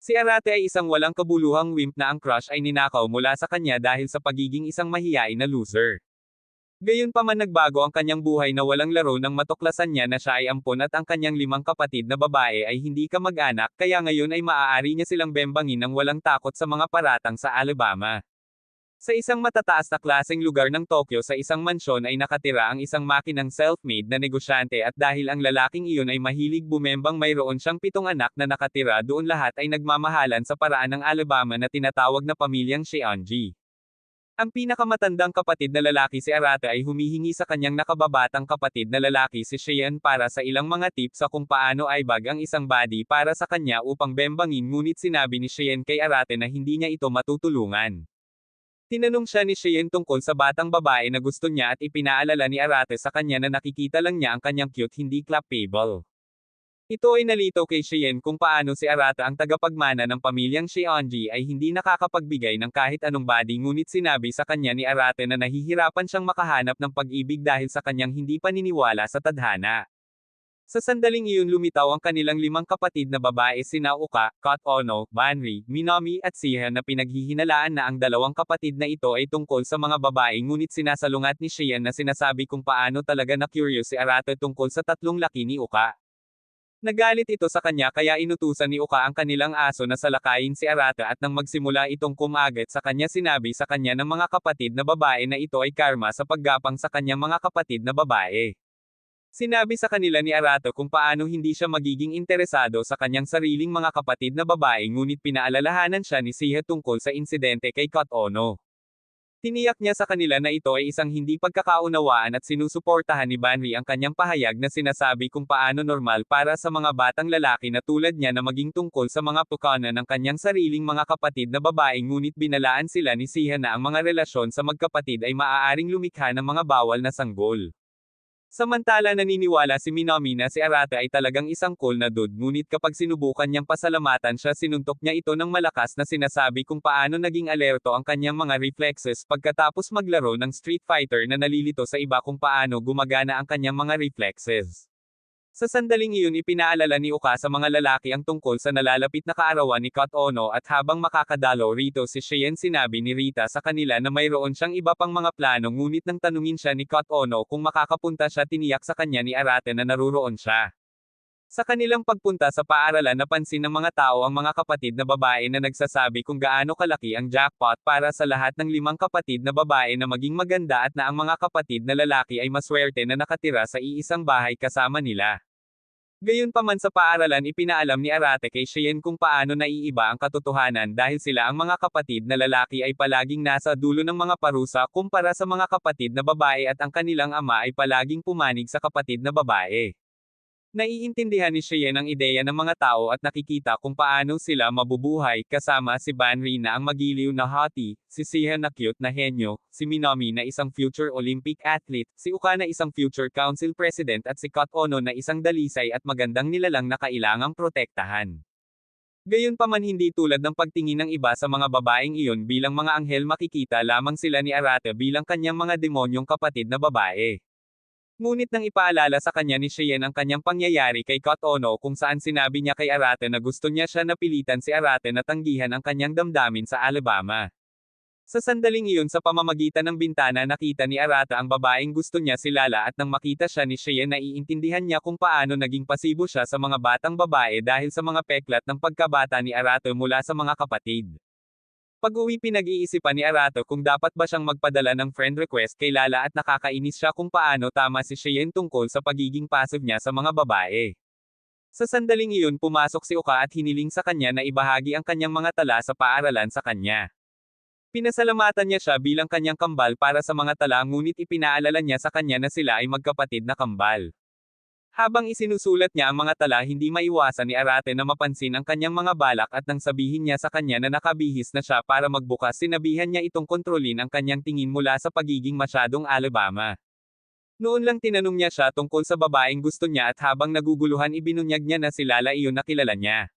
Si Arate ay isang walang kabuluhang wimp na ang crush ay ninakaw mula sa kanya dahil sa pagiging isang mahiyain na loser. Gayunpaman nagbago ang kanyang buhay na walang laro nang matuklasan niya na siya ay ampon at ang kanyang 5 kapatid na babae ay hindi kamag-anak kaya ngayon ay maaari niya silang bembangin ng walang takot sa mga paratang sa Alabama. Sa isang matataas na klaseng lugar ng Tokyo sa isang mansyon ay nakatira ang isang makinang self-made na negosyante at dahil ang lalaking iyon ay mahilig bumembang mayroon siyang 7 anak na nakatira doon lahat ay nagmamahalan sa paraan ng Alabama na tinatawag na pamilyang Sheonji. Ang pinakamatandang kapatid na lalaki si Arata ay humihingi sa kanyang nakababatang kapatid na lalaki si Cheyenne para sa ilang mga tips sa kung paano aibag ang isang body para sa kanya upang bembangin ngunit sinabi ni Cheyenne kay Arate na hindi niya ito matutulungan. Tinanong siya ni Cheyenne tungkol sa batang babae na gusto niya at ipinaalala ni Arate sa kanya na nakikita lang niya ang kanyang cute hindi clappable. Ito ay nalito kay Cheyenne kung paano si Arata ang tagapagmana ng pamilyang Sheonji ay hindi nakakapagbigay ng kahit anong body ngunit sinabi sa kanya ni Arate na nahihirapan siyang makahanap ng pag-ibig dahil sa kanyang hindi paniniwala sa tadhana. Sa sandaling iyon lumitaw ang kanilang 5 kapatid na babae sina Uka, Kot Ono, Banri, Minami at Siha na pinaghihinalaan na ang 2 kapatid na ito ay tungkol sa mga babae ngunit sinasalungat ni Cheyenne na sinasabi kung paano talaga na curious si Arate tungkol sa 3 laki ni Uka. Nagalit ito sa kanya kaya inutusan ni Uka ang kanilang aso na salakayin si Arata at nang magsimula itong kumagat sa kanya sinabi sa kanya ng mga kapatid na babae na ito ay karma sa paggapang sa kanyang mga kapatid na babae. Sinabi sa kanila ni Arata kung paano hindi siya magiging interesado sa kanyang sariling mga kapatid na babae ngunit pinaalalahanan siya ni Siha tungkol sa insidente kay Kot Ono. Tiniyak niya sa kanila na ito ay isang hindi pagkakaunawaan at sinusuportahan ni Banri ang kanyang pahayag na sinasabi kung paano normal para sa mga batang lalaki na tulad niya na maging tungkol sa mga pukana ng kanyang sariling mga kapatid na babae ngunit binalaan sila ni Siha na ang mga relasyon sa magkapatid ay maaaring lumikha ng mga bawal na sanggol. Samantala naniniwala si Minami na si Arata ay talagang isang cool na dude ngunit kapag sinubukan niyang pasalamatan siya sinuntok niya ito ng malakas na sinasabi kung paano naging alerto ang kanyang mga reflexes pagkatapos maglaro ng Street Fighter na nalilito sa iba kung paano gumagana ang kanyang mga reflexes. Sa sandaling iyon ipinaalala ni Uka sa mga lalaki ang tungkol sa nalalapit na kaarawan ni Kot Ono at habang makakadalo rito si Cheyenne sinabi ni Rita sa kanila na mayroon siyang iba pang mga plano ngunit nang tanungin siya ni Kot Ono kung makakapunta siya tiniyak sa kanya ni Arate na naruroon siya. Sa kanilang pagpunta sa paaralan napansin ng mga tao ang mga kapatid na babae na nagsasabi kung gaano kalaki ang jackpot para sa lahat ng 5 kapatid na babae na maging maganda at na ang mga kapatid na lalaki ay maswerte na nakatira sa iisang bahay kasama nila. Gayunpaman sa paaralan ipinaalam ni Arate kay Cheyenne kung paano naiiba ang katotohanan dahil sila ang mga kapatid na lalaki ay palaging nasa dulo ng mga parusa kumpara sa mga kapatid na babae at ang kanilang ama ay palaging pumanig sa kapatid na babae. Naiintindihan ni Cheyenne ang ideya ng mga tao at nakikita kung paano sila mabubuhay kasama si Banri na ang magiliw na hottie, si Siha na cute na henyo, si Minami na isang future Olympic athlete, si Uka na isang future council president at si Kot Ono na isang dalisay at magandang nilalang na kailangang protektahan. Gayunpaman hindi tulad ng pagtingin ng iba sa mga babaeng iyon bilang mga anghel makikita lamang sila ni Arate bilang kanyang mga demonyong kapatid na babae. Ngunit nang ipaalala sa kanya ni Cheyenne ang kanyang pangyayari kay Kot Ono kung saan sinabi niya kay Arate na gusto niya siya napilitan si Arate na tanggihan ang kanyang damdamin sa Alabama. Sa sandaling iyon sa pamamagitan ng bintana nakita ni Arate ang babaeng gusto niya si Lala at nang makita siya ni Cheyenne naiintindihan niya kung paano naging pasibo siya sa mga batang babae dahil sa mga peklat ng pagkabata ni Arate mula sa mga kapatid. Pag-uwi pinag-iisipan ni Arato kung dapat ba siyang magpadala ng friend request kay Lala at nakakainis siya kung paano tama si Cheyenne tungkol sa pagiging passive niya sa mga babae. Sa sandaling iyon pumasok si Uka at hiniling sa kanya na ibahagi ang kanyang mga tala sa paaralan sa kanya. Pinasalamatan niya siya bilang kanyang kambal para sa mga tala ngunit ipinaalala niya sa kanya na sila ay magkapatid na kambal. Habang isinusulat niya ang mga tala hindi maiwasan ni Arate na mapansin ang kanyang mga balak at nang sabihin niya sa kanya na nakabihis na siya para magbukas sinabihan niya itong kontrolin ang kanyang tingin mula sa pagiging masyadong Alabama. Noon lang tinanong niya siya tungkol sa babaeng gusto niya at habang naguguluhan ibinunyag niya na si Lala iyon na kilala niya.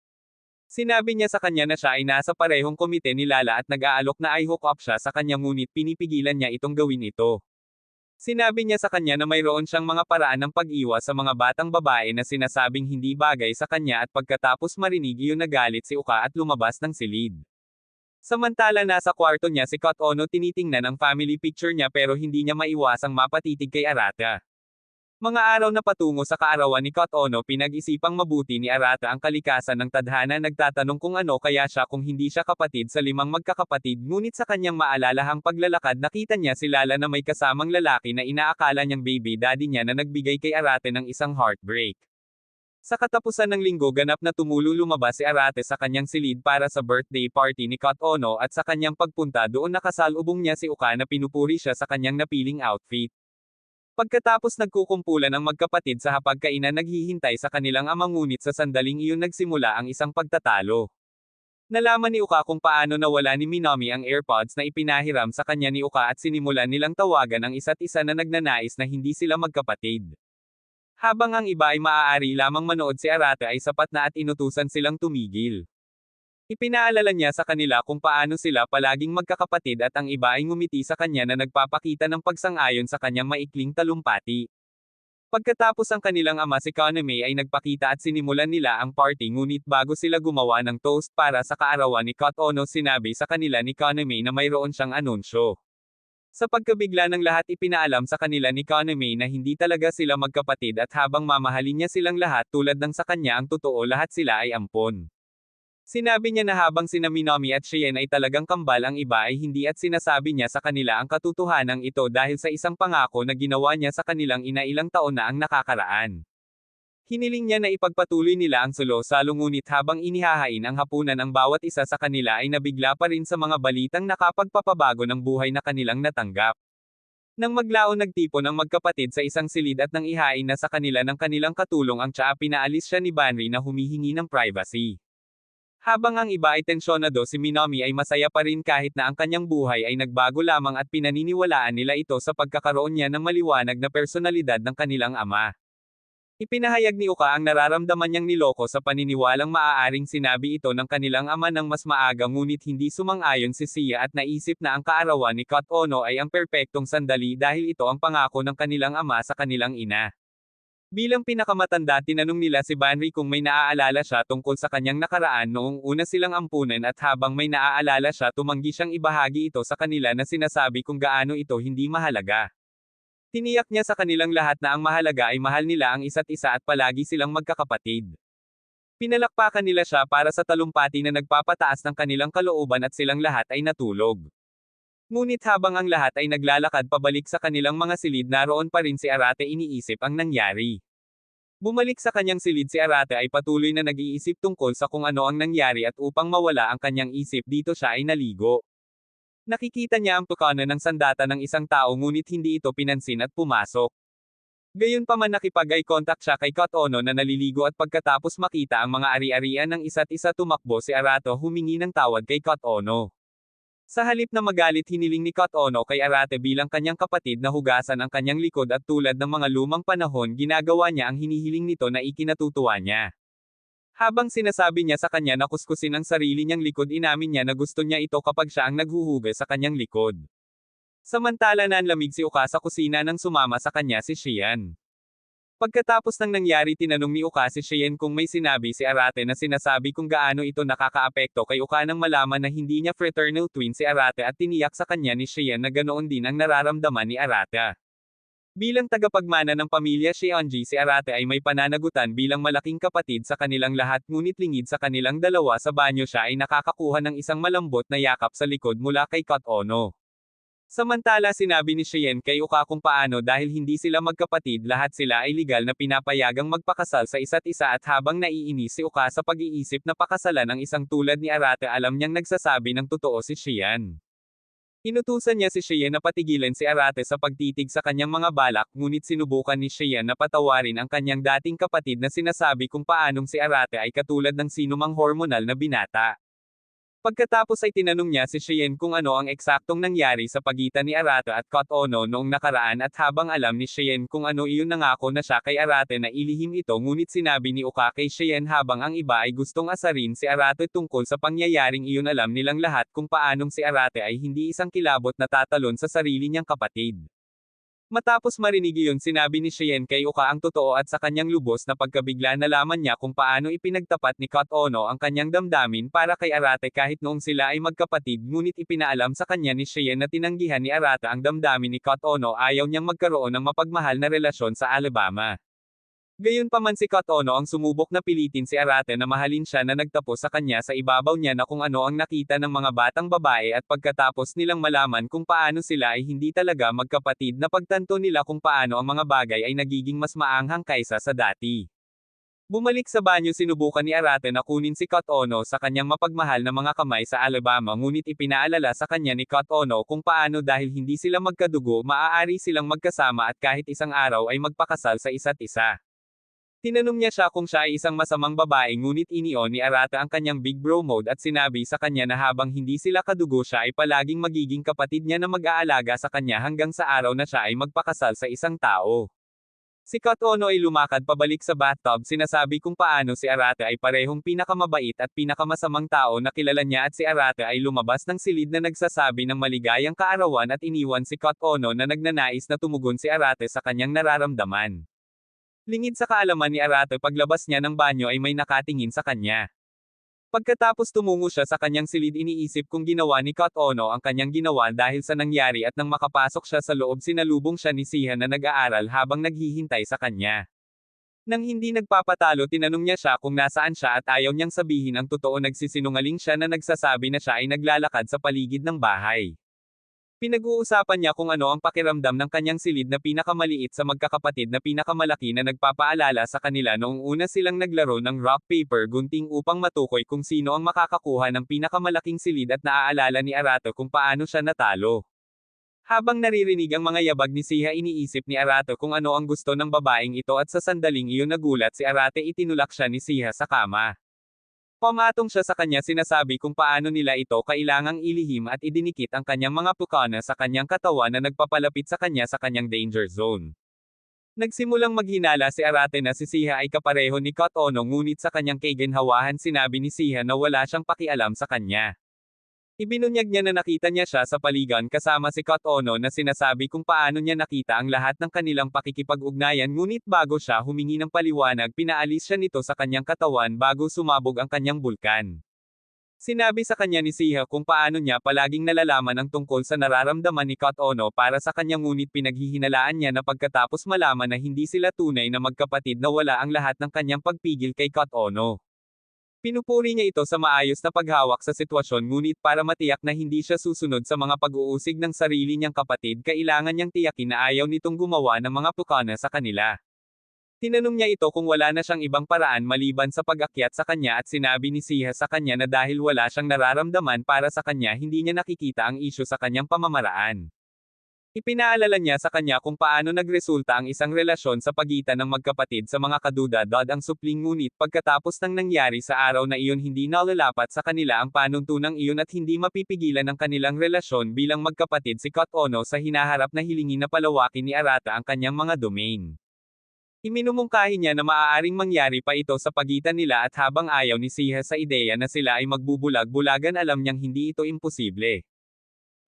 Sinabi niya sa kanya na siya ay nasa parehong komite ni Lala at nag-aalok na i-hook up siya sa kanya ngunit pinipigilan niya itong gawin ito. Sinabi niya sa kanya na mayroon siyang mga paraan ng pag-iwas sa mga batang babae na sinasabing hindi bagay sa kanya at pagkatapos marinig iyon nagalit si Uka at lumabas ng silid. Samantala nasa kwarto niya si Kot Ono tinitingnan ang family picture niya pero hindi niya maiwasang mapatitig kay Arata. Mga araw na patungo sa kaarawan ni Kot Ono pinag-isipang mabuti ni Arata ang kalikasan ng tadhana nagtatanong kung ano kaya siya kung hindi siya kapatid sa 5 magkakapatid ngunit sa kanyang maalalahang paglalakad nakita niya si Lala na may kasamang lalaki na inaakala niyang baby daddy niya na nagbigay kay Arate ng isang heartbreak. Sa katapusan ng linggo ganap na tumulo lumabas si Arate sa kanyang silid para sa birthday party ni Kot Ono at sa kanyang pagpunta doon nakasalubong niya si Uka na pinupuri siya sa kanyang napiling outfit. Pagkatapos nagkukumpulan ang magkapatid sa hapagkainan naghihintay sa kanilang ama ngunit sa sandaling iyon nagsimula ang isang pagtatalo. Nalaman ni Uka kung paano nawala ni Minami ang AirPods na ipinahiram sa kanya ni Uka at sinimulan nilang tawagan ang isa't isa na nagnanais na hindi sila magkapatid. Habang ang iba ay maaari lamang manood si Arate ay sapat na at inutusan silang tumigil. Ipinaalala niya sa kanila kung paano sila palaging magkakapatid at ang iba ay ngumiti sa kanya na nagpapakita ng pagsang-ayon sa kanyang maikling talumpati. Pagkatapos ang kanilang ama si Kaname ay nagpakita at sinimulan nila ang party ngunit bago sila gumawa ng toast para sa kaarawan ni Kot Ono sinabi sa kanila ni Kaname na mayroon siyang anunsyo. Sa pagkabigla ng lahat ipinaalam sa kanila ni Kaname na hindi talaga sila magkapatid at habang mamahalin niya silang lahat tulad ng sa kanya ang totoo lahat sila ay ampon. Sinabi niya na habang sina Minami at Chien ay talagang kambal ang iba ay hindi at sinasabi niya sa kanila ang katotohanan ito dahil sa isang pangako na ginawa niya sa kanilang ina ilang taon na ang nakakaraan. Hiniling niya na ipagpatuloy nila ang salo-salo ngunit habang inihahain ang hapunan ang bawat isa sa kanila ay nabigla pa rin sa mga balitang nakapagpapabago ng buhay na kanilang natanggap. Nang maglaon nagtipon ang magkapatid sa isang silid at nang ihain na sa kanila ng kanilang katulong ang tsaa pinaalis siya ni Banri na humihingi ng privacy. Habang ang iba ay tensyonado si Minami ay masaya pa rin kahit na ang kanyang buhay ay nagbago lamang at pinaniniwalaan nila ito sa pagkakaroon niya ng maliwanag na personalidad ng kanilang ama. Ipinahayag ni Uka ang nararamdaman niyang niloko sa paniniwalang maaaring sinabi ito ng kanilang ama ng mas maaga ngunit hindi sumang-ayon si Sia at naisip na ang kaarawan ni Kot Ono ay ang perpektong sandali dahil ito ang pangako ng kanilang ama sa kanilang ina. Bilang pinakamatanda tinanong nila si Banri kung may naaalala siya tungkol sa kanyang nakaraan noong una silang ampunan at habang may naaalala siya tumanggi siyang ibahagi ito sa kanila na sinasabi kung gaano ito hindi mahalaga. Tiniyak niya sa kanilang lahat na ang mahalaga ay mahal nila ang isa't isa at palagi silang magkakapatid. Pinalakpakan nila siya para sa talumpati na nagpapataas ng kanilang kalooban at silang lahat ay natulog. Ngunit habang ang lahat ay naglalakad pabalik sa kanilang mga silid naroon pa rin si Arate iniisip ang nangyari. Bumalik sa kanyang silid si Arate ay patuloy na nag-iisip tungkol sa kung ano ang nangyari at upang mawala ang kanyang isip dito siya ay naligo. Nakikita niya ang tukana ng sandata ng isang tao ngunit hindi ito pinansin at pumasok. Gayunpaman nakipag-eye contact siya kay Kot Ono na naliligo at pagkatapos makita ang mga ari-arian ng isa't isa tumakbo si Arate humingi ng tawad kay Kot Ono. Sa halip na magalit hiniling ni Kot Ono kay Arate bilang kanyang kapatid na hugasan ang kanyang likod at tulad ng mga lumang panahon ginagawa niya ang hinihiling nito na ikinatutuwa niya. Habang sinasabi niya sa kanya na kuskusin ang sarili niyang likod inamin niya na gusto niya ito kapag siya ang naghuhugas sa kanyang likod. Samantala nanlamig si Uka sa kusina nang sumama sa kanya si Shian. Pagkatapos ng nangyari tinanong ni Uka si Chien kung may sinabi si Arate na sinasabi kung gaano ito nakakaapekto kay Uka nang malaman na hindi niya fraternal twin si Arate at tiniyak sa kanya ni Chien na ganoon din ang nararamdaman ni Arate. Bilang tagapagmana ng pamilya Cheonji si Arate ay may pananagutan bilang malaking kapatid sa kanilang lahat ngunit lingid sa kanilang dalawa sa banyo siya ay nakakakuha ng isang malambot na yakap sa likod mula kay Kot Ono. Samantala sinabi ni Chien kay Uka kung paano dahil hindi sila magkapatid lahat sila ay legal na pinapayagang magpakasal sa isa't isa at habang naiinis si Uka sa pag-iisip na pakasalan ng isang tulad ni Arate alam niyang nagsasabi ng totoo si Chien. Inutusan niya si Chien na patigilan si Arate sa pagtitig sa kanyang mga balak ngunit sinubukan ni Chien na patawarin ang kanyang dating kapatid na sinasabi kung paanong si Arate ay katulad ng sinumang hormonal na binata. Pagkatapos ay tinanong niya si Chien kung ano ang eksaktong nangyari sa pagitan ni Arate at Kot Ono noong nakaraan at habang alam ni Chien kung ano iyon nangako na siya kay Arate na ilihim ito ngunit sinabi ni Uka kay Chien habang ang iba ay gustong asarin si Arate tungkol sa pangyayaring iyon alam nilang lahat kung paanong si Arate ay hindi isang kilabot na tatalon sa sarili niyang kapatid. Matapos marinig iyon sinabi ni Cheyenne kay Uka ang totoo at sa kanyang lubos na pagkabigla nalaman niya kung paano ipinagtapat ni Kat Ono ang kanyang damdamin para kay Arate kahit noong sila ay magkapatid ngunit ipinaalam sa kanya ni Cheyenne na tinanggihan ni Arate ang damdamin ni Kat Ono ayaw niyang magkaroon ng mapagmahal na relasyon sa Alabama. Gayunpaman si Kat Ono ang sumubok na pilitin si Arate na mahalin siya na nagtapos sa kanya sa ibabaw niya na kung ano ang nakita ng mga batang babae at pagkatapos nilang malaman kung paano sila ay hindi talaga magkapatid na pagtanto nila kung paano ang mga bagay ay nagiging mas maanghang kaysa sa dati. Bumalik sa banyo sinubukan ni Arate na kunin si Kat Ono sa kanyang mapagmahal na mga kamay sa Alabama ngunit ipinaalala sa kanya ni Kat Ono kung paano dahil hindi sila magkadugo maaari silang magkasama at kahit isang araw ay magpakasal sa isa't isa. Tinanong niya siya kung siya ay isang masamang babae ngunit inion ni Arate ang kanyang big bro mode at sinabi sa kanya na habang hindi sila kadugo siya ay palaging magiging kapatid niya na mag-aalaga sa kanya hanggang sa araw na siya ay magpakasal sa isang tao. Si Kat Ono ay lumakad pabalik sa bathtub sinasabi kung paano si Arate ay parehong pinakamabait at pinakamasamang tao na kilala niya at si Arate ay lumabas ng silid na nagsasabi ng maligayang kaarawan at iniwan si Kat Ono na nagnanais na tumugon si Arate sa kanyang nararamdaman. Lingid sa kaalaman ni Arate paglabas niya ng banyo ay may nakatingin sa kanya. Pagkatapos tumungo siya sa kanyang silid iniisip kung ginawa ni Kat Ono ang kanyang ginawa dahil sa nangyari at nang makapasok siya sa loob sinalubong siya ni Siha na nag-aaral habang naghihintay sa kanya. Nang hindi nagpapatalo tinanong niya siya kung nasaan siya at ayaw niyang sabihin ang totoo nagsisinungaling siya na nagsasabi na siya ay naglalakad sa paligid ng bahay. Pinag-uusapan niya kung ano ang pakiramdam ng kanyang silid na pinakamaliit sa magkakapatid na pinakamalaki na nagpapaalala sa kanila noong una silang naglaro ng rock paper gunting upang matukoy kung sino ang makakakuha ng pinakamalaking silid at naaalala ni Arate kung paano siya natalo. Habang naririnig ang mga yabag ni Siha iniisip ni Arate kung ano ang gusto ng babaeng ito at sa sandaling iyon nagulat si Arate itinulak siya ni Siha sa kama. Pamatong siya sa kanya sinasabi kung paano nila ito kailangang ilihim at idinikit ang kanyang mga pukana sa kanyang katawan na nagpapalapit sa kanyang danger zone. Nagsimulang maghinala si Arate na si Siha ay kapareho ni Kat Ono ngunit sa kanyang kaiginhawahan sinabi ni Siha na wala siyang pakialam sa kanya. Ibinunyag niya na nakita niya siya sa paligan kasama si Kat Ono na sinasabi kung paano niya nakita ang lahat ng kanilang pakikipag-ugnayan ngunit bago siya humingi ng paliwanag pinaalis siya nito sa kanyang katawan bago sumabog ang kanyang bulkan. Sinabi sa kanya ni Siha kung paano niya palaging nalalaman ang tungkol sa nararamdaman ni Kat Ono para sa kanya ngunit pinaghihinalaan niya na pagkatapos malaman na hindi sila tunay na magkapatid na wala ang lahat ng kanyang pagpigil kay Kat Ono. Pinupuri niya ito sa maayos na paghawak sa sitwasyon ngunit para matiyak na hindi siya susunod sa mga pag-uusig ng sarili niyang kapatid kailangan niyang tiyakin na ayaw nitong gumawa ng mga pukana sa kanila. Tinanong niya ito kung wala na siyang ibang paraan maliban sa pag-akyat sa kanya at sinabi ni Siha sa kanya na dahil wala siyang nararamdaman para sa kanya hindi niya nakikita ang isyu sa kanyang pamamaraan. Ipinaalala niya sa kanya kung paano nagresulta ang isang relasyon sa pagitan ng magkapatid sa mga kaduda-dad ang supling ngunit pagkatapos ng nangyari sa araw na iyon hindi nalalapat sa kanila ang panuntunang iyon at hindi mapipigilan ang kanilang relasyon bilang magkapatid si Kat Ono sa hinaharap na hilingin na palawakin ni Arate ang kanyang mga domain. Iminumungkahi niya na maaaring mangyari pa ito sa pagitan nila at habang ayaw ni Siha sa ideya na sila ay magbubulag-bulagan alam niyang hindi ito imposible.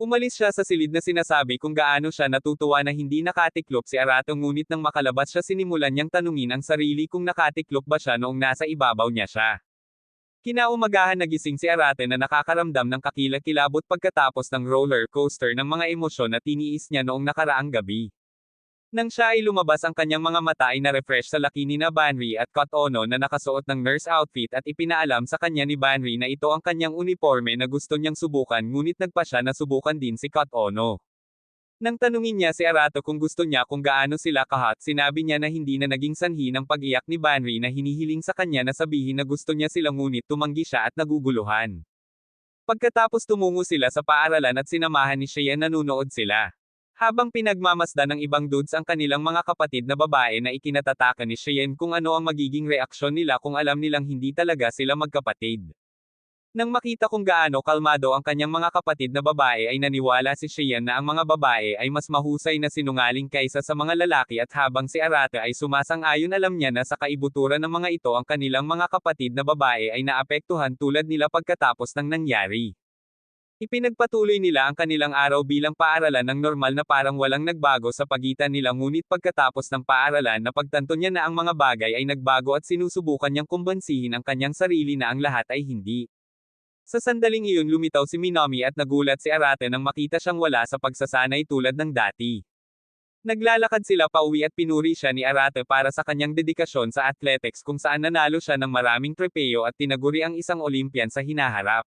Umalis siya sa silid na sinasabi kung gaano siya natutuwa na hindi nakatiklop si Arate ngunit nang makalabas siya sinimulan niyang tanungin ang sarili kung nakatiklop ba siya noong nasa ibabaw niya siya. Kinaumagahan nagising si Arate na nakakaramdam ng kakilakilabot pagkatapos ng roller coaster ng mga emosyon na tiniis niya noong nakaraang gabi. Nang siya ay lumabas ang kanyang mga mata ay na-refresh sa laki ni na Banri at Kat Ono na nakasuot ng nurse outfit at ipinaalam sa kanya ni Banri na ito ang kanyang uniforme na gusto niyang subukan ngunit nagpa siya na subukan din si Kat Ono. Nang tanungin niya si Arate kung gusto niya kung gaano sila kahot sinabi niya na hindi na naging sanhi ng pag-iyak ni Banri na hinihiling sa kanya na sabihin na gusto niya sila ngunit tumanggi siya at naguguluhan. Pagkatapos tumungo sila sa paaralan at sinamahan ni Cheyenne nanunood sila. Habang pinagmamasdan ng ibang dudes ang kanilang mga kapatid na babae na ikinatatakan ni Cheyenne kung ano ang magiging reaksyon nila kung alam nilang hindi talaga sila magkapatid. Nang makita kung gaano kalmado ang kanyang mga kapatid na babae ay naniwala si Cheyenne na ang mga babae ay mas mahusay na sinungaling kaysa sa mga lalaki at habang si Arate ay sumasang-ayon alam niya na sa kaibuturan ng mga ito ang kanilang mga kapatid na babae ay naapektuhan tulad nila pagkatapos ng nangyari. Ipinagpatuloy nila ang kanilang araw bilang paaralan ng normal na parang walang nagbago sa pagitan nila, ngunit pagkatapos ng paaralan napagtanto niya na ang mga bagay ay nagbago at sinusubukan niyang kumbansihin ang kanyang sarili na ang lahat ay hindi. Sa sandaling iyon lumitaw si Minami at nagulat si Arate nang makita siyang wala sa pagsasanay tulad ng dati. Naglalakad sila pauwi at pinuri siya ni Arate para sa kanyang dedikasyon sa athletics, kung saan nanalo siya ng maraming trepeyo at tinaguri ang isang Olympian sa hinaharap.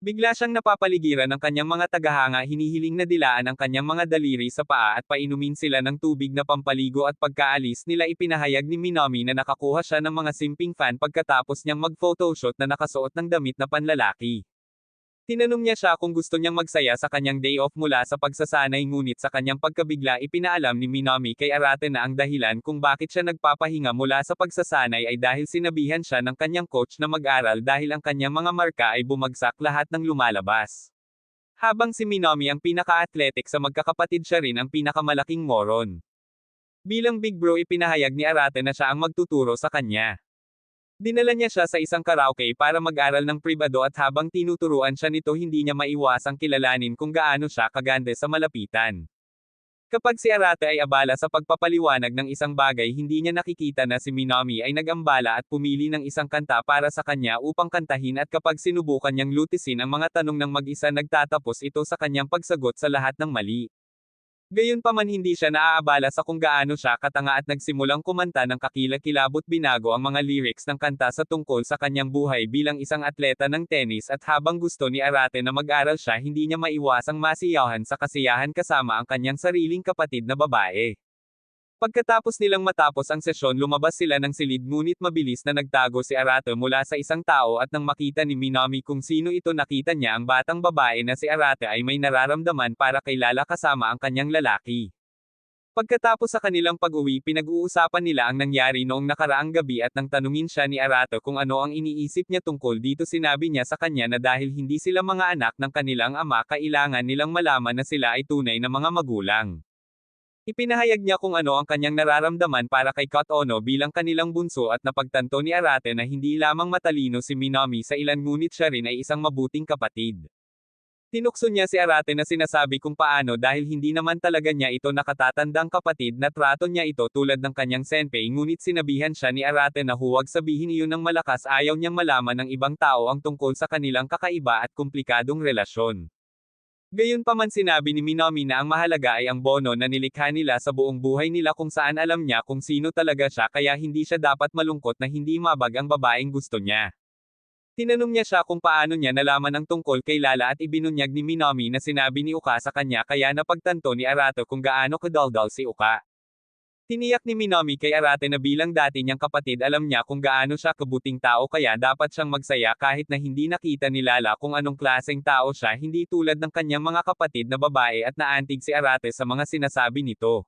Bigla siyang napapaligiran ng kanyang mga tagahanga, hinihiling na dilaan ang kanyang mga daliri sa paa at painumin sila ng tubig na pampaligo, at pagkaalis nila ipinahayag ni Minami na nakakuha siya ng mga simping fan pagkatapos niyang mag-photoshoot na nakasuot ng damit na panlalaki. Tinanong niya siya kung gusto niyang magsaya sa kanyang day off mula sa pagsasanay, ngunit sa kanyang pagkabigla ipinaalam ni Minami kay Arate na ang dahilan kung bakit siya nagpapahinga mula sa pagsasanay ay dahil sinabihan siya ng kanyang coach na mag-aral dahil ang kanyang mga marka ay bumagsak lahat ng lumalabas. Habang si Minami ang pinaka-athletic sa magkakapatid, siya rin ang pinakamalaking moron. Bilang big bro ipinahayag ni Arate na siya ang magtuturo sa kanya. Dinala niya siya sa isang karaoke para mag-aral ng pribado, at habang tinuturuan siya nito hindi niya maiwasang kilalanin kung gaano siya kaganda sa malapitan. Kapag si Arate ay abala sa pagpapaliwanag ng isang bagay, hindi niya nakikita na si Minami ay nag-ambala at pumili ng isang kanta para sa kanya upang kantahin, at kapag sinubukan niyang lutisin ang mga tanong ng mag-isa nagtatapos ito sa kanyang pagsagot sa lahat ng mali. Gayunpaman hindi siya naaabala sa kung gaano siya katanga at nagsimulang kumanta ng kakilakilabot, binago ang mga lyrics ng kanta sa tungkol sa kanyang buhay bilang isang atleta ng tennis, at habang gusto ni Arate na mag-aral siya hindi niya maiwasang masiyahan sa kasiyahan kasama ang kanyang sariling kapatid na babae. Pagkatapos nilang matapos ang sesyon lumabas sila ng silid, ngunit mabilis na nagtago si Arate mula sa isang tao, at nang makita ni Minami kung sino ito nakita niya ang batang babae na si Arate ay may nararamdaman para kay Lala kasama ang kanyang lalaki. Pagkatapos sa kanilang pag-uwi pinag-uusapan nila ang nangyari noong nakaraang gabi, at nang tanungin siya ni Arate kung ano ang iniisip niya tungkol dito sinabi niya sa kanya na dahil hindi sila mga anak ng kanilang ama kailangan nilang malaman na sila ay tunay na mga magulang. Ipinahayag niya kung ano ang kanyang nararamdaman para kay Kot Ono bilang kanilang bunso, at napagtanto ni Arate na hindi lamang matalino si Minami sa ilan ngunit siya rin ay isang mabuting kapatid. Tinukso niya si Arate na sinasabi kung paano dahil hindi naman talaga niya ito nakatatandang kapatid na trato niya ito tulad ng kanyang senpei, ngunit sinabihan siya ni Arate na huwag sabihin iyon ng malakas, ayaw niyang malaman ng ibang tao ang tungkol sa kanilang kakaiba at komplikadong relasyon. Gayunpaman sinabi ni Minami na ang mahalaga ay ang bono na nilikha nila sa buong buhay nila, kung saan alam niya kung sino talaga siya kaya hindi siya dapat malungkot na hindi mabag ang babaeng gusto niya. Tinanong niya siya kung paano niya nalaman ang tungkol kay Lala, at ibinunyag ni Minami na sinabi ni Uka sa kanya kaya napagtanto ni Arate kung gaano kadaldal si Uka. Tiniyak ni Minami kay Arate na bilang dati niyang kapatid alam niya kung gaano siya kabuting tao kaya dapat siyang magsaya kahit na hindi nakita ni Lala kung anong klaseng tao siya, hindi tulad ng kanyang mga kapatid na babae, at naantig si Arate sa mga sinasabi nito.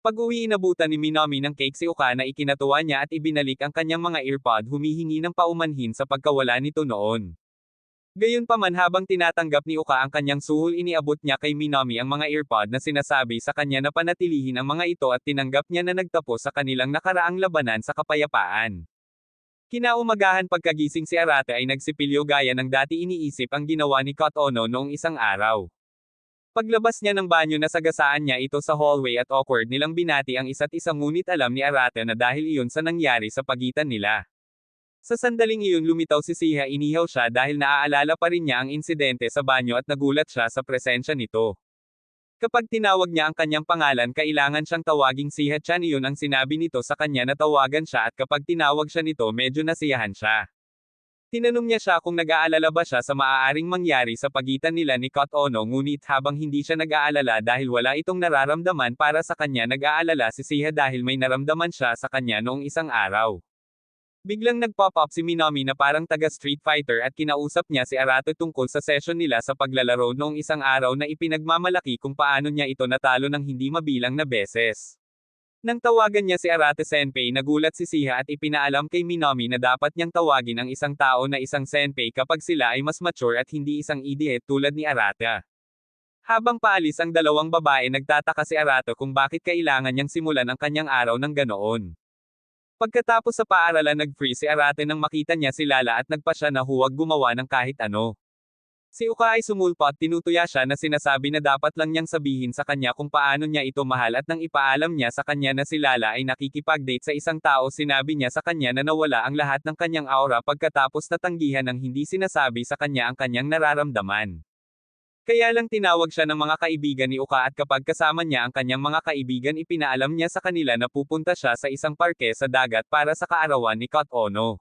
Pag-uwi inabutan ni Minami ng cake si Uka na ikinatuwa niya at ibinalik ang kanyang mga earpod, humihingi ng paumanhin sa pagkawala nito noon. Gayunpaman habang tinatanggap ni Uka ang kanyang suhol iniabot niya kay Minami ang mga earpod na sinasabi sa kanya na panatilihin ang mga ito, at tinanggap niya na nagtapos sa kanilang nakaraang labanan sa kapayapaan. Kinaumagahan pagkagising si Arate ay nagsipilyo gaya ng dati iniisip ang ginawa ni Kot Ono noong isang araw. Paglabas niya ng banyo nasagasaan niya ito sa hallway at awkward nilang binati ang isa't isa, ngunit alam ni Arate na dahil iyon sa nangyari sa pagitan nila. Sa sandaling iyon lumitaw si Siha, inihaw siya dahil naaalala pa rin niya ang insidente sa banyo at nagulat siya sa presensya nito. Kapag tinawag niya ang kanyang pangalan kailangan siyang tawaging Siha-chan, iyon ang sinabi nito sa kanya na tawagan siya, at kapag tinawag siya nito medyo nasiyahan siya. Tinanong niya siya kung nag-aalala ba siya sa maaaring mangyari sa pagitan nila ni Kot Ono, ngunit habang hindi siya nag-aalala dahil wala itong nararamdaman para sa kanya, nag-aalala si Siha dahil may naramdaman siya sa kanya noong isang araw. Biglang nag-pop up si Minami na parang taga Street Fighter at kinausap niya si Arate tungkol sa session nila sa paglalaro noong isang araw na ipinagmamalaki kung paano niya ito natalo ng hindi mabilang na beses. Nang tawagan niya si Arate Senpei nagulat si Siha at ipinaalam kay Minami na dapat niyang tawagin ang isang tao na isang senpei kapag sila ay mas mature at hindi isang idiot tulad ni Arate. Habang paalis ang dalawang babae nagtataka si Arate kung bakit kailangan niyang simulan ang kanyang araw ng ganoon. Pagkatapos sa paaralan nag-freeze si Arate nang makita niya si Lala at nagpa siya na huwag gumawa ng kahit ano. Si Uka ay sumulpo at tinutuya siya na sinasabi na dapat lang niyang sabihin sa kanya kung paano niya ito mahal at nang ipaalam niya sa kanya na si Lala ay nakikipag-date sa isang tao sinabi niya sa kanya na nawala ang lahat ng kanyang aura pagkatapos natanggihan ng hindi sinasabi sa kanya ang kanyang nararamdaman. Kaya lang tinawag siya ng mga kaibigan ni Uka at kapag kasama niya ang kanyang mga kaibigan ipinaalam niya sa kanila na pupunta siya sa isang parke sa dagat para sa kaarawan ni Kot Ono.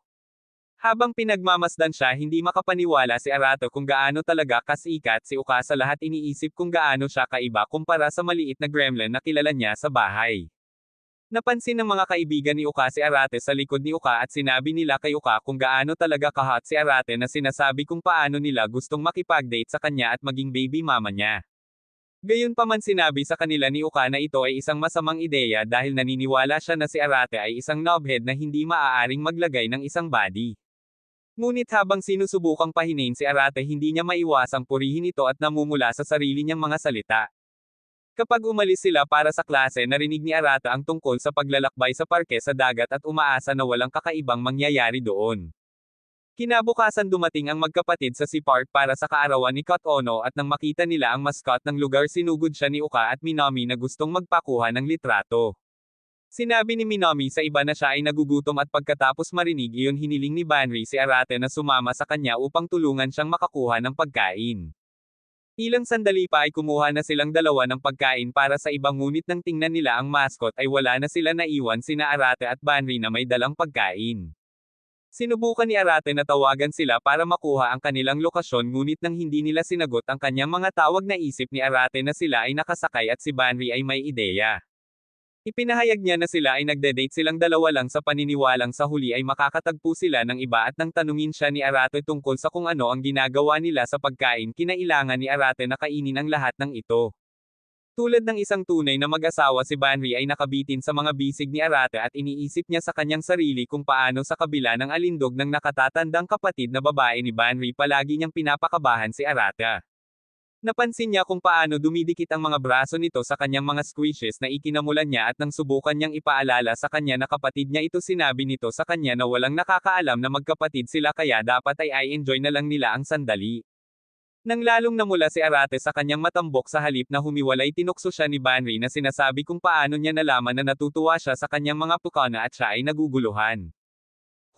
Habang pinagmamasdan siya hindi makapaniwala si Arato kung gaano talaga kasikat si Uka sa lahat iniisip kung gaano siya kaiba kumpara sa maliit na gremlin na kilala niya sa bahay. Napansin ng mga kaibigan ni Uka si Arate sa likod ni Uka at sinabi nila kay Uka kung gaano talaga kahot si Arate na sinasabi kung paano nila gustong makipag-date sa kanya at maging baby mama niya. Gayunpaman sinabi sa kanila ni Uka na ito ay isang masamang ideya dahil naniniwala siya na si Arate ay isang knobhead na hindi maaaring maglagay ng isang body. Ngunit habang sinusubukang pahinain si Arate hindi niya maiwasang purihin ito at namumula sa sarili niyang mga salita. Kapag umalis sila para sa klase narinig ni Arate ang tungkol sa paglalakbay sa parke sa dagat at umaasa na walang kakaibang mangyayari doon. Kinabukasan dumating ang magkapatid sa Sea Park para sa kaarawan ni Kot Ono at nang makita nila ang mascot ng lugar sinugod siya ni Uka at Minami na gustong magpakuha ng litrato. Sinabi ni Minami sa iba na siya ay nagugutom at pagkatapos marinig iyon hiniling ni Banri si Arate na sumama sa kanya upang tulungan siyang makakuha ng pagkain. Ilang sandali pa ay kumuha na silang dalawa ng pagkain para sa iba ngunit nang tingnan nila ang mascot ay wala na sila naiwan sina Arate at Banri na may dalang pagkain. Sinubukan ni Arate na tawagan sila para makuha ang kanilang lokasyon ngunit nang hindi nila sinagot ang kanyang mga tawag naisip ni Arate na sila ay nakasakay at si Banri ay may ideya. Ipinahayag niya na sila ay nagde-date silang dalawa lang sa paniniwalang sa huli ay makakatagpo sila ng iba at nang tanungin siya ni Arate tungkol sa kung ano ang ginagawa nila sa pagkain kinailangan ni Arate na kainin ang lahat ng ito. Tulad ng isang tunay na mag-asawa si Banri ay nakabitin sa mga bisig ni Arate at iniisip niya sa kanyang sarili kung paano sa kabila ng alindog ng nakatatandang kapatid na babae ni Banri palagi niyang pinapakabahan si Arate. Napansin niya kung paano dumidikit ang mga braso nito sa kanyang mga squishes na ikinamulan niya at nang subukan niyang ipaalala sa kanya na kapatid niya ito sinabi nito sa kanya na walang nakakaalam na magkapatid sila kaya dapat ay i-enjoy na lang nila ang sandali. Nang lalong namula si Arate sa kanyang matambok sa halip na humiwalay tinukso siya ni Banri na sinasabi kung paano niya nalaman na natutuwa siya sa kanyang mga pukana at siya ay naguguluhan.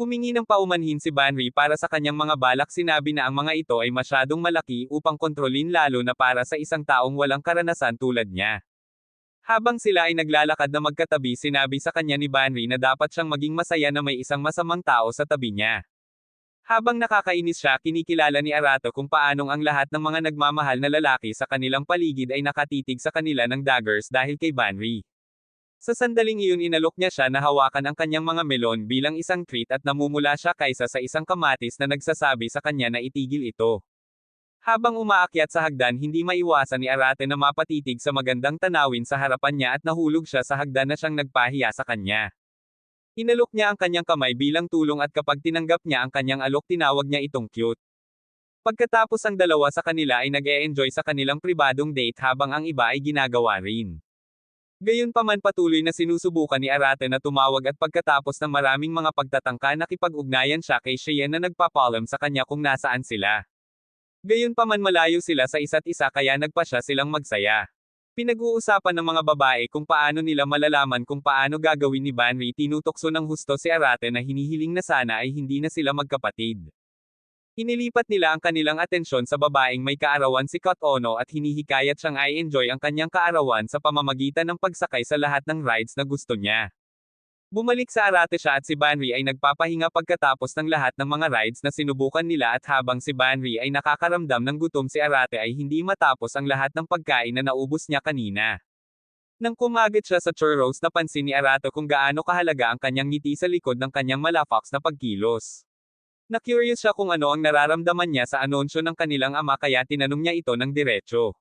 Humingi ng paumanhin si Banri para sa kanyang mga balak sinabi na ang mga ito ay masyadong malaki upang kontrolin lalo na para sa isang taong walang karanasan tulad niya. Habang sila ay naglalakad na magkatabi sinabi sa kanya ni Banri na dapat siyang maging masaya na may isang masamang tao sa tabi niya. Habang nakakainis siya kinikilala ni Arato kung paanong ang lahat ng mga nagmamahal na lalaki sa kanilang paligid ay nakatitig sa kanila ng daggers dahil kay Banri. Sa sandaling iyon inalok niya siya na hawakan ang kanyang mga melon bilang isang treat at namumula siya kaysa sa isang kamatis na nagsasabi sa kanya na itigil ito. Habang umaakyat sa hagdan hindi maiwasan ni Arate na mapatitig sa magandang tanawin sa harapan niya at nahulog siya sa hagdan na siyang nagpahiya sa kanya. Inalok niya ang kanyang kamay bilang tulong at kapag tinanggap niya ang kanyang alok tinawag niya itong cute. Pagkatapos ang dalawa sa kanila ay nag-e-enjoy sa kanilang pribadong date habang ang iba ay ginagawa rin. Gayunpaman patuloy na sinusubukan ni Arate na tumawag at pagkatapos ng maraming mga pagtatangka nakipag-ugnayan siya kay Cheyenne na nagpapaalam sa kanya kung nasaan sila. Gayunpaman malayo sila sa isa't isa kaya nagpasya silang magsaya. Pinag-uusapan ng mga babae kung paano nila malalaman kung paano gagawin ni Banri tinutokso ng husto si Arate na hinihiling na sana ay hindi na sila magkapatid. Inilipat nila ang kanilang atensyon sa babaeng may kaarawan si Kot Ono at hinihikayat siyang i-enjoy ang kanyang kaarawan sa pamamagitan ng pagsakay sa lahat ng rides na gusto niya. Bumalik sa Arate siya at si Banri ay nagpapahinga pagkatapos ng lahat ng mga rides na sinubukan nila at habang si Banri ay nakakaramdam ng gutom si Arate ay hindi matapos ang lahat ng pagkain na naubos niya kanina. Nang kumagit siya sa churros napansin ni Arate kung gaano kahalaga ang kanyang ngiti sa likod ng kanyang malafax na pagkilos. Na-curious siya kung ano ang nararamdaman niya sa anunsyo ng kanilang ama kaya tinanong niya ito ng diretso.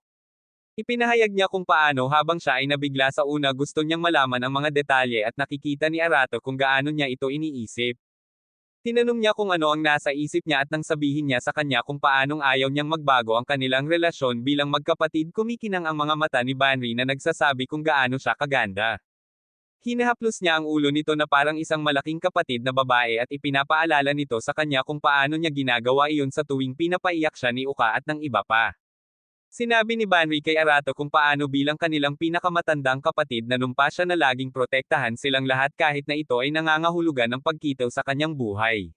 Ipinahayag niya kung paano habang siya ay nabigla sa una gusto niyang malaman ang mga detalye at nakikita ni Arato kung gaano niya ito iniisip. Tinanong niya kung ano ang nasa isip niya at nang sabihin niya sa kanya kung paanong ayaw niyang magbago ang kanilang relasyon bilang magkapatid kumikinang ang mga mata ni Banri na nagsasabi kung gaano siya kaganda. Hinahaplos niya ang ulo nito na parang isang malaking kapatid na babae at ipinapaalala nito sa kanya kung paano niya ginagawa iyon sa tuwing pinapaiyak siya ni Uka at ng iba pa. Sinabi ni Banri kay Arato kung paano bilang kanilang pinakamatandang kapatid na numpa siya na laging protektahan silang lahat kahit na ito ay nangangahulugan ng pagkitaw sa kanyang buhay.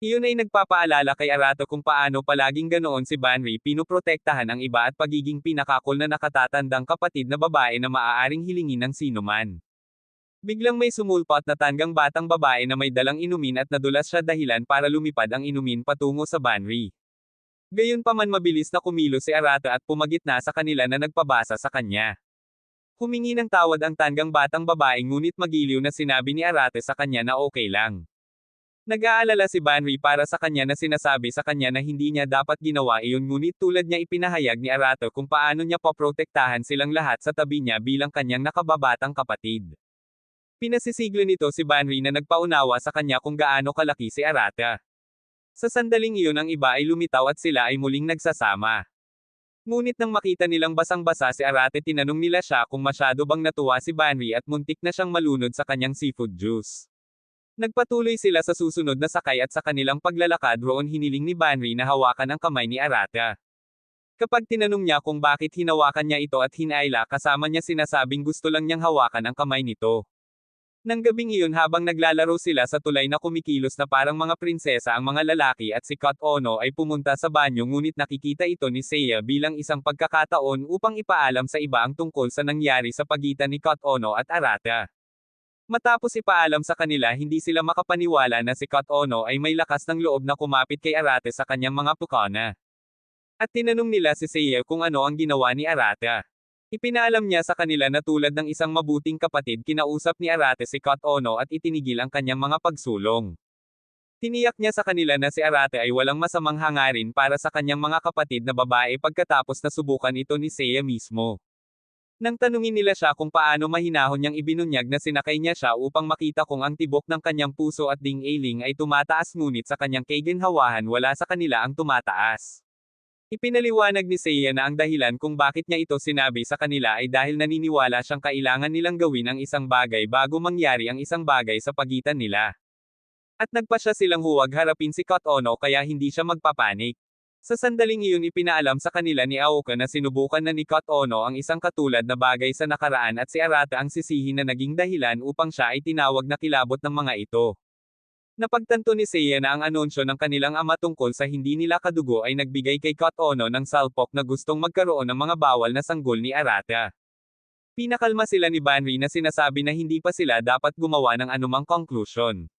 Iyon ay nagpapaalala kay Arato kung paano palaging ganoon si Banri pinoprotektahan ang iba at pagiging pinakakol na nakatatandang kapatid na babae na maaaring hilingin ng sinuman. Biglang may sumulpot na tanggang batang babae na may dalang inumin at nadulas siya dahilan para lumipad ang inumin patungo sa Banri. Gayunpaman mabilis na kumilos si Arato at pumagitna sa kanila na nagpabasa sa kanya. Humingi ng tawad ang tanggang batang babae ngunit magiliw na sinabi ni Arato sa kanya na okay lang. Nag-aalala si Banri para sa kanya na sinasabi sa kanya na hindi niya dapat ginawa iyon ngunit tulad niya ipinahayag ni Arato kung paano niya poprotektahan silang lahat sa tabi niya bilang kanyang nakababatang kapatid. Pinasisiglo nito si Banri na nagpaunawa sa kanya kung gaano kalaki si Arata. Sa sandaling iyon ang iba ay lumitaw at sila ay muling nagsasama. Ngunit nang makita nilang basang-basa si Arate tinanong nila siya kung masyado bang natuwa si Banri at muntik na siyang malunod sa kanyang seafood juice. Nagpatuloy sila sa susunod na sakay at sa kanilang paglalakad roon hiniling ni Banri na hawakan ang kamay ni Arata. Kapag tinanong niya kung bakit hinawakan niya ito at hinayla kasama niya sinasabing gusto lang niyang hawakan ang kamay nito. Nang gabing iyon habang naglalaro sila sa tulay na kumikilos na parang mga prinsesa ang mga lalaki at si Kot Ono ay pumunta sa banyo ngunit nakikita ito ni Seiya bilang isang pagkakataon upang ipaalam sa iba ang tungkol sa nangyari sa pagitan ni Kot Ono at Arata. Matapos ipaalam sa kanila hindi sila makapaniwala na si Kot Ono ay may lakas ng loob na kumapit kay Arata sa kanyang mga pukana. At tinanong nila si Seiya kung ano ang ginawa ni Arata. Ipinaalam niya sa kanila na tulad ng isang mabuting kapatid kinausap ni Arate si Kot Ono at itinigil ang kanyang mga pagsulong. Tiniyak niya sa kanila na si Arate ay walang masamang hangarin para sa kanyang mga kapatid na babae pagkatapos na subukan ito ni Seiya mismo. Nang tanungin nila siya kung paano mahinahon niyang ibinunyag na sinakay niya siya upang makita kung ang tibok ng kanyang puso at ding-ailing ay tumataas ngunit sa kanyang kaiginhawahan wala sa kanila ang tumataas. Ipinaliwanag ni Seiya na ang dahilan kung bakit niya ito sinabi sa kanila ay dahil naniniwala siyang kailangan nilang gawin ang isang bagay bago mangyari ang isang bagay sa pagitan nila. At nagpa siya silang huwag harapin si Kot Ono kaya hindi siya magpapanik. Sa sandaling iyon ipinaalam sa kanila ni Aoka na sinubukan na ni Kot Ono ang isang katulad na bagay sa nakaraan at si Arata ang sisihin na naging dahilan upang siya ay tinawag na kilabot ng mga ito. Napagtanto ni Seiya na ang anunsyo ng kanilang ama tungkol sa hindi nila kadugo ay nagbigay kay Kot Ono ng salpok na gustong magkaroon ng mga bawal na sanggol ni Arata. Pinakalma sila ni Banri na sinasabi na hindi pa sila dapat gumawa ng anumang conclusion.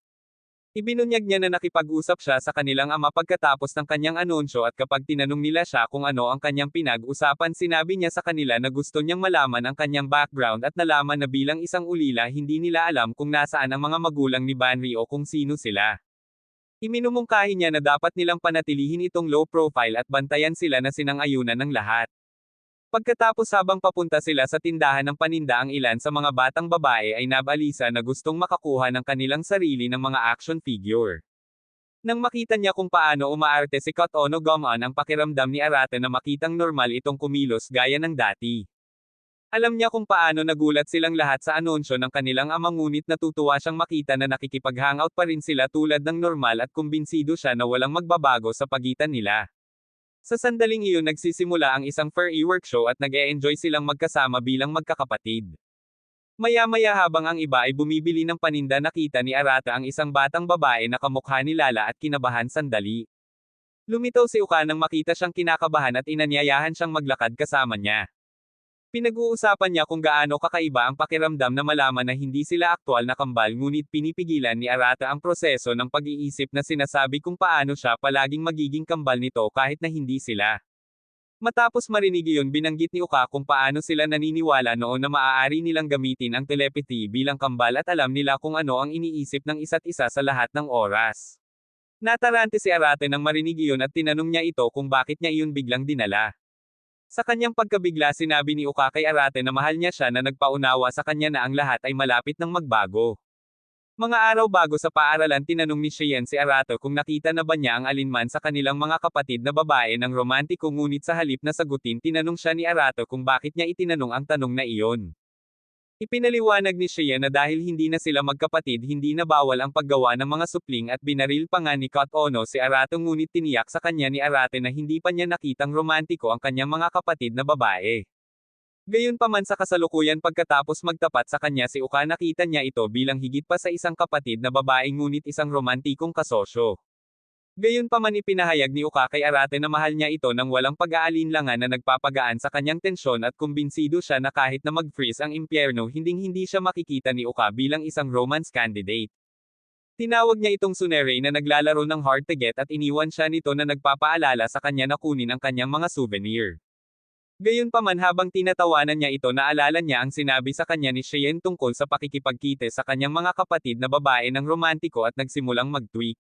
Ibinunyag niya na nakipag-usap siya sa kanilang ama pagkatapos ng kanyang anunsyo at kapag tinanong nila siya kung ano ang kanyang pinag-usapan sinabi niya sa kanila na gusto niyang malaman ang kanyang background at nalaman na bilang isang ulila hindi nila alam kung nasaan ang mga magulang ni Banri o kung sino sila. Iminumungkahi niya na dapat nilang panatilihin itong low profile at bantayan sila na sinang-ayunan ng lahat. Pagkatapos habang papunta sila sa tindahan ng paninda ang ilan sa mga batang babae ay nabalisa na gustong makakuha ng kanilang sarili ng mga action figure. Nang makita niya kung paano umaarte si Kot Ono gumaan ang pakiramdam ni Arata na makitang normal itong kumilos gaya ng dati. Alam niya kung paano nagulat silang lahat sa anunsyo ng kanilang ama ngunit natutuwa siyang makita na nakikipag-hangout pa rin sila tulad ng normal at kumbinsido siya na walang magbabago sa pagitan nila. Sa sandaling iyon nagsisimula ang isang furry workshop at nag-e-enjoy silang magkasama bilang magkakapatid. Maya-maya habang ang iba ay bumibili ng paninda nakita ni Arata ang isang batang babae na kamukha ni Lala at kinabahan sandali. Lumitaw si Uka nang makita siyang kinakabahan at inanyayahan siyang maglakad kasama niya. Pinag-uusapan niya kung gaano kakaiba ang pakiramdam na malaman na hindi sila aktwal na kambal ngunit pinipigilan ni Arata ang proseso ng pag-iisip na sinasabi kung paano siya palaging magiging kambal nito kahit na hindi sila. Matapos marinig iyon binanggit ni Uka kung paano sila naniniwala noon na maaari nilang gamitin ang telepathy bilang kambal at alam nila kung ano ang iniisip ng isa't isa sa lahat ng oras. Natarante si Arata nang marinig iyon at tinanong niya ito kung bakit niya iyon biglang dinala. Sa kanyang pagkabigla sinabi ni Uka kay Arate na mahal niya siya na nagpaunawa sa kanya na ang lahat ay malapit ng magbago. Mga araw bago sa paaralan tinanong ni Cheyenne si Arate kung nakita na ba niya ang alinman sa kanilang mga kapatid na babae ng romantiko ngunit sa halip na sagutin tinanong siya ni Arate kung bakit niya itinanong ang tanong na iyon. Ipinaliwanag ni Shea na dahil hindi na sila magkapatid hindi na bawal ang paggawa ng mga supling at binaril pa nga ni Kat Ono si Arate ngunit tiniyak sa kanya ni Arate na hindi pa niya nakitang romantiko ang kanyang mga kapatid na babae. Gayunpaman sa kasalukuyan pagkatapos magtapat sa kanya si Uka nakita niya ito bilang higit pa sa isang kapatid na babae ngunit isang romantikong kasosyo. Gayunpaman ipinahayag ni Uka kay Arate na mahal niya ito nang walang pag-aalinlangan na nagpapagaan sa kanyang tensyon at kumbinsido siya na kahit na mag-freeze ang impyerno hinding-hindi siya makikita ni Uka bilang isang romance candidate. Tinawag niya itong Tsunere na naglalaro ng hard to get at iniwan siya nito na nagpapaalala sa kanya na kunin ang kanyang mga souvenir. Gayunpaman habang tinatawanan niya ito naalala niya ang sinabi sa kanya ni Cheyenne tungkol sa pakikipagkite sa kanyang mga kapatid na babae ng romantiko at nagsimulang mag-tweak.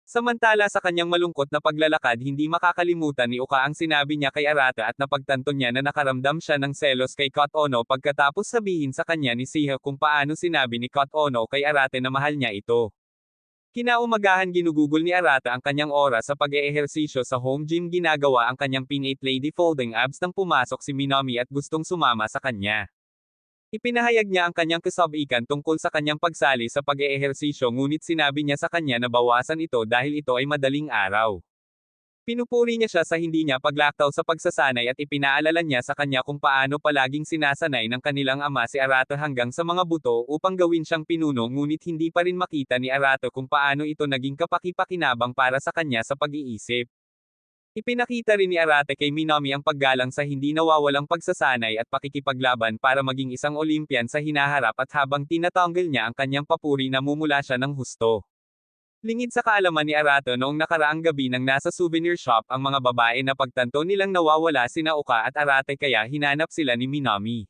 Samantala sa kanyang malungkot na paglalakad hindi makakalimutan ni Uka ang sinabi niya kay Arate at napagtanto niya na nakaramdam siya ng selos kay Kat Ono pagkatapos sabihin sa kanya ni Siha kung paano sinabi ni Kat Ono kay Arate na mahal niya ito. Kinaumagahan ginugugol ni Arate ang kanyang oras sa pag-eehersisyo sa home gym ginagawa ang kanyang P8 lady folding abs nang pumasok si Minami at gustong sumama sa kanya. Ipinahayag niya ang kanyang kasabikan tungkol sa kanyang pagsali sa pag-eehersisyo ngunit sinabi niya sa kanya na bawasan ito dahil ito ay madaling araw. Pinupuri niya siya sa hindi niya paglaktaw sa pagsasanay at ipinaalala niya sa kanya kung paano palaging sinasanay ng kanilang ama si Arate hanggang sa mga buto upang gawin siyang pinuno ngunit hindi pa rin makita ni Arate kung paano ito naging kapaki-pakinabang para sa kanya sa pag-iisip. Ipinakita rin ni Arate kay Minami ang paggalang sa hindi nawawalang pagsasanay at pakikipaglaban para maging isang Olympian sa hinaharap at habang tinatanggal niya ang kanyang papuri namumula siya ng husto. Lingid sa kaalaman ni Arate noong nakaraang gabi nang nasa souvenir shop ang mga babae na pagtanto nilang nawawala sina Uka at Arate kaya hinanap sila ni Minami.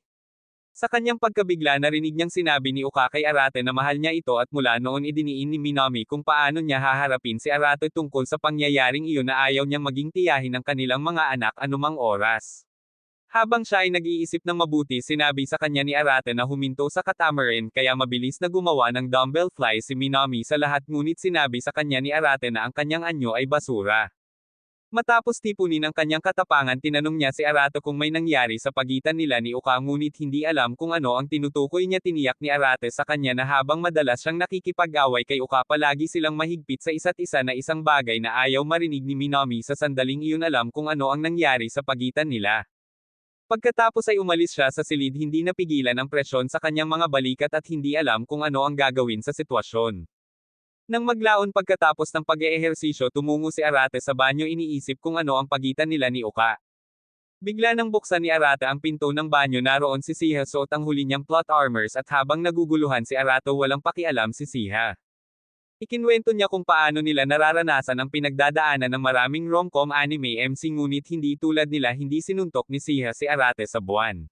Sa kanyang pagkabigla narinig niyang sinabi ni Uka kay Arate na mahal niya ito at mula noon idiniin ni Minami kung paano niya haharapin si Arate tungkol sa pangyayaring iyon na ayaw niyang maging tiyahin ng kanilang mga anak anumang oras. Habang siya ay nag-iisip ng mabuti sinabi sa kanya ni Arate na huminto sa catamaran kaya mabilis na gumawa ng dumbbell fly si Minami sa lahat ngunit sinabi sa kanya ni Arate na ang kanyang anyo ay basura. Matapos tipunin ang kanyang katapangan tinanong niya si Arate kung may nangyari sa pagitan nila ni Uka ngunit hindi alam kung ano ang tinutukoy niya tiniyak ni Arate sa kanya na habang madalas siyang nakikipag-away kay Uka palagi silang mahigpit sa isa't isa na isang bagay na ayaw marinig ni Minami sa sandaling iyon alam kung ano ang nangyari sa pagitan nila. Pagkatapos ay umalis siya sa silid hindi napigilan ang presyon sa kanyang mga balikat at hindi alam kung ano ang gagawin sa sitwasyon. Nang maglaon pagkatapos ng pag-eehersisyo tumungo si Arate sa banyo iniisip kung ano ang pagitan nila ni Uka. Bigla nang buksan ni Arate ang pinto ng banyo naroon si Siha suot ang huli niyang plot armors at habang naguguluhan si Arate walang pakialam si Siha. Ikinwento niya kung paano nila nararanasan ang pinagdadaanan ng maraming rom-com anime MC ngunit hindi tulad nila hindi sinuntok ni Siha si Arate sa buwan.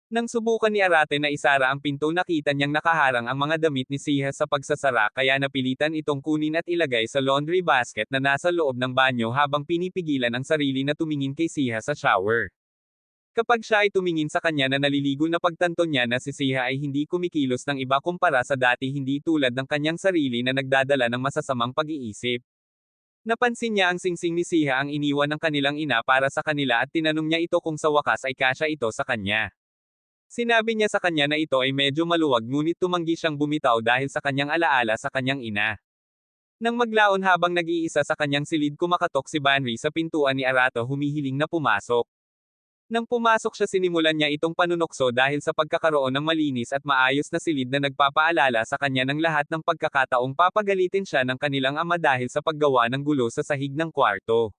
Nang subukan ni Arate na isara ang pinto nakita niyang nakaharang ang mga damit ni Siha sa pagsasara kaya napilitan itong kunin at ilagay sa laundry basket na nasa loob ng banyo habang pinipigilan ang sarili na tumingin kay Siha sa shower. Kapag siya ay tumingin sa kanya na naliligo na pagtanto niya na si Siha ay hindi kumikilos ng iba kumpara sa dati hindi tulad ng kanyang sarili na nagdadala ng masasamang pag-iisip. Napansin niya ang singsing ni Siha ang iniwan ng kanilang ina para sa kanila at tinanong niya ito kung sa wakas ay kasya ito sa kanya. Sinabi niya sa kanya na ito ay medyo maluwag ngunit tumanggi siyang bumitaw dahil sa kanyang alaala sa kanyang ina. Nang maglaon habang nag-iisa sa kanyang silid kumakatok si Banri sa pintuan ni Arate humihiling na pumasok. Nang pumasok siya sinimulan niya itong panunokso dahil sa pagkakaroon ng malinis at maayos na silid na nagpapaalala sa kanya ng lahat ng pagkakataong papagalitin siya ng kanilang ama dahil sa paggawa ng gulo sa sahig ng kwarto.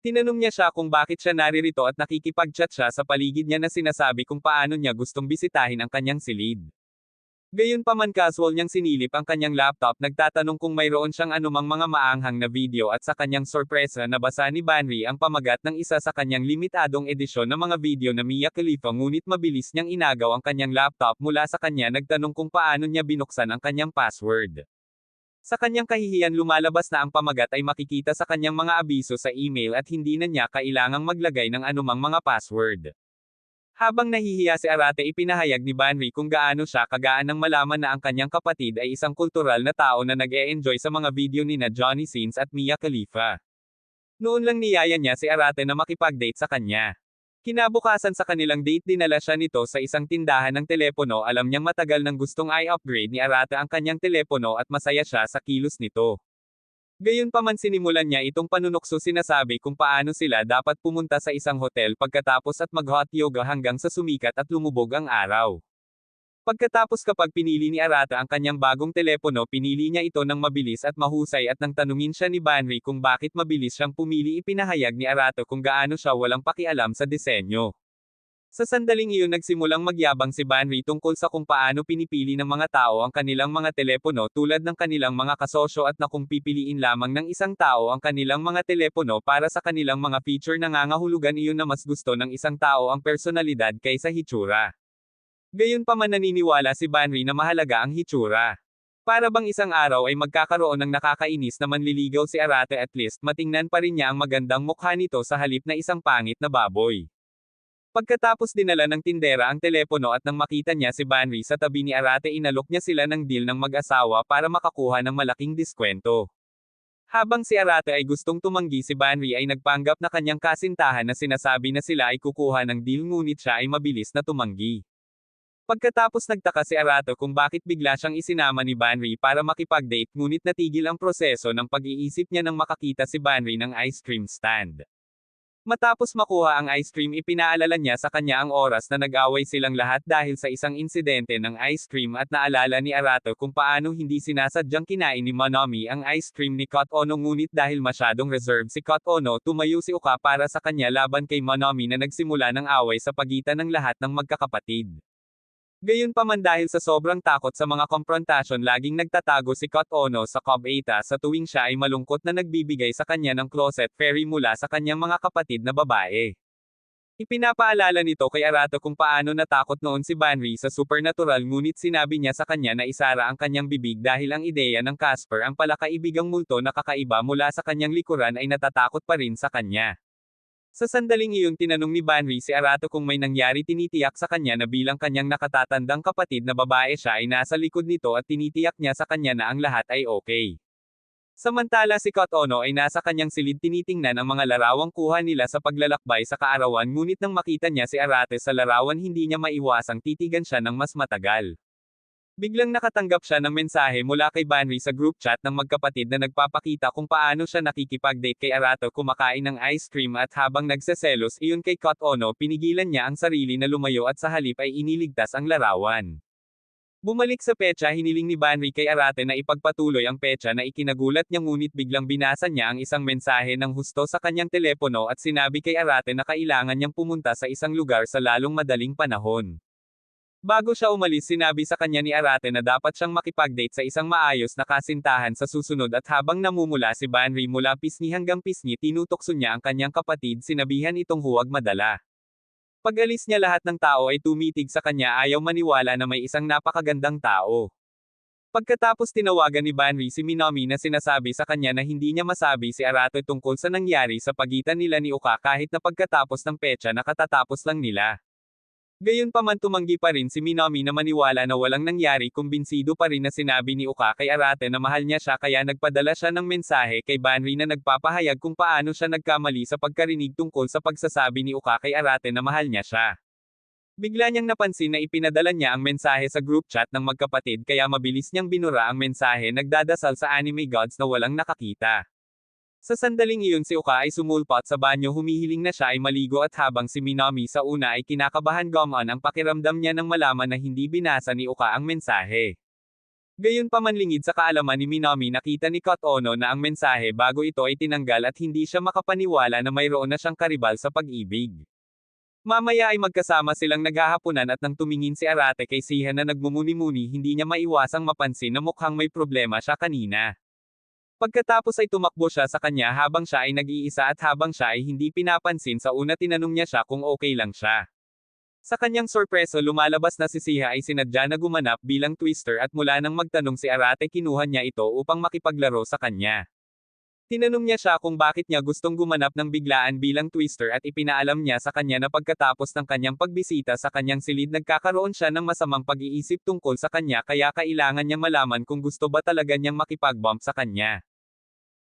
Tinanong niya siya kung bakit siya naririto at nakikipag-chat siya sa paligid niya na sinasabi kung paano niya gustong bisitahin ang kanyang silid. Gayunpaman casual niyang sinilip ang kanyang laptop nagtatanong kung mayroon siyang anumang mga maanghang na video at sa kanyang sorpresa nabasa ni Banri ang pamagat ng isa sa kanyang limitadong edisyon ng mga video na Mia Khalifa ngunit mabilis niyang inagaw ang kanyang laptop mula sa kanya nagtanong kung paano niya binuksan ang kanyang password. Sa kanyang kahihiyan lumalabas na ang pamagat ay makikita sa kanyang mga abiso sa email at hindi na niya kailangang maglagay ng anumang mga password. Habang nahihiya si Arate ipinahayag ni Banri kung gaano siya kagaan nang malaman na ang kanyang kapatid ay isang kultural na tao na nag-e-enjoy sa mga video ni na Johnny Sins at Mia Khalifa. Noon lang niyaya niya si Arate na makipag-date sa kanya. Kinabukasan sa kanilang date dinala siya nito sa isang tindahan ng telepono, alam niyang matagal nang gustong i-upgrade ni Arata ang kanyang telepono at masaya siya sa kilos nito. Gayunpaman sinimulan niya itong panunukso, sinasabi kung paano sila dapat pumunta sa isang hotel pagkatapos at mag-hot yoga hanggang sa sumikat at lumubog ang araw. Pagkatapos kapag pinili ni Arata ang kanyang bagong telepono, pinili niya ito ng mabilis at mahusay at nang tanungin siya ni Banri kung bakit mabilis siyang pumili, ipinahayag ni Arata kung gaano siya walang pakialam sa disenyo. Sa sandaling iyon nagsimulang magyabang si Banri tungkol sa kung paano pinipili ng mga tao ang kanilang mga telepono tulad ng kanilang mga kasosyo at na kung pipiliin lamang ng isang tao ang kanilang mga telepono para sa kanilang mga feature, nangangahulugan iyon na mas gusto ng isang tao ang personalidad kaysa hitsura. Gayunpaman naniniwala si Banri na mahalaga ang hitsura. Para bang isang araw ay magkakaroon ng nakakainis na manliligaw si Arate, at least matingnan pa rin niya ang magandang mukha nito sa halip na isang pangit na baboy. Pagkatapos dinala ng tindera ang telepono at nang makita niya si Banri sa tabi ni Arate, inalok niya sila ng deal ng mag-asawa para makakuha ng malaking diskwento. Habang si Arate ay gustong tumanggi, si Banri ay nagpanggap na kanyang kasintahan na sinasabi na sila ay kukuha ng deal, ngunit siya ay mabilis na tumanggi. Pagkatapos nagtaka si Arato kung bakit bigla siyang isinama ni Banri para makipag-date, ngunit natigil ang proseso ng pag-iisip niya nang makakita si Banri ng ice cream stand. Matapos makuha ang ice cream, ipinaalala niya sa kanya ang oras na nag-away silang lahat dahil sa isang insidente ng ice cream, at naalala ni Arato kung paano hindi sinasadyang kinain ni Monomi ang ice cream ni Kot Ono, ngunit dahil masyadong reserve si Kot Ono, tumayo si Uka para sa kanya laban kay Monomi na nagsimula ng away sa pagitan ng lahat ng magkakapatid. Gayunpaman dahil sa sobrang takot sa mga komprontasyon, laging nagtatago si Kot Ono sa Cobeta sa tuwing siya ay malungkot na nagbibigay sa kanya ng closet fairy mula sa kanyang mga kapatid na babae. Ipinapaalala nito kay Arato kung paano natakot noon si Banri sa supernatural, ngunit sinabi niya sa kanya na isara ang kanyang bibig dahil ang ideya ng Casper, ang palakaibigang multo na kakaiba mula sa kanyang likuran, ay natatakot pa rin sa kanya. Sa sandaling iyon tinanong ni Banri si Arato kung may nangyari, tinitiyak sa kanya na bilang kanyang nakatatandang kapatid na babae siya ay nasa likod nito at tinitiyak niya sa kanya na ang lahat ay okay. Samantala si Kot Ono ay nasa kanyang silid tinitingnan ang mga larawang kuha nila sa paglalakbay sa kaarawan, ngunit nang makita niya si Arate sa larawan hindi niya maiwasang titigan siya ng mas matagal. Biglang nakatanggap siya ng mensahe mula kay Banri sa group chat ng magkapatid na nagpapakita kung paano siya nakikipag-date kay Arato kumakain ng ice cream, at habang nagseselos iyon kay Kot Ono, pinigilan niya ang sarili na lumayo at sa halip ay iniligtas ang larawan. Bumalik sa petsa, hiniling ni Banri kay Arate na ipagpatuloy ang petsa na ikinagulat niya, ngunit biglang binasa niya ang isang mensahe ng husto sa kanyang telepono at sinabi kay Arate na kailangan niyang pumunta sa isang lugar sa lalong madaling panahon. Bago siya umalis, sinabi sa kanya ni Arate na dapat siyang makipag-date sa isang maayos na kasintahan sa susunod, at habang namumula si Banri mula pisngi hanggang pisngi, tinutokso niya ang kanyang kapatid, sinabihan itong huwag madala. Pag-alis niya, lahat ng tao ay tumitig sa kanya, ayaw maniwala na may isang napakagandang tao. Pagkatapos tinawagan ni Banri si Minomi na sinasabi sa kanya na hindi niya masabi si Arate tungkol sa nangyari sa pagitan nila ni Uka kahit na pagkatapos ng petsa na katatapos lang nila. Gayunpaman tumanggi pa rin si Minomi na maniwala na walang nangyari, kumbinsido pa rin na sinabi ni Uka kay Arate na mahal niya siya, kaya nagpadala siya ng mensahe kay Banri na nagpapahayag kung paano siya nagkamali sa pagkarinig tungkol sa pagsasabi ni Uka kay Arate na mahal niya siya. Bigla niyang napansin na ipinadala niya ang mensahe sa group chat ng magkapatid, kaya mabilis niyang binura ang mensahe, nagdadasal sa anime gods na walang nakakita. Sa sandaling iyon si Uka ay sumulpot sa banyo, humihiling na siya ay maligo, at habang si Minomi sa una ay kinakabahan, gumon ang pakiramdam niya nang malaman na hindi binasa ni Uka ang mensahe. Gayunpaman lingid sa kaalaman ni Minomi, nakita ni Kot Ono na ang mensahe bago ito ay tinanggal, at hindi siya makapaniwala na mayroon na siyang karibal sa pag-ibig. Mamaya ay magkasama silang naghahapunan, at nang tumingin si Arate kay Siha na nagmumuni-muni, hindi niya maiwasang mapansin na mukhang may problema siya kanina. Pagkatapos ay tumakbo siya sa kanya habang siya ay nag-iisa, at habang siya ay hindi pinapansin sa una, tinanong niya siya kung okay lang siya. Sa kanyang sorpreso, lumalabas na si Siha ay sinadya na gumanap bilang twister, at mula nang magtanong si Arate, kinuha niya ito upang makipaglaro sa kanya. Tinanong niya siya kung bakit niya gustong gumanap ng biglaan bilang twister, at ipinaalam niya sa kanya na pagkatapos ng kanyang pagbisita sa kanyang silid nagkakaroon siya ng masamang pag-iisip tungkol sa kanya, kaya kailangan niyang malaman kung gusto ba talaga niyang makipag-bump sa kanya.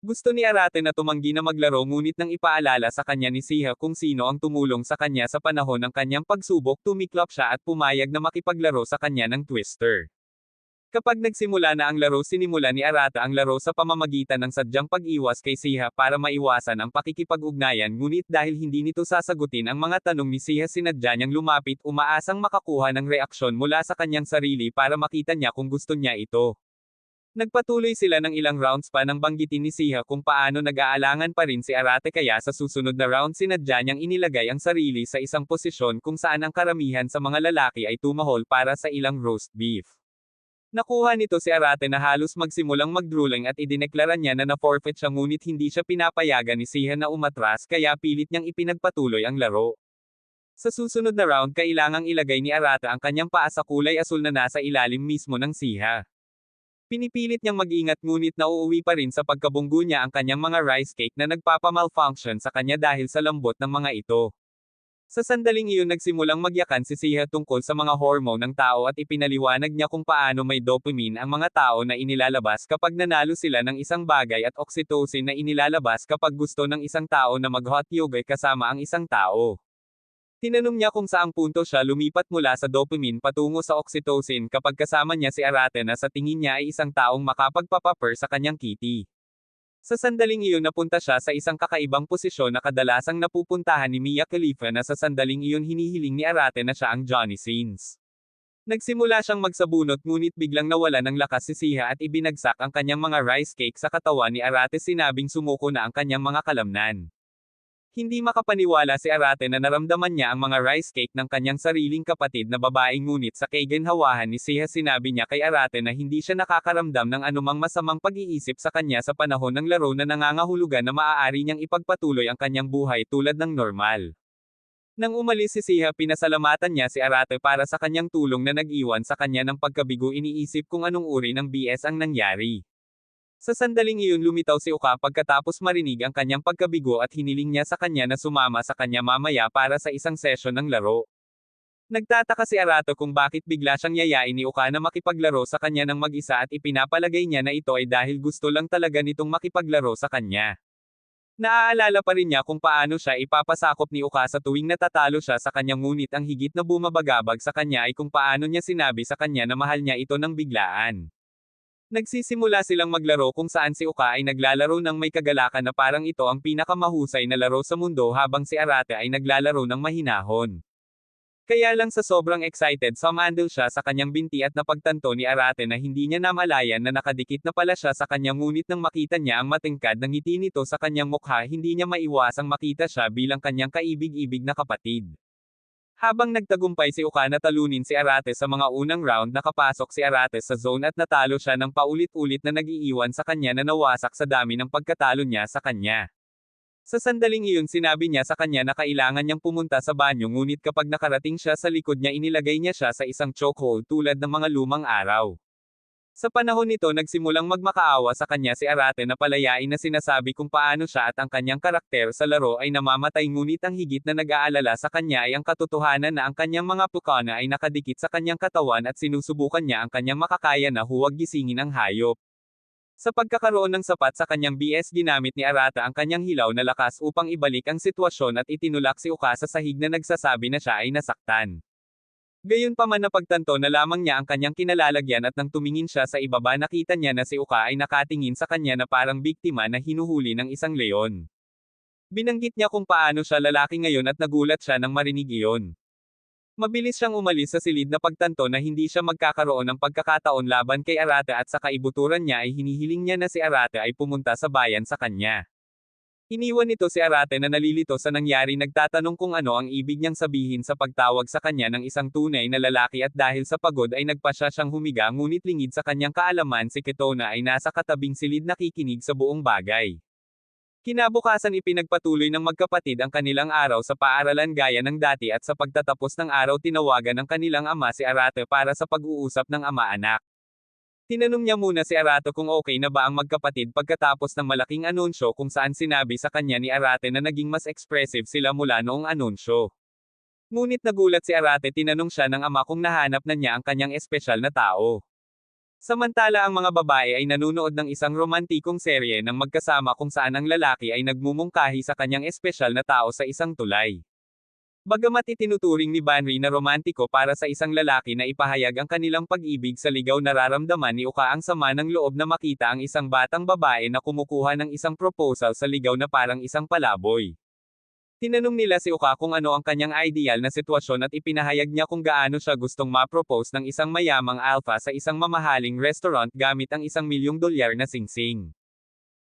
Gusto ni Arate na tumanggi na maglaro ngunit nang ipaalala sa kanya ni Siha kung sino ang tumulong sa kanya sa panahon ng kanyang pagsubok, tumiklop siya at pumayag na makipaglaro sa kanya ng Twister. Kapag nagsimula na ang laro, sinimula ni Arata ang laro sa pamamagitan ng sadyang pag-iwas kay Siha para maiwasan ang pakikipag-ugnayan, ngunit dahil hindi nito sasagutin ang mga tanong ni Siha, sinadya niyang lumapit, umaasang makakuha ng reaksyon mula sa kanyang sarili para makita niya kung gusto niya ito. Nagpatuloy sila ng ilang rounds pa nang banggitin ni Siha kung paano nag-aalangan pa rin si Arate, kaya sa susunod na round sinadya niyang inilagay ang sarili sa isang posisyon kung saan ang karamihan sa mga lalaki ay tumahol para sa ilang roast beef. Nakuha nito si Arate na halos magsimulang mag-drooling at idineklara niya na na-forfeit siya, ngunit hindi siya pinapayagan ni Siha na umatras, kaya pilit niyang ipinagpatuloy ang laro. Sa susunod na round, kailangang ilagay ni Arate ang kanyang paa sa kulay asul na nasa ilalim mismo ng Siha. Pinipilit niyang mag-ingat ngunit nauuwi pa rin sa pagkabunggo niya ang kanyang mga rice cake na nagpapamalfunction sa kanya dahil sa lambot ng mga ito. Sa sandaling iyon nagsimulang magyakan si Siha tungkol sa mga hormone ng tao at ipinaliwanag niya kung paano may dopamine ang mga tao na inilalabas kapag nanalo sila ng isang bagay at oxytocin na inilalabas kapag gusto ng isang tao na mag-hot yoga kasama ang isang tao. Tinanong niya kung saang punto siya lumipat mula sa dopamine patungo sa oxytocin kapag kasama niya si Arate na sa tingin niya ay isang taong makapagpapaper sa kanyang kitty. Sa sandaling iyon napunta siya sa isang kakaibang posisyon na kadalasang napupuntahan ni Mia Khalifa, na sa sandaling iyon hinihiling ni Arate na siya ang Johnny Sins. Nagsimula siyang magsabunot ngunit biglang nawala ng lakas si Siha at ibinagsak ang kanyang mga rice cake sa katawan ni Arate, sinabing sumuko na ang kanyang mga kalamnan. Hindi makapaniwala si Arate na naramdaman niya ang mga rice cake ng kanyang sariling kapatid na babae, ngunit sa kaginhawahan ni Siha sinabi niya kay Arate na hindi siya nakakaramdam ng anumang masamang pag-iisip sa kanya sa panahon ng laro, na nangangahulugan na maaari niyang ipagpatuloy ang kanyang buhay tulad ng normal. Nang umalis si Siha, pinasalamatan niya si Arate para sa kanyang tulong na nag-iwan sa kanya ng pagkabigo. Iniisip kung anong uri ng BS ang nangyari. Sa sandaling iyon lumitaw si Uka pagkatapos marinig ang kanyang pagkabigo at hiniling niya sa kanya na sumama sa kanya mamaya para sa isang session ng laro. Nagtataka si Arate kung bakit bigla siyang yayain ni Uka na makipaglaro sa kanya ng mag-isa, at ipinapalagay niya na ito ay dahil gusto lang talaga nitong makipaglaro sa kanya. Naaalala pa rin niya kung paano siya ipapasakop ni Uka sa tuwing natatalo siya sa kanya, ngunit ang higit na bumabagabag sa kanya ay kung paano niya sinabi sa kanya na mahal niya ito ng biglaan. Nagsisimula silang maglaro kung saan si Uka ay naglalaro ng may kagalakan na parang ito ang pinakamahusay na laro sa mundo, habang si Arate ay naglalaro ng mahinahon. Kaya lang sa sobrang excited, sumandal siya sa kanyang binti at napagtanto ni Arate na hindi niya namalayan na nakadikit na pala siya sa kanya, ngunit nang makita niya ang matingkad ng ngiti nito sa kanyang mukha, hindi niya maiwasang makita siya bilang kanyang kaibig-ibig na kapatid. Habang nagtagumpay si Uka na talunin si Arate sa mga unang round, nakapasok si Arate sa zone at natalo siya ng paulit-ulit na nag-iiwan sa kanya na nawasak sa dami ng pagkatalo niya sa kanya. Sa sandaling iyon sinabi niya sa kanya na kailangan niyang pumunta sa banyo, ngunit kapag nakarating siya sa likod niya inilagay niya siya sa isang chokehold tulad ng mga lumang araw. Sa panahon nito nagsimulang magmakaawa sa kanya si Arate na palayain na sinasabi kung paano siya at ang kanyang karakter sa laro ay namamatay, ngunit ang higit na nag-aalala sa kanya ay ang katotohanan na ang kanyang mga pukana ay nakadikit sa kanyang katawan at sinusubukan niya ang kanyang makakaya na huwag gisingin ang hayop. Sa pagkakaroon ng sapat sa kanyang BS, ginamit ni Arate ang kanyang hilaw na lakas upang ibalik ang sitwasyon at itinulak si Uka sa sahig na nagsasabi na siya ay nasaktan. Gayunpaman napagtanto na lamang niya ang kanyang kinalalagyan, at nang tumingin siya sa ibaba nakita niya na si Uka ay nakatingin sa kanya na parang biktima na hinuhuli ng isang leon. Binanggit niya kung paano siya lalaki ngayon at nagulat siya nang marinig iyon. Mabilis siyang umalis sa silid na pagtanto na hindi siya magkakaroon ng pagkakataon laban kay Arate, at sa kaibuturan niya ay hinihiling niya na si Arate ay pumunta sa bayan sa kanya. Iniwan nito si Arate na nalilito sa nangyari, nagtatanong kung ano ang ibig niyang sabihin sa pagtawag sa kanya ng isang tunay na lalaki, at dahil sa pagod ay nagpasya siyang humiga, ngunit lingid sa kanyang kaalaman si Kitona ay nasa katabing silid nakikinig sa buong bagay. Kinabukasan ipinagpatuloy ng magkapatid ang kanilang araw sa paaralan gaya ng dati, at sa pagtatapos ng araw tinawagan ng kanilang ama si Arate para sa pag-uusap ng ama-anak. Tinanong niya muna si Arate kung okay na ba ang magkapatid pagkatapos ng malaking anunsyo kung saan sinabi sa kanya ni Arate na naging mas expressive sila mula noong anunsyo. Ngunit nagulat si Arate, tinanong siya ng ama kung nahanap na niya ang kanyang espesyal na tao. Samantala ang mga babae ay nanunood ng isang romantikong serye ng magkasama kung saan ang lalaki ay nagmumungkahi sa kanyang espesyal na tao sa isang tulay. Bagamat itinuturing ni Banri na romantiko para sa isang lalaki na ipahayag ang kanilang pag-ibig sa ligaw, nararamdaman ni Uka ang sama ng loob na makita ang isang batang babae na kumukuha ng isang proposal sa ligaw na parang isang palaboy. Tinanong nila si Uka kung ano ang kanyang ideal na sitwasyon at ipinahayag niya kung gaano siya gustong ma-propose ng isang mayamang alpha sa isang mamahaling restaurant gamit ang $1,000,000 na singsing.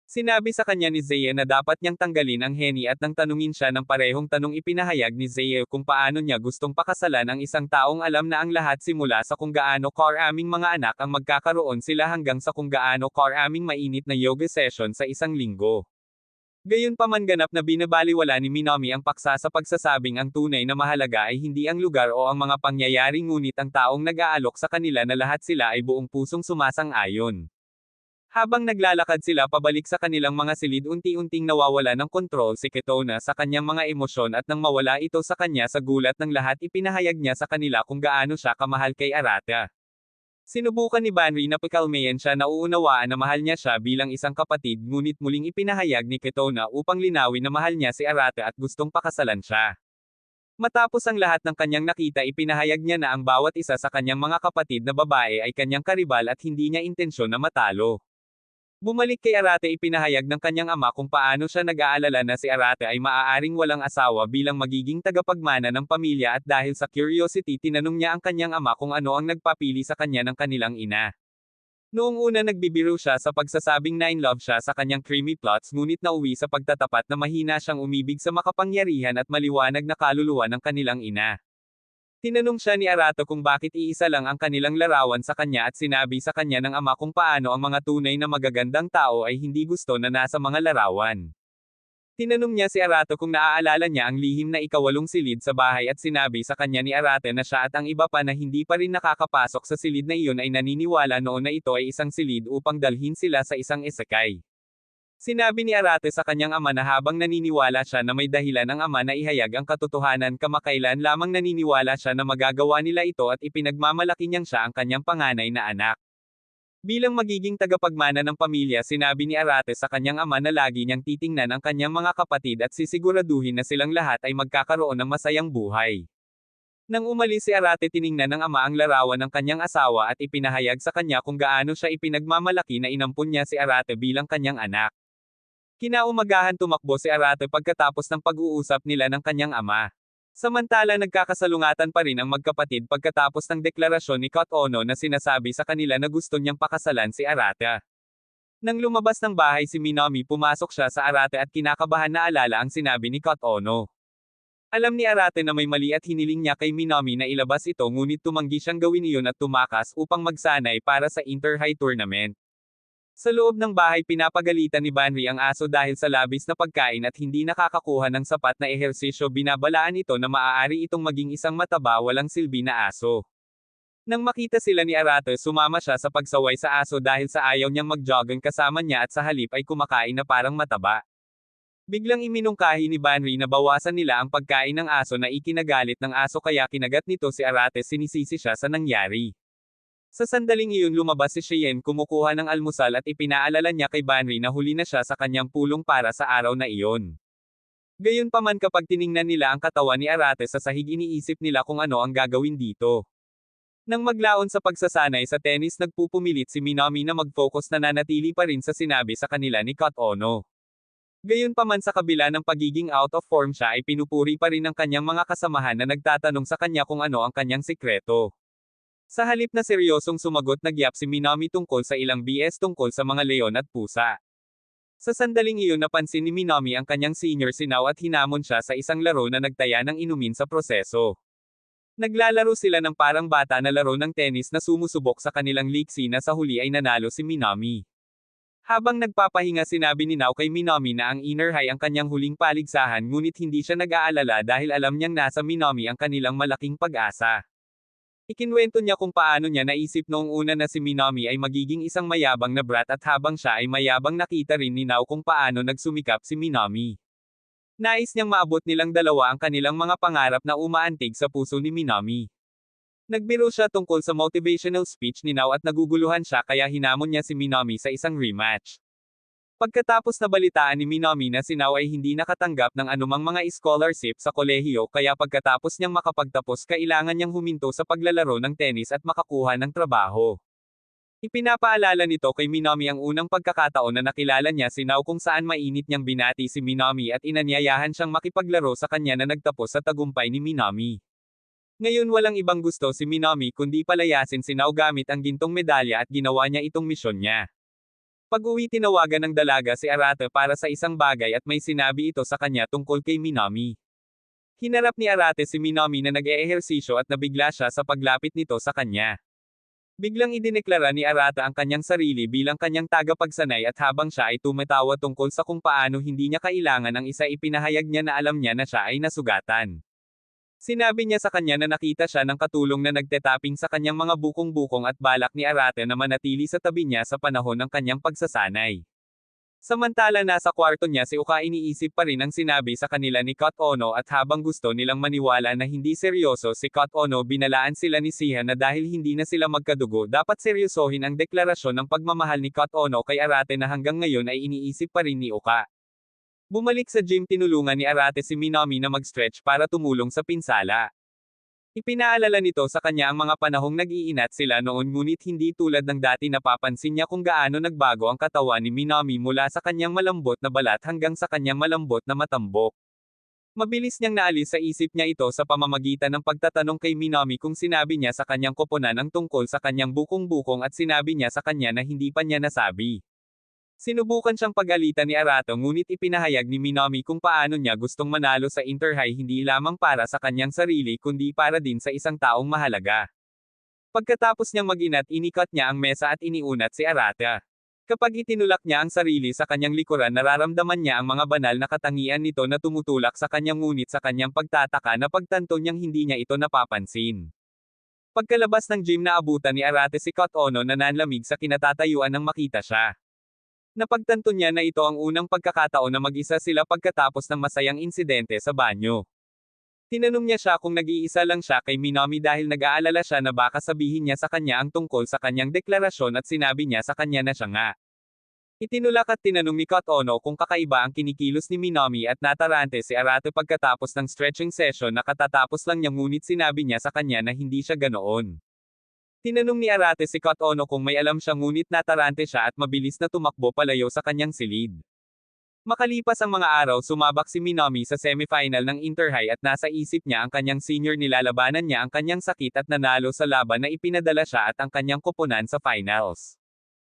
Sinabi sa kanya ni Zeye na dapat niyang tanggalin ang heni at nang tanungin siya ng parehong tanong, ipinahayag ni Zeye kung paano niya gustong pakasalan ang isang taong alam na ang lahat, simula sa kung gaano karaming mga anak ang magkakaroon sila hanggang sa kung gaano karaming mainit na yoga session sa isang linggo. Gayunpaman, ganap na binabaliwala ni Minami ang paksa sa pagsasabing ang tunay na mahalaga ay hindi ang lugar o ang mga pangyayari, ngunit ang taong nag-aalok sa kanila na lahat sila ay buong pusong sumasang-ayon. Habang naglalakad sila pabalik sa kanilang mga silid, unti-unting nawawala ng kontrol si Kitona sa kanyang mga emosyon at nang mawala ito sa kanya sa gulat ng lahat, ipinahayag niya sa kanila kung gaano siya kamahal kay Arata. Sinubukan ni Banri na pakalmayan siya, na uunawaan na mahal niya siya bilang isang kapatid, ngunit muling ipinahayag ni Kitona upang linawin na mahal niya si Arata at gustong pakasalan siya. Matapos ang lahat ng kanyang nakita, ipinahayag niya na ang bawat isa sa kanyang mga kapatid na babae ay kanyang karibal at hindi niya intensyon na matalo. Bumalik kay Arate, ipinahayag ng kanyang ama kung paano siya nag-aalala na si Arate ay maaaring walang asawa bilang magiging tagapagmana ng pamilya, at dahil sa curiosity tinanong niya ang kanyang ama kung ano ang nagpapili sa kanya ng kanilang ina. Noong una nagbibiro siya sa pagsasabing na in love siya sa kanyang creamy plots, ngunit nauwi sa pagtatapat na mahina siyang umibig sa makapangyarihan at maliwanag na kaluluwa ng kanilang ina. Tinanong siya ni Arato kung bakit iisa lang ang kanilang larawan sa kanya, at sinabi sa kanya ng ama kung paano ang mga tunay na magagandang tao ay hindi gusto na nasa mga larawan. Tinanong niya si Arato kung naaalala niya ang lihim na ikawalong silid sa bahay, at sinabi sa kanya ni Arate na siya at ang iba pa na hindi pa rin nakakapasok sa silid na iyon ay naniniwala noon na ito ay isang silid upang dalhin sila sa isang isekai. Sinabi ni Arate sa kanyang ama na habang naniniwala siya na may dahilan ang ama na ihayag ang katotohanan, kamakailan lamang naniniwala siya na magagawa nila ito, at ipinagmamalaki niyang siya ang kanyang panganay na anak. Bilang magiging tagapagmana ng pamilya, sinabi ni Arate sa kanyang ama na lagi niyang titingnan ang kanyang mga kapatid at sisiguraduhin na silang lahat ay magkakaroon ng masayang buhay. Nang umalis si Arate, tiningnan ng ama ang larawan ng kanyang asawa at ipinahayag sa kanya kung gaano siya ipinagmamalaki na inampun niya si Arate bilang kanyang anak. Kinaumagahan tumakbo si Arate pagkatapos ng pag-uusap nila ng kanyang ama. Samantala nagkakasalungatan pa rin ang magkapatid pagkatapos ng deklarasyon ni Kotono na sinasabi sa kanila na gusto niyang pakasalan si Arate. Nang lumabas ng bahay si Minami, pumasok siya sa Arate at kinakabahan na alala ang sinabi ni Kotono. Alam ni Arate na may mali at hiniling niya kay Minami na ilabas ito, ngunit tumanggi siyang gawin iyon at tumakas upang magsanay para sa Inter-High Tournament. Sa loob ng bahay, pinapagalitan ni Banri ang aso dahil sa labis na pagkain at hindi nakakakuha ng sapat na ehersisyo. Binabalaan ito na maaari itong maging isang mataba, walang silbi na aso. Nang makita sila ni Arate, sumama siya sa pagsaway sa aso dahil sa ayaw niyang mag-jogging kasama niya, at sa halip ay kumakain na parang mataba. Biglang iminungkahi ni Banri na bawasan nila ang pagkain ng aso na ikinagalit ng aso, kaya kinagat nito si Arate. Sinisisi siya sa nangyari. Sa sandaling iyon lumabas si Cheyenne kumukuha ng almusal at ipinaalala niya kay Banri na huli na siya sa kanyang pulong para sa araw na iyon. Gayunpaman, kapag tiningnan nila ang katawan ni Arate sa sahig, iniisip nila kung ano ang gagawin dito. Nang maglaon sa pagsasanay sa tennis, nagpupumilit si Minami na mag-focus, na nanatili pa rin sa sinabi sa kanila ni Kotono. Gayunpaman, sa kabila ng pagiging out of form siya, ay pinupuri pa rin ng kanyang mga kasamahan na nagtatanong sa kanya kung ano ang kanyang sikreto. Sa halip na seryosong sumagot, nagyap si Minami tungkol sa ilang BS tungkol sa mga leon at pusa. Sa sandaling iyon napansin ni Minami ang kanyang senior sinaw at hinamon siya sa isang laro na nagtaya ng inumin sa proseso. Naglalaro sila ng parang bata na laro ng tennis na sumusubok sa kanilang liksi, na sa huli ay nanalo si Minami. Habang nagpapahinga, sinabi ni Nao kay Minami na ang inner high ang kanyang huling paligsahan, ngunit hindi siya nag-aalala dahil alam niyang nasa Minami ang kanilang malaking pag-asa. Ikinwento niya kung paano niya naisip noong una na si Minami ay magiging isang mayabang na brat, at habang siya ay mayabang, nakita rin ni Nao kung paano nagsumikap si Minami. Nais niyang maabot nilang dalawa ang kanilang mga pangarap na umaantig sa puso ni Minami. Nagbiro siya tungkol sa motivational speech ni Nao at naguguluhan siya kaya hinamon niya si Minami sa isang rematch. Pagkatapos na balitaan ni Minami na si Nao ay hindi nakatanggap ng anumang mga scholarship sa kolehiyo kaya pagkatapos niyang makapagtapos kailangan niyang huminto sa paglalaro ng tennis at makakuha ng trabaho. Ipinapaalala nito kay Minami ang unang pagkakataon na nakilala niya si Nao kung saan mainit niyang binati si Minami at inanyayahan siyang makipaglaro sa kanya na nagtapos sa tagumpay ni Minami. Ngayon walang ibang gusto si Minami kundi palayasin si Nao gamit ang gintong medalya at ginawa niya itong misyon niya. Pag-uwi tinawagan ng dalaga si Arata para sa isang bagay at may sinabi ito sa kanya tungkol kay Minami. Hinarap ni Arate si Minami na nag-eehersisyo at nabigla siya sa paglapit nito sa kanya. Biglang idineklara ni Arata ang kanyang sarili bilang kanyang tagapagsanay at habang siya ay tumatawa tungkol sa kung paano hindi niya kailangan ang isa ipinahayag niya na alam niya na siya ay nasugatan. Sinabi niya sa kanya na nakita siya ng katulong na nagtetaping sa kanyang mga bukong-bukong at balak ni Arate na manatili sa tabi niya sa panahon ng kanyang pagsasanay. Samantala nasa kwarto niya si Uka iniisip pa rin ang sinabi sa kanila ni Kot Ono at habang gusto nilang maniwala na hindi seryoso si Kot Ono binalaan sila ni Siha na dahil hindi na sila magkadugo dapat seryosohin ang deklarasyon ng pagmamahal ni Kot Ono kay Arate na hanggang ngayon ay iniisip pa rin ni Uka. Bumalik sa gym tinulungan ni Arate si Minami na mag-stretch para tumulong sa pinsala. Ipinaalala nito sa kanya ang mga panahong nag-iinat sila noon ngunit hindi tulad ng dati napapansin niya kung gaano nagbago ang katawan ni Minami mula sa kanyang malambot na balat hanggang sa kanyang malambot na matambok. Mabilis niyang naalis sa isip niya ito sa pamamagitan ng pagtatanong kay Minami kung sinabi niya sa kanyang koponan ang tungkol sa kanyang bukong-bukong at sinabi niya sa kanya na hindi pa niya nasabi. Sinubukan siyang pagalitan ni Arato ngunit ipinahayag ni Minami kung paano niya gustong manalo sa Interhigh hindi lamang para sa kanyang sarili kundi para din sa isang taong mahalaga. Pagkatapos niyang mag-inat inikat niya ang mesa at iniunat si Arata. Kapag itinulak niya ang sarili sa kanyang likuran nararamdaman niya ang mga banal na katangian nito na tumutulak sa kanyang ngunit sa kanyang pagtataka na pagtanto niyang hindi niya ito napapansin. Pagkalabas ng gym naabutan ni Arate si Kot Ono na nanlamig sa kinatatayuan nang makita siya. Napagtanto niya na ito ang unang pagkakataon na mag-isa sila pagkatapos ng masayang insidente sa banyo. Tinanong niya siya kung nag-iisa lang siya kay Minami dahil nag-aalala siya na baka sabihin niya sa kanya ang tungkol sa kanyang deklarasyon at sinabi niya sa kanya na siya nga. Itinulak at tinanong ni Kot Ono kung kakaiba ang kinikilos ni Minami at natarante si Arate pagkatapos ng stretching session na katatapos lang niya ngunit sinabi niya sa kanya na hindi siya ganoon. Tinanong ni Arate si Kot Ono kung may alam siya ngunit natarante siya at mabilis na tumakbo palayo sa kanyang silid. Makalipas ang mga araw sumabak si Minami sa semifinal ng Interhigh at nasa isip niya ang kanyang senior nilalabanan niya ang kanyang sakit at nanalo sa laban na ipinadala siya at ang kanyang koponan sa finals.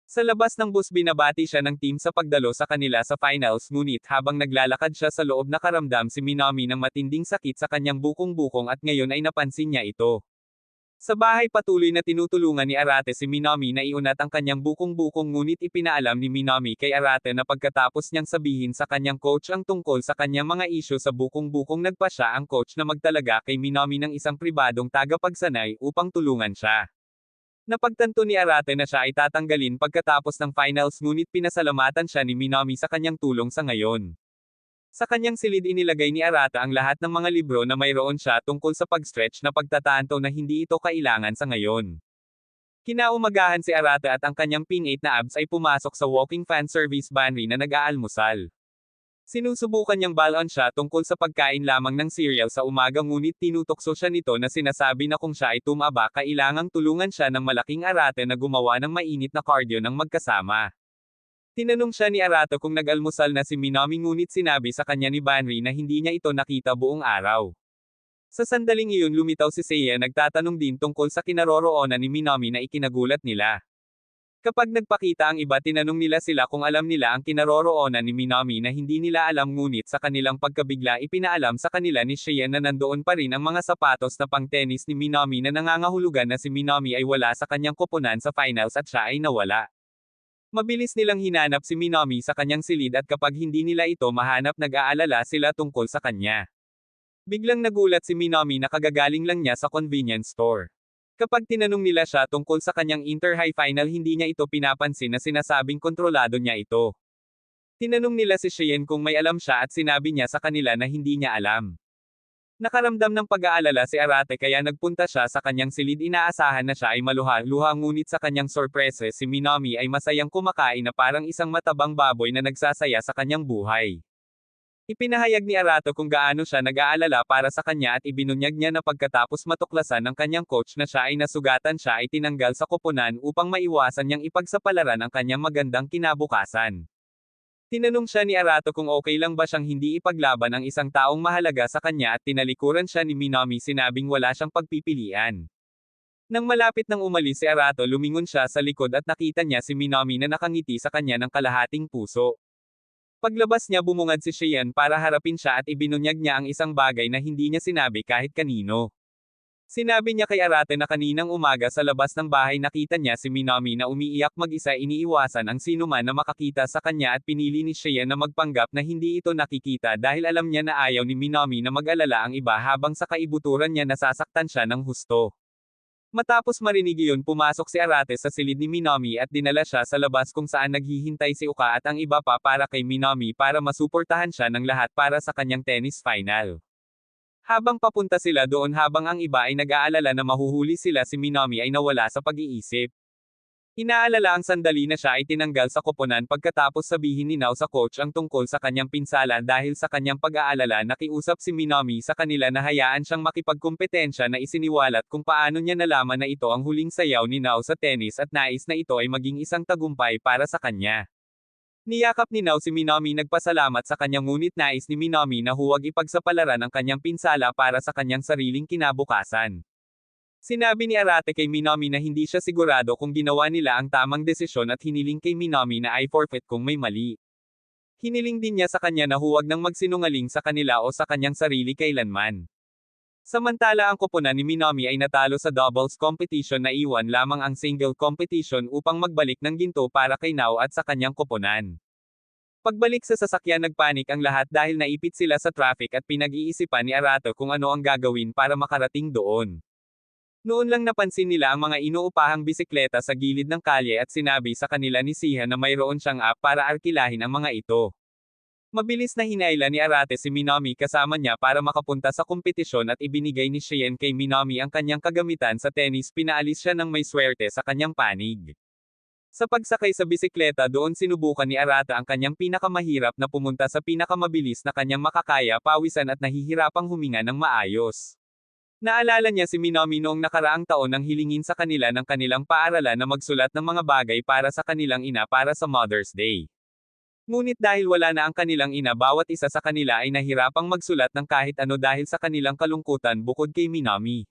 Sa labas ng bus binabati siya ng team sa pagdalo sa kanila sa finals ngunit habang naglalakad siya sa loob nakaramdam si Minami ng matinding sakit sa kanyang bukong-bukong at ngayon ay napansin niya ito. Sa bahay patuloy na tinutulungan ni Arate si Minami na iunat ang kanyang bukong-bukong ngunit ipinaalam ni Minami kay Arate na pagkatapos niyang sabihin sa kanyang coach ang tungkol sa kanyang mga isyu sa bukong-bukong nagpa siya ang coach na magtalaga kay Minami ng isang pribadong tagapagsanay upang tulungan siya. Napagtanto ni Arate na siya ay tatanggalin pagkatapos ng finals ngunit pinasalamatan siya ni Minami sa kanyang tulong sa ngayon. Sa kanyang silid inilagay ni Arata ang lahat ng mga libro na mayroon siya tungkol sa pag-stretch na pagtatanto na hindi ito kailangan sa ngayon. Kinaumagahan si Arata at ang kanyang pin-8 na abs ay pumasok sa walking fan service pantry na nag-aalmusal. Sinusubukan niyang balon siya tungkol sa pagkain lamang ng cereal sa umaga ngunit tinutokso siya nito na sinasabi na kung siya ay tumaba kailangang tulungan siya ng malaking Arate na gumawa ng mainit na cardio ng magkasama. Tinanong siya ni Arato kung nag-almusal na si Minami ngunit sinabi sa kanya ni Banri na hindi niya ito nakita buong araw. Sa sandaling iyon lumitaw si Seiya nagtatanong din tungkol sa kinaroroonan ni Minami na ikinagulat nila. Kapag nagpakita ang iba tinanong nila sila kung alam nila ang kinaroroonan ni Minami na hindi nila alam ngunit sa kanilang pagkabigla ipinaalam sa kanila ni Seiya na nandoon pa rin ang mga sapatos na pang-tennis ni Minami na nangangahulugan na si Minami ay wala sa kanyang koponan sa finals at siya ay nawala. Mabilis nilang hinanap si Minami sa kanyang silid at kapag hindi nila ito mahanap nag-aalala sila tungkol sa kanya. Biglang nagulat si Minami na kagagaling lang niya sa convenience store. Kapag tinanong nila siya tungkol sa kanyang Interhigh final hindi niya ito pinapansin na sinasabing kontrolado niya ito. Tinanong nila si Cheyenne kung may alam siya at sinabi niya sa kanila na hindi niya alam. Nakaramdam ng pag-aalala si Arate kaya nagpunta siya sa kanyang silid, inaasahan na siya ay maluha-luha ngunit sa kanyang sorpresa si Minami ay masayang kumakain na parang isang matabang baboy na nagsasaya sa kanyang buhay. Ipinahayag ni Arato kung gaano siya nag-aalala para sa kanya at ibinunyag niya na pagkatapos matuklasan ng kanyang coach na siya ay nasugatan siya ay tinanggal sa koponan upang maiwasan niyang ipagsapalaran ang kanyang magandang kinabukasan. Tinanong siya ni Arato kung okay lang ba siyang hindi ipaglaban ang isang taong mahalaga sa kanya at tinalikuran siya ni Minami, sinabing wala siyang pagpipilian. Nang malapit nang umalis si Arato, lumingon siya sa likod at nakita niya si Minami na nakangiti sa kanya ng kalahating puso. Paglabas niya, bumungad si Cheyenne para harapin siya at ibinunyag niya ang isang bagay na hindi niya sinabi kahit kanino. Sinabi niya kay Arate na kaninang umaga sa labas ng bahay nakita niya si Minami na umiiyak mag-isa, iniiwasan ang sinuman na makakita sa kanya at pinili ni Cheyenne na magpanggap na hindi ito nakikita dahil alam niya na ayaw ni Minami na mag-alala ang iba habang sa kaibuturan niya nasasaktan siya ng husto. Matapos marinig iyon, pumasok si Arate sa silid ni Minami at dinala siya sa labas kung saan naghihintay si Uka at ang iba pa para kay Minami para masuportahan siya ng lahat para sa kanyang tennis final. Habang papunta sila doon, habang ang iba ay nag-aalala na mahuhuli sila, si Minami ay nawala sa pag-iisip. Inaalala ang sandali na siya ay tinanggal sa koponan pagkatapos sabihin ni Nao sa coach ang tungkol sa kanyang pinsala. Dahil sa kanyang pag-aalala, nakiusap si Minami sa kanila na hayaan siyang makipagkompetensya na isiniwalat kung paano niya nalaman na ito ang huling sayaw ni Nao sa tennis at nais na ito ay maging isang tagumpay para sa kanya. Niyakap ni Nao si Minami, nagpasalamat sa kanya ngunit nais ni Minami na huwag ipagsapalaran ang kanyang pinsala para sa kanyang sariling kinabukasan. Sinabi ni Arate kay Minami na hindi siya sigurado kung ginawa nila ang tamang desisyon at hiniling kay Minami na ay forfeit kung may mali. Hiniling din niya sa kanya na huwag nang magsinungaling sa kanila o sa kanyang sarili kailanman. Samantala ang koponan ni Minami ay natalo sa doubles competition, na iwan lamang ang single competition upang magbalik ng ginto para kay Nao at sa kanyang koponan. Pagbalik sa sasakyan, nagpanik ang lahat dahil naipit sila sa traffic at pinag-iisipan ni Arato kung ano ang gagawin para makarating doon. Noon lang napansin nila ang mga inuupahang bisikleta sa gilid ng kalye at sinabi sa kanila ni Siha na mayroon siyang app para arkilahin ang mga ito. Mabilis na hinayla ni Arate si Minami kasama niya para makapunta sa kompetisyon at ibinigay ni Cheyenne kay Minami ang kanyang kagamitan sa tennis. Pinaalis siya ng may swerte sa kanyang panig. Sa pagsakay sa bisikleta doon, sinubukan ni Arate ang kanyang pinakamahirap na pumunta sa pinakamabilis na kanyang makakaya, pawisan at nahihirapang huminga ng maayos. Naalala niya si Minami noong nakaraang taon nang hilingin sa kanila ng kanilang paaralan na magsulat ng mga bagay para sa kanilang ina para sa Mother's Day. Ngunit dahil wala na ang kanilang ina, bawat isa sa kanila ay nahirapang magsulat ng kahit ano dahil sa kanilang kalungkutan bukod kay Minami.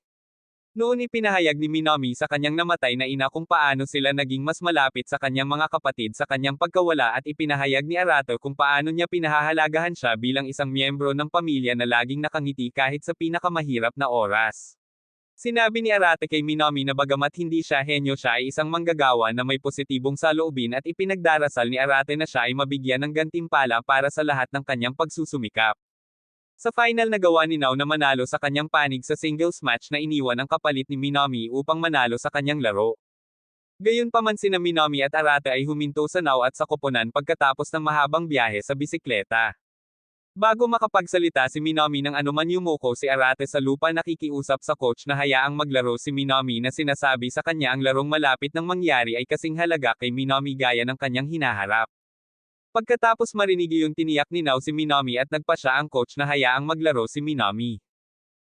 Noon ipinahayag ni Minami sa kanyang namatay na ina kung paano sila naging mas malapit sa kanyang mga kapatid sa kanyang pagkawala at ipinahayag ni Arato kung paano niya pinahahalagahan siya bilang isang miyembro ng pamilya na laging nakangiti kahit sa pinakamahirap na oras. Sinabi ni Arate kay Minami na bagamat hindi siya henyo, siya ay isang manggagawa na may positibong saloobin at ipinagdarasal ni Arate na siya ay mabigyan ng gantimpala para sa lahat ng kanyang pagsusumikap. Sa final, nagawa ni Nao na manalo sa kanyang panig sa singles match na iniwan ang kapalit ni Minami upang manalo sa kanyang laro. Gayunpaman sina Minami at Arate ay huminto sa Nao at sa koponan pagkatapos ng mahabang biyahe sa bisikleta. Bago makapagsalita si Minami ng anuman, yumuko si Arate sa lupa, nakikiusap sa coach na hayaang maglaro si Minami na sinasabi sa kanya ang larong malapit nang mangyari ay kasing halaga kay Minami gaya ng kanyang hinaharap. Pagkatapos marinig iyon, tiniyak ni Nao si Minami at nagpasya ang coach na hayaang maglaro si Minami.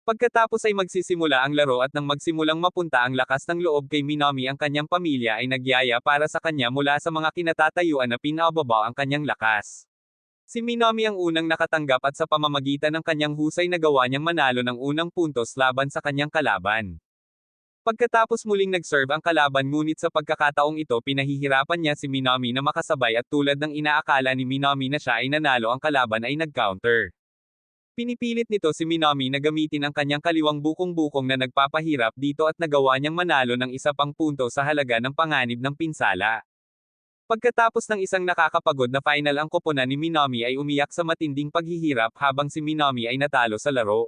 Pagkatapos ay magsisimula ang laro at nang magsimulang mapunta ang lakas ng loob kay Minami, ang kanyang pamilya ay nagyaya para sa kanya mula sa mga kinatatayuan na pinababa ang kanyang lakas. Si Minami ang unang nakatanggap at sa pamamagitan ng kanyang husay nagawa niyang manalo ng unang puntos laban sa kanyang kalaban. Pagkatapos muling nag-serve ang kalaban, ngunit sa pagkakataong ito pinahihirapan niya si Minami na makasabay at tulad ng inaakala ni Minami na siya ay nanalo, ang kalaban ay nag-counter. Pinipilit nito si Minami na gamitin ang kanyang kaliwang bukong-bukong na nagpapahirap dito at nagawa niyang manalo ng isa pang punto sa halaga ng panganib ng pinsala. Pagkatapos ng isang nakakapagod na final, ang koponan ni Minami ay umiyak sa matinding paghihirap habang si Minami ay natalo sa laro.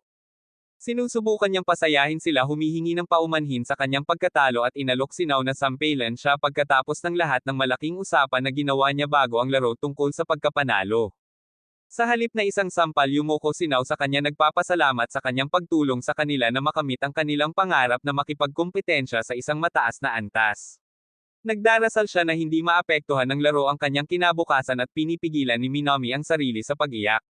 Sinusubukan niyang pasayahin sila, humihingi ng paumanhin sa kanyang pagkatalo at inalok si Nao na sampalan siya pagkatapos ng lahat ng malaking usapan na ginawa niya bago ang laro tungkol sa pagkapanalo. Sa halip na isang sampal Yumiko Sinaw sa kanya nagpapasalamat sa kanyang pagtulong sa kanila na makamit ang kanilang pangarap na makipagkumpetensya sa isang mataas na antas. Nagdarasal siya na hindi maapektuhan ng laro ang kanyang kinabukasan at pinipigilan ni Minami ang sarili sa pag-iyak.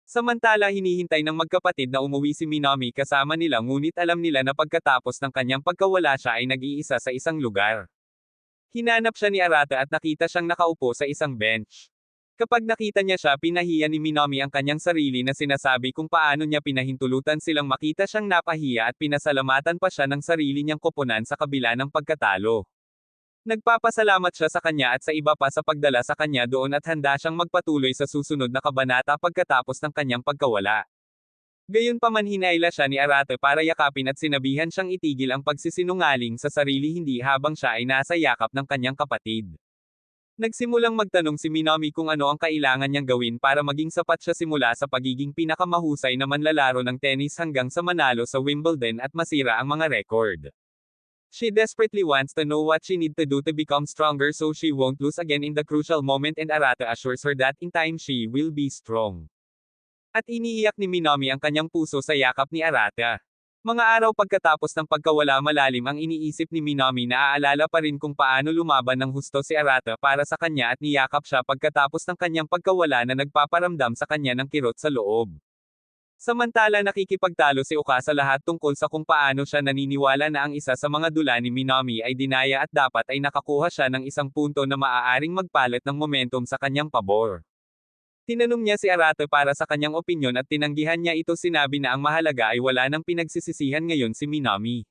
Samantala hinihintay ng magkapatid na umuwi si Minami kasama nila ngunit alam nila na pagkatapos ng kanyang pagkawala siya ay nag-iisa sa isang lugar. Hinanap siya ni Arata at nakita siyang nakaupo sa isang bench. Kapag nakita niya siya pinahiya ni Minami ang kanyang sarili na sinasabi kung paano niya pinahintulutan silang makita siyang napahiya at pinasalamatan pa siya ng sarili niyang koponan sa kabila ng pagkatalo. Nagpapasalamat siya sa kanya at sa iba pa sa pagdala sa kanya doon at handa siyang magpatuloy sa susunod na kabanata pagkatapos ng kanyang pagkawala. Gayunpaman hinayla siya ni Arata para yakapin at sinabihan siyang itigil ang pagsisinungaling sa sarili hindi habang siya ay nasa yakap ng kanyang kapatid. Nagsimulang magtanong si Minami kung ano ang kailangan niyang gawin para maging sapat siya simula sa pagiging pinakamahusay na manlalaro ng tennis hanggang sa manalo sa Wimbledon at masira ang mga record. She desperately wants to know what she need to do to become stronger so she won't lose again in the crucial moment and Arata assures her that in time she will be strong. At iniiyak ni Minami ang kanyang puso sa yakap ni Arata. Mga araw pagkatapos ng pagkawala malalim ang iniisip ni Minami na aalala pa rin kung paano lumaban ng husto si Arata para sa kanya at niyakap siya pagkatapos ng kanyang pagkawala na nagpaparamdam sa kanya ng kirot sa loob. Samantala nakikipagtalo si Uka sa lahat tungkol sa kung paano siya naniniwala na ang isa sa mga dula ni Minami ay dinaya at dapat ay nakakuha siya ng isang punto na maaaring magpalit ng momentum sa kanyang pabor. Tinanong niya si Arata para sa kanyang opinyon at tinanggihan niya ito sinabi na ang mahalaga ay wala nang pinagsisisihan ngayon si Minami.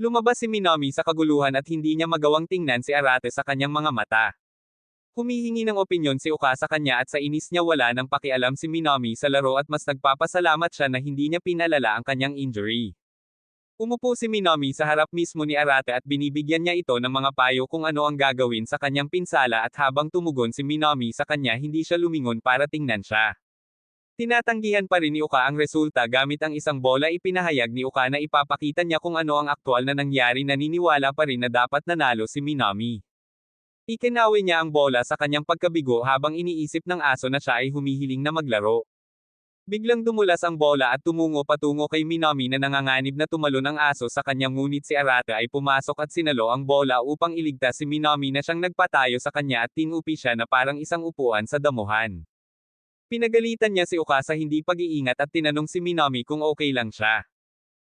Lumabas si Minami sa kaguluhan at hindi niya magawang tingnan si Arata sa kanyang mga mata. Humihingi ng opinyon si Uka sa kanya at sa inis niya wala nang pakialam si Minami sa laro at mas nagpapasalamat siya na hindi niya pinalala ang kanyang injury. Umupo si Minami sa harap mismo ni Arata at binibigyan niya ito ng mga payo kung ano ang gagawin sa kanyang pinsala at habang tumugon si Minami sa kanya hindi siya lumingon para tingnan siya. Tinatanggihan pa rin ni Uka ang resulta gamit ang isang bola ipinahayag ni Uka na ipapakita niya kung ano ang aktwal na nangyari naniniwala pa rin na dapat nanalo si Minami. Ikinawi niya ang bola sa kanyang pagkabigo habang iniisip ng aso na siya ay humihiling na maglaro. Biglang dumulas ang bola at tumungo patungo kay Minami na nanganganib na tumalon ang aso sa kanya ngunit si Arata ay pumasok at sinalo ang bola upang iligtas si Minami na siyang nagpatayo sa kanya at tinupi siya na parang isang upuan sa damuhan. Pinagalitan niya si Uka sa hindi pag-iingat at tinanong si Minami kung okay lang siya.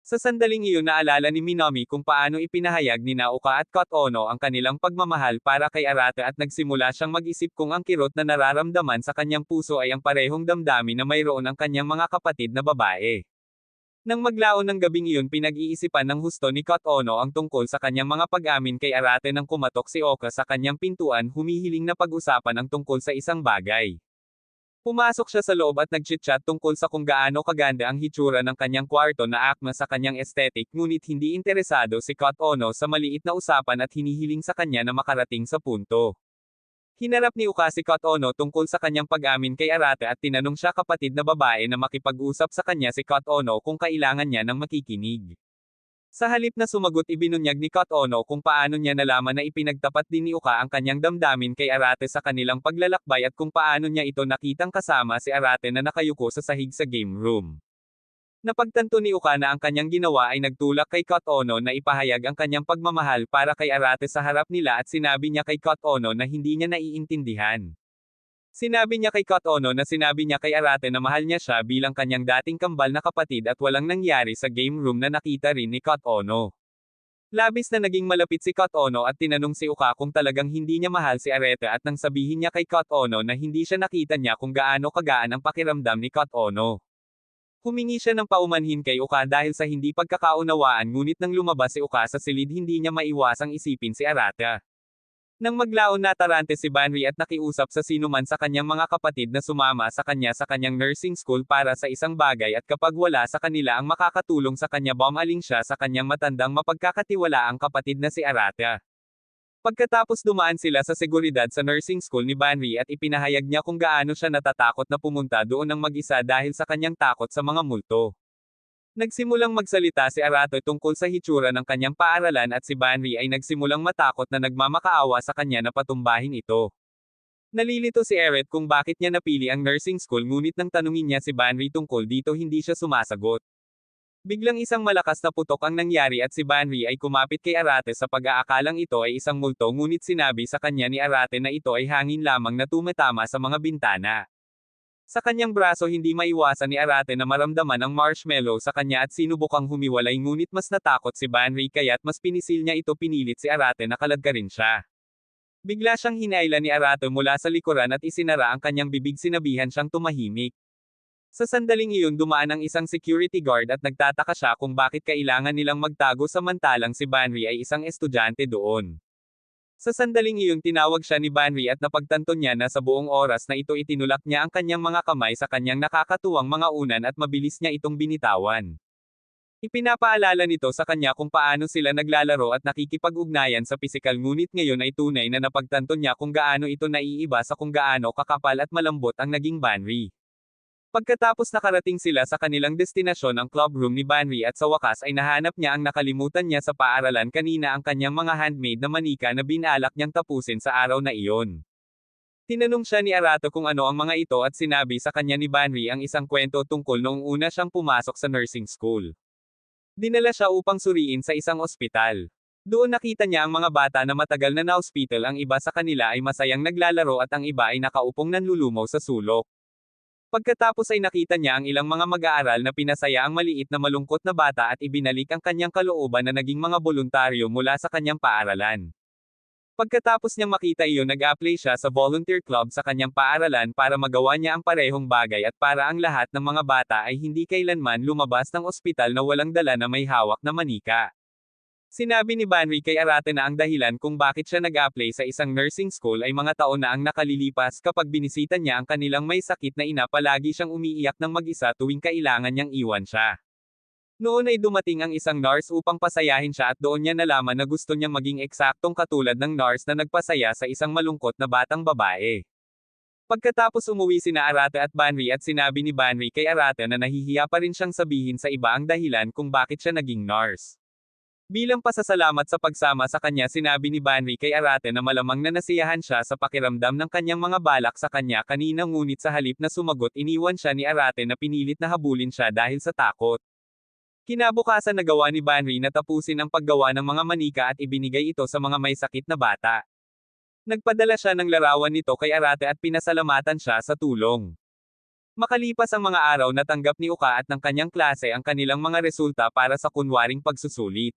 Sa sandaling iyon naalala ni Minami kung paano ipinahayag ni Uka at Kot Ono ang kanilang pagmamahal para kay Arata at nagsimula siyang mag-isip kung ang kirot na nararamdaman sa kanyang puso ay ang parehong damdamin na mayroon ang kanyang mga kapatid na babae. Nang maglaon ng gabing iyon pinag-iisipan ng husto ni Kot Ono ang tungkol sa kanyang mga pag-amin kay Arata nang kumatok si Oka sa kanyang pintuan humihiling na pag-usapan ang tungkol sa isang bagay. Pumasok siya sa loob at nag-chit-chat tungkol sa kung gaano kaganda ang hitsura ng kanyang kwarto na akma sa kanyang aesthetic ngunit hindi interesado si Kot Ono sa maliit na usapan at hinihiling sa kanya na makarating sa punto. Hinarap ni Uka si Kot Ono tungkol sa kanyang pag-amin kay Arata at tinanong siya kapatid na babae na makipag-usap sa kanya si Kot Ono kung kailangan niya ng makikinig. Sa halip na sumagot ibinunyag ni Kot Ono kung paano niya nalaman na ipinagtapat din ni Uka ang kanyang damdamin kay Arata sa kanilang paglalakbay at kung paano niya ito nakitang kasama si Arata na nakayuko sa sahig sa game room. Napagtanto ni Uka na ang kanyang ginawa ay nagtulak kay Kot Ono na ipahayag ang kanyang pagmamahal para kay Arata sa harap nila at sinabi niya kay Kot Ono na hindi niya naiintindihan. Sinabi niya kay Kot Ono na sinabi niya kay Arata na mahal niya siya bilang kanyang dating kambal na kapatid at walang nangyari sa game room na nakita rin ni Kot Ono. Labis na naging malapit si Kot Ono at tinanong si Uka kung talagang hindi niya mahal si Arata at nang sabihin niya kay Kot Ono na hindi siya nakita niya kung gaano kagaan ang pakiramdam ni Kot Ono. Humingi siya ng paumanhin kay Uka dahil sa hindi pagkakaunawaan ngunit nang lumabas si Uka sa silid hindi niya maiwasang isipin si Arata. Nang maglaon natarante si Banri at nakiusap sa sinuman sa kanyang mga kapatid na sumama sa kanyang nursing school para sa isang bagay at kapag wala sa kanila ang makakatulong sa kanya bumaling siya sa kanyang matandang mapagkakatiwalaang kapatid na si Arata. Pagkatapos dumaan sila sa seguridad sa nursing school ni Banri at ipinahayag niya kung gaano siya natatakot na pumunta doon ng mag-isa dahil sa kanyang takot sa mga multo. Nagsimulang magsalita si Arata tungkol sa hitsura ng kanyang paaralan at si Banri ay nagsimulang matakot na nagmamakaawa sa kanya na patumbahin ito. Nalilito si Eret kung bakit niya napili ang nursing school ngunit nang tanungin niya si Banri tungkol dito hindi siya sumasagot. Biglang isang malakas na putok ang nangyari at si Banri ay kumapit kay Arate sa pag-aakalang ito ay isang multo ngunit sinabi sa kanya ni Arate na ito ay hangin lamang na tumatama sa mga bintana. Sa kanyang braso hindi maiwasan ni Arate na maramdaman ang marshmallow sa kanya at sinubukang humiwalay ngunit mas natakot si Banri kaya't mas pinisil niya ito pinilit si Arate na kaladkarin siya. Bigla siyang hinailan ni Arate mula sa likuran at isinara ang kanyang bibig sinabihan siyang tumahimik. Sa sandaling iyon dumaan ang isang security guard at nagtataka siya kung bakit kailangan nilang magtago samantalang si Banri ay isang estudyante doon. Sa sandaling iyon tinawag siya ni Banri at napagtanto niya na sa buong oras na ito itinulak niya ang kanyang mga kamay sa kanyang nakakatuwang mga unan at mabilis niya itong binitawan. Ipinapaalala nito sa kanya kung paano sila naglalaro at nakikipag-ugnayan sa pisikal ngunit ngayon ay tunay na napagtanto niya kung gaano ito naiiba sa kung gaano kakapal at malambot ang naging Banri. Pagkatapos nakarating sila sa kanilang destinasyon ang club room ni Banri at sa wakas ay nahanap niya ang nakalimutan niya sa paaralan kanina ang kanyang mga handmade na manika na binalak niyang tapusin sa araw na iyon. Tinanong siya ni Arato kung ano ang mga ito at sinabi sa kanya ni Banri ang isang kwento tungkol noong una siyang pumasok sa nursing school. Dinala siya upang suriin sa isang ospital. Doon nakita niya ang mga bata na matagal na na-hospital ang iba sa kanila ay masayang naglalaro at ang iba ay nakaupong nanlulumaw sa sulok. Pagkatapos ay nakita niya ang ilang mga mag-aaral na pinasaya ang maliit na malungkot na bata at ibinalik ang kanyang kalooban na naging mga boluntaryo mula sa kanyang paaralan. Pagkatapos niyang makita iyon nag-apply siya sa volunteer club sa kanyang paaralan para magawa niya ang parehong bagay at para ang lahat ng mga bata ay hindi kailanman lumabas ng ospital na walang dala na may hawak na manika. Sinabi ni Banri kay Arate na ang dahilan kung bakit siya nag-apply sa isang nursing school ay mga taon na ang nakalilipas kapag binisita niya ang kanilang may sakit na ina palagi siyang umiiyak ng mag-isa tuwing kailangan niyang iwan siya. Noon ay dumating ang isang nurse upang pasayahin siya at doon niya nalaman na gusto niyang maging eksaktong katulad ng nurse na nagpasaya sa isang malungkot na batang babae. Pagkatapos umuwi sina Arate at Banri at sinabi ni Banri kay Arate na nahihiya pa rin siyang sabihin sa iba ang dahilan kung bakit siya naging nurse. Bilang pasasalamat sa pagsama sa kanya sinabi ni Banri kay Arate na malamang na nasiyahan siya sa pakiramdam ng kanyang mga balak sa kanya kanina ngunit sa halip na sumagot iniwan siya ni Arate na pinilit na habulin siya dahil sa takot. Kinabukasan nagawa ni Banri na tapusin ang paggawa ng mga manika at ibinigay ito sa mga may sakit na bata. Nagpadala siya ng larawan nito kay Arate at pinasalamatan siya sa tulong. Makalipas ang mga araw natanggap ni Uka at ng kanyang klase ang kanilang mga resulta para sa kunwaring pagsusulit.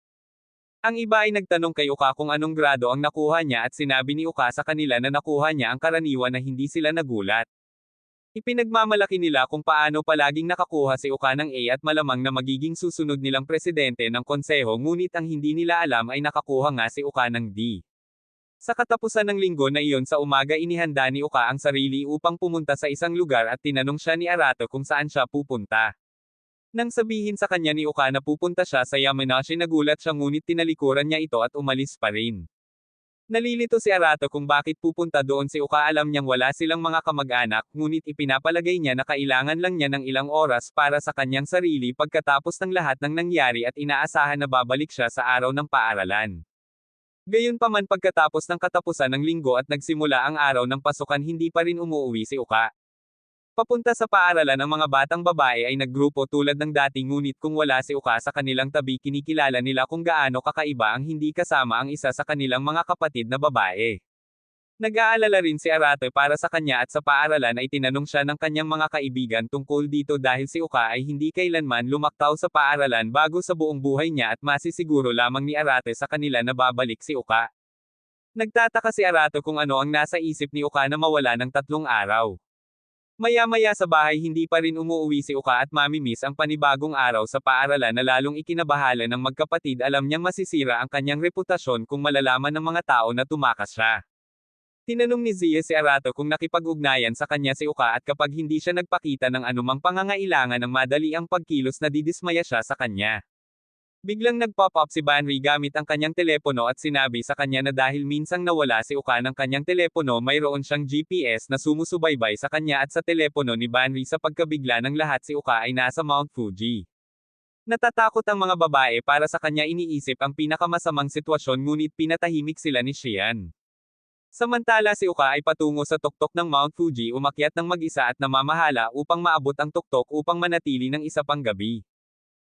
Ang iba ay nagtanong kay Uka kung anong grado ang nakuha niya at sinabi ni Uka sa kanila na nakuha niya ang karaniwan na hindi sila nagulat. Ipinagmamalaki nila kung paano palaging nakakuha si Uka ng A at malamang na magiging susunod nilang presidente ng konseho ngunit ang hindi nila alam ay nakakuha nga si Uka ng D. Sa katapusan ng linggo na iyon sa umaga inihanda ni Uka ang sarili upang pumunta sa isang lugar at tinanong siya ni Arato kung saan siya pupunta. Nang sabihin sa kanya ni Uka na pupunta siya sa Yamanashi nagulat siya ngunit tinalikuran niya ito at umalis pa rin. Nalilito si Arato kung bakit pupunta doon si Uka alam niyang wala silang mga kamag-anak ngunit ipinapalagay niya na kailangan lang niya ng ilang oras para sa kanyang sarili pagkatapos ng lahat ng nangyari at inaasahan na babalik siya sa araw ng paaralan. Gayunpaman pagkatapos ng katapusan ng linggo at nagsimula ang araw ng pasukan hindi pa rin umuuwi si Uka. Papunta sa paaralan ang mga batang babae ay naggrupo tulad ng dati ngunit kung wala si Uka sa kanilang tabi kinikilala nila kung gaano kakaiba ang hindi kasama ang isa sa kanilang mga kapatid na babae. Nag-aalala rin si Arate para sa kanya at sa paaralan ay tinanong siya ng kanyang mga kaibigan tungkol dito dahil si Uka ay hindi kailanman lumaktaw sa paaralan bago sa buong buhay niya at masisiguro lamang ni Arate sa kanila na babalik si Uka. Nagtataka si Arate kung ano ang nasa isip ni Uka na mawala ng 3 araw. Maya-maya sa bahay hindi pa rin umuuwi si Uka at mamimiss ang panibagong araw sa paaralan na lalong ikinabahala ng magkapatid alam niyang masisira ang kanyang reputasyon kung malalaman ng mga tao na tumakas siya. Tinanong ni Zia si Arato kung nakipag-ugnayan sa kanya si Uka at kapag hindi siya nagpakita ng anumang pangangailangan ng madali ang pagkilos na didismaya siya sa kanya. Biglang nag-pop up si Banri gamit ang kanyang telepono at sinabi sa kanya na dahil minsang nawala si Uka ng kanyang telepono mayroon siyang GPS na sumusubaybay sa kanya at sa telepono ni Banri sa pagkabigla ng lahat si Uka ay nasa Mount Fuji. Natatakot ang mga babae para sa kanya iniisip ang pinakamasamang sitwasyon ngunit pinatahimik sila ni Shian. Samantala si Uka ay patungo sa tuktok ng Mount Fuji umakyat ng mag-isa at namamahala upang maabot ang tuktok upang manatili ng isa pang gabi.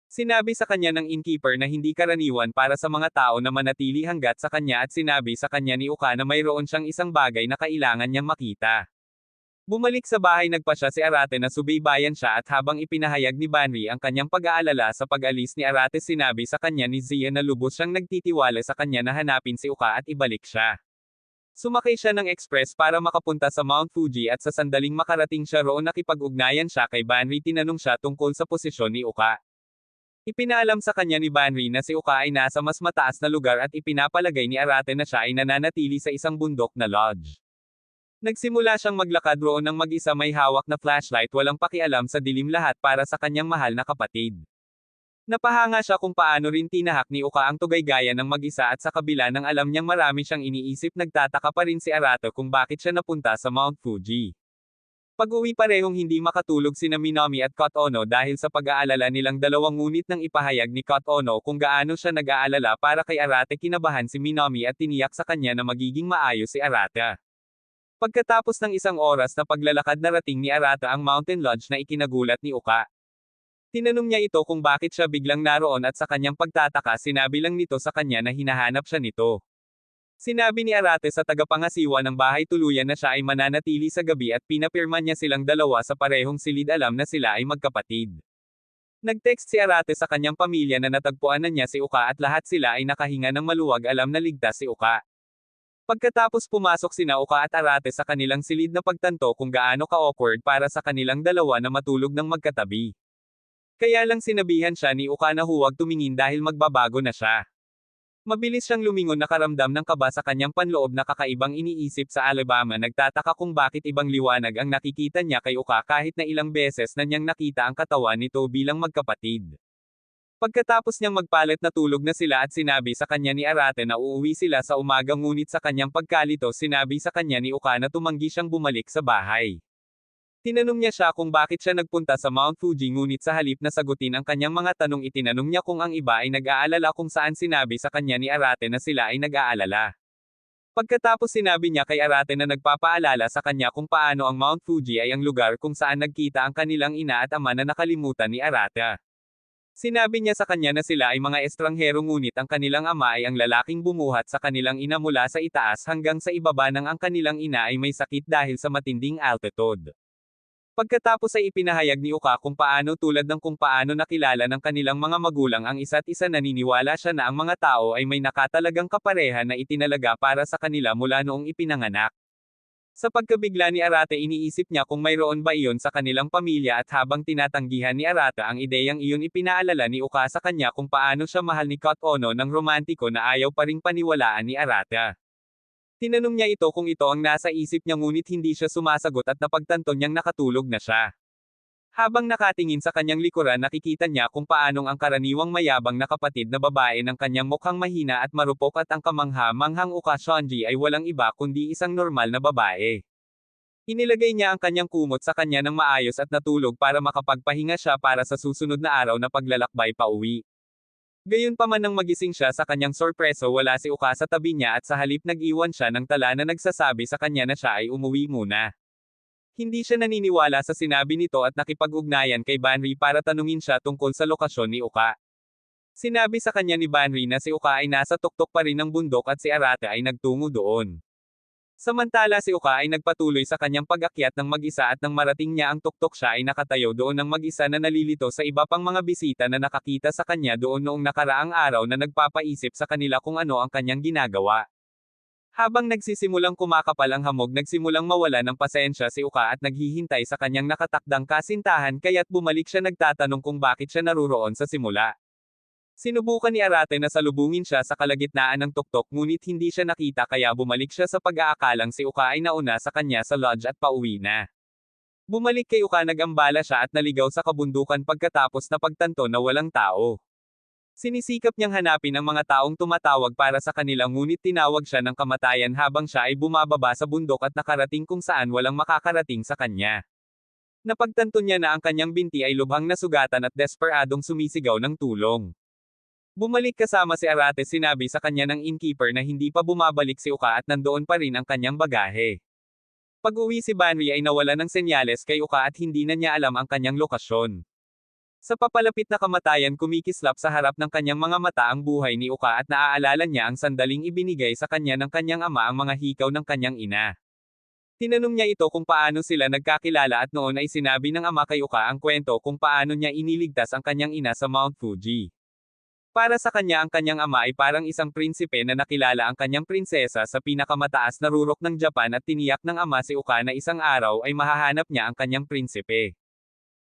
Sinabi sa kanya ng innkeeper na hindi karaniwan para sa mga tao na manatili hanggat sa kanya at sinabi sa kanya ni Uka na mayroon siyang isang bagay na kailangan niyang makita. Bumalik sa bahay nagpasya si Arate na subaybayan siya at habang ipinahayag ni Banri ang kanyang pag-aalala sa pag-alis ni Arate sinabi sa kanya ni Zia na lubos siyang nagtitiwala sa kanya na hanapin si Uka at ibalik siya. Sumakay siya ng express para makapunta sa Mount Fuji at sa sandaling makarating siya roon nakipag-ugnayan siya kay Banri tinanong siya tungkol sa posisyon ni Uka. Ipinaalam sa kanya ni Banri na si Uka ay nasa mas mataas na lugar at ipinapalagay ni Arate na siya ay nananatili sa isang bundok na lodge. Nagsimula siyang maglakad roon ng mag-isa may hawak na flashlight walang pakialam sa dilim lahat para sa kanyang mahal na kapatid. Napahanga siya kung paano rin tinahak ni Uka ang tugaygaya ng mag-isa at sa kabila ng alam niyang marami siyang iniisip nagtataka pa rin si Arato kung bakit siya napunta sa Mount Fuji. Pag-uwi parehong hindi makatulog sina Minami at Kot Ono dahil sa pag-aalala nilang dalawang ngunit nang ipahayag ni Kot Ono kung gaano siya nag-aalala para kay Arate kinabahan si Minami at tiniyak sa kanya na magiging maayos si Arate. Pagkatapos ng isang oras na paglalakad narating ni Arata ang mountain lodge na ikinagulat ni Uka. Tinanong niya ito kung bakit siya biglang naroon at sa kanyang pagtataka sinabi lang nito sa kanya na hinahanap siya nito. Sinabi ni Arate sa tagapangasiwa ng bahay tuluyan na siya ay mananatili sa gabi at pinapirma niya silang dalawa sa parehong silid alam na sila ay magkapatid. Nag-text si Arate sa kanyang pamilya na natagpuan na niya si Uka at lahat sila ay nakahinga ng maluwag alam na ligtas si Uka. Pagkatapos pumasok sina Uka at Arate sa kanilang silid na pagtanto kung gaano ka-awkward para sa kanilang dalawa na matulog ng magkatabi. Kaya lang sinabihan siya ni Uka na huwag tumingin dahil magbabago na siya. Mabilis siyang lumingon nakaramdam ng kaba sa kanyang panloob na kakaibang iniisip sa Alabama nagtataka kung bakit ibang liwanag ang nakikita niya kay Uka kahit na ilang beses na niyang nakita ang katawan nito bilang magkapatid. Pagkatapos niyang magpalit na tulog na sila at sinabi sa kanya ni Arate na uuwi sila sa umaga ngunit sa kanyang pagkalito sinabi sa kanya ni Uka na tumanggi siyang bumalik sa bahay. Tinanong niya siya kung bakit siya nagpunta sa Mount Fuji ngunit sa halip na sagutin ang kanyang mga tanong itinanong niya kung ang iba ay nag-aalala kung saan sinabi sa kanya ni Arate na sila ay nag-aalala. Pagkatapos sinabi niya kay Arate na nagpapaalala sa kanya kung paano ang Mount Fuji ay ang lugar kung saan nagkita ang kanilang ina at ama na nakalimutan ni Arate. Sinabi niya sa kanya na sila ay mga estranghero ngunit ang kanilang ama ay ang lalaking bumuhat sa kanilang ina mula sa itaas hanggang sa ibaba nang ang kanilang ina ay may sakit dahil sa matinding altitude. Pagkatapos ay ipinahayag ni Uka kung paano tulad ng kung paano nakilala ng kanilang mga magulang ang isa't isa naniniwala siya na ang mga tao ay may nakatalagang kapareha na itinalaga para sa kanila mula noong ipinanganak. Sa pagkabigla ni Arate iniisip niya kung mayroon ba iyon sa kanilang pamilya at habang tinatanggihan ni Arate ang ideyang iyon ipinaalala ni Uka sa kanya kung paano siya mahal ni Kot Ono ng romantiko na ayaw pa ring paniwalaan ni Arate. Tinanong niya ito kung ito ang nasa isip niya ngunit hindi siya sumasagot at napagtanto niyang nakatulog na siya. Habang nakatingin sa kanyang likuran nakikita niya kung paanong ang karaniwang mayabang na kapatid na babae ng kanyang mukhang mahina at marupok at ang kamangha-manghang Uka Shonji ay walang iba kundi isang normal na babae. Inilagay niya ang kanyang kumot sa kanya ng maayos at natulog para makapagpahinga siya para sa susunod na araw na paglalakbay pa uwi. Gayunpaman nang magising siya sa kanyang sorpreso wala si Uka sa tabi niya at sa halip nag-iwan siya ng tala na nagsasabi sa kanya na siya ay umuwi muna. Hindi siya naniniwala sa sinabi nito at nakipag-ugnayan kay Banri para tanungin siya tungkol sa lokasyon ni Uka. Sinabi sa kanya ni Banri na si Uka ay nasa tuktok pa rin ng bundok at si Arate ay nagtungo doon. Samantala si Uka ay nagpatuloy sa kanyang pag-akyat ng mag-isa at nang marating niya ang tuktok siya ay nakatayo doon ng mag-isa na nalilito sa iba pang mga bisita na nakakita sa kanya doon noong nakaraang araw na nagpapaisip sa kanila kung ano ang kanyang ginagawa. Habang nagsisimulang kumakapal ang hamog nagsimulang mawala ng pasensya si Uka at naghihintay sa kanyang nakatakdang kasintahan kaya't bumalik siya nagtatanong kung bakit siya naruroon sa simula. Sinubukan ni Arate na salubungin siya sa kalagitnaan ng tuktok ngunit hindi siya nakita kaya bumalik siya sa pag-aakalang si Uka ay nauna sa kanya sa lodge at pauwi na. Bumalik kay Uka nag-ambala siya at naligaw sa kabundukan pagkatapos na pagtanto na walang tao. Sinisikap niyang hanapin ang mga taong tumatawag para sa kanila ngunit tinawag siya ng kamatayan habang siya ay bumababa sa bundok at nakarating kung saan walang makakarating sa kanya. Napagtanto niya na ang kanyang binti ay lubhang nasugatan at desperadong sumisigaw ng tulong. Bumalik kasama si Arate, sinabi sa kanya ng innkeeper na hindi pa bumabalik si Uka at nandoon pa rin ang kanyang bagahe. Pag-uwi si Banri ay nawala ng senyales kay Uka at hindi na niya alam ang kanyang lokasyon. Sa papalapit na kamatayan, kumikislap sa harap ng kanyang mga mata ang buhay ni Uka at naaalala niya ang sandaling ibinigay sa kanya ng kanyang ama ang mga hikaw ng kanyang ina. Tinanong niya ito kung paano sila nagkakilala at noon ay sinabi ng ama kay Uka ang kwento kung paano niya iniligtas ang kanyang ina sa Mount Fuji. Para sa kanya, ang kanyang ama ay parang isang prinsipe na nakilala ang kanyang prinsesa sa pinakamataas na rurok ng Japan at tiniyak ng ama si Uka na isang araw ay mahahanap niya ang kanyang prinsipe.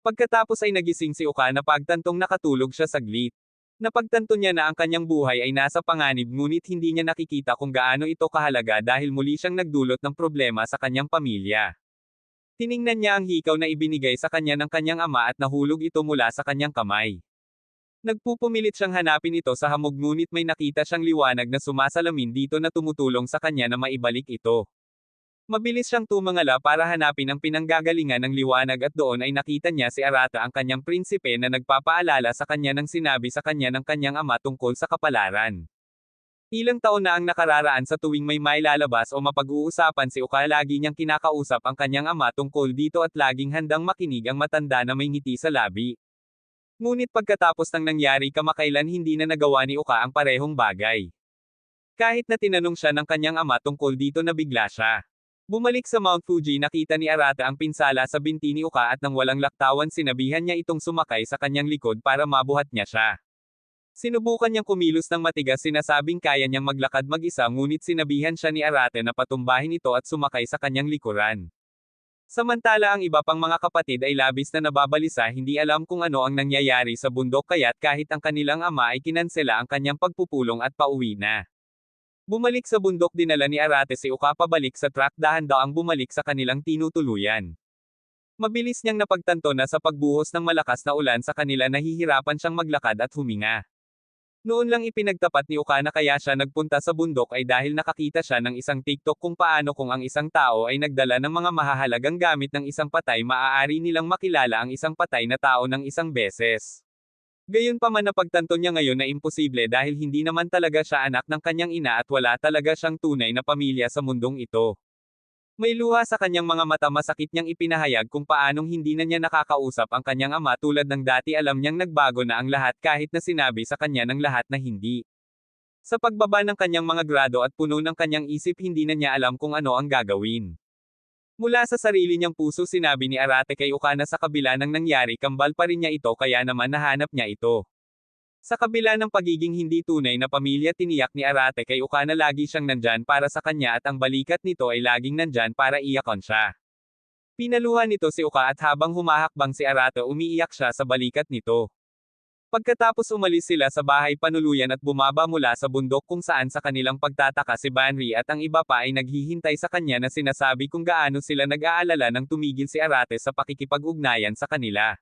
Pagkatapos ay nagising si Uka na pagtantong nakatulog siya saglit. Napagtanto niya na ang kanyang buhay ay nasa panganib, ngunit hindi niya nakikita kung gaano ito kahalaga dahil muli siyang nagdulot ng problema sa kanyang pamilya. Tiningnan niya ang hikaw na ibinigay sa kanya ng kanyang ama at nahulog ito mula sa kanyang kamay. Nagpupumilit siyang hanapin ito sa hamog, ngunit may nakita siyang liwanag na sumasalamin dito na tumutulong sa kanya na maibalik ito. Mabilis siyang tumangala para hanapin ang pinanggagalingan ng liwanag at doon ay nakita niya si Arata, ang kanyang prinsipe, na nagpapaalala sa kanya ng sinabi sa kanya ng kanyang ama tungkol sa kapalaran. Ilang taon na ang nakararaan sa tuwing may mailalabas o mapag-uusapan si Uka, lagi niyang kinakausap ang kanyang ama tungkol dito at laging handang makinig ang matanda na may ngiti sa labi. Ngunit pagkatapos ng nangyari kamakailan, hindi na nagawa ni Uka ang parehong bagay. Kahit na tinanong siya ng kanyang ama tungkol dito, nabigla siya. Bumalik sa Mount Fuji, nakita ni Arata ang pinsala sa binti ni Uka at nang walang laktawan sinabihan niya itong sumakay sa kanyang likod para mabuhat niya siya. Sinubukan niyang kumilos ng matigas, sinasabing kaya niyang maglakad mag-isa, ngunit sinabihan siya ni Arata na patumbahin ito at sumakay sa kanyang likuran. Samantala ang iba pang mga kapatid ay labis na nababalisa, hindi alam kung ano ang nangyayari sa bundok, kaya't kahit ang kanilang ama ay kinansela ang kanyang pagpupulong at pauwi na. Bumalik sa bundok, dinala ni Arate si Uka pabalik sa truck, dahan-daang bumalik sa kanilang tinutuluyan. Mabilis niyang napagtanto na sa pagbuhos ng malakas na ulan sa kanila, nahihirapan siyang maglakad at huminga. Noon lang ipinagtapat ni Uka na kaya siya nagpunta sa bundok ay dahil nakakita siya ng isang TikTok kung paano kung ang isang tao ay nagdala ng mga mahahalagang gamit ng isang patay, maaari nilang makilala ang isang patay na tao ng isang beses. Gayunpaman, napagtanto niya ngayon na imposible dahil hindi naman talaga siya anak ng kanyang ina at wala talaga siyang tunay na pamilya sa mundong ito. May luha sa kanyang mga mata, masakit niyang ipinahayag kung paanong hindi na niya nakakausap ang kanyang ama tulad ng dati. Alam niyang nagbago na ang lahat kahit na sinabi sa kanya ng lahat na hindi. Sa pagbaba ng kanyang mga grado at puno ng kanyang isip, hindi na niya alam kung ano ang gagawin. Mula sa sarili niyang puso, sinabi ni Arate kay Uka na sa kabila ng nangyari, kambal pa rin niya ito, kaya naman nahanap niya ito. Sa kabila ng pagiging hindi tunay na pamilya, tiniyak ni Arate kay Uka na lagi siyang nandyan para sa kanya at ang balikat nito ay laging nandyan para iyakan siya. Pinaluhan nito si Uka at habang humahakbang si Arate, umiiyak siya sa balikat nito. Pagkatapos umalis sila sa bahay panuluyan at bumaba mula sa bundok, kung saan sa kanilang pagtataka si Banri at ang iba pa ay naghihintay sa kanya na sinasabi kung gaano sila nag-aalala nang tumigil si Arate sa pakikipag-ugnayan sa kanila.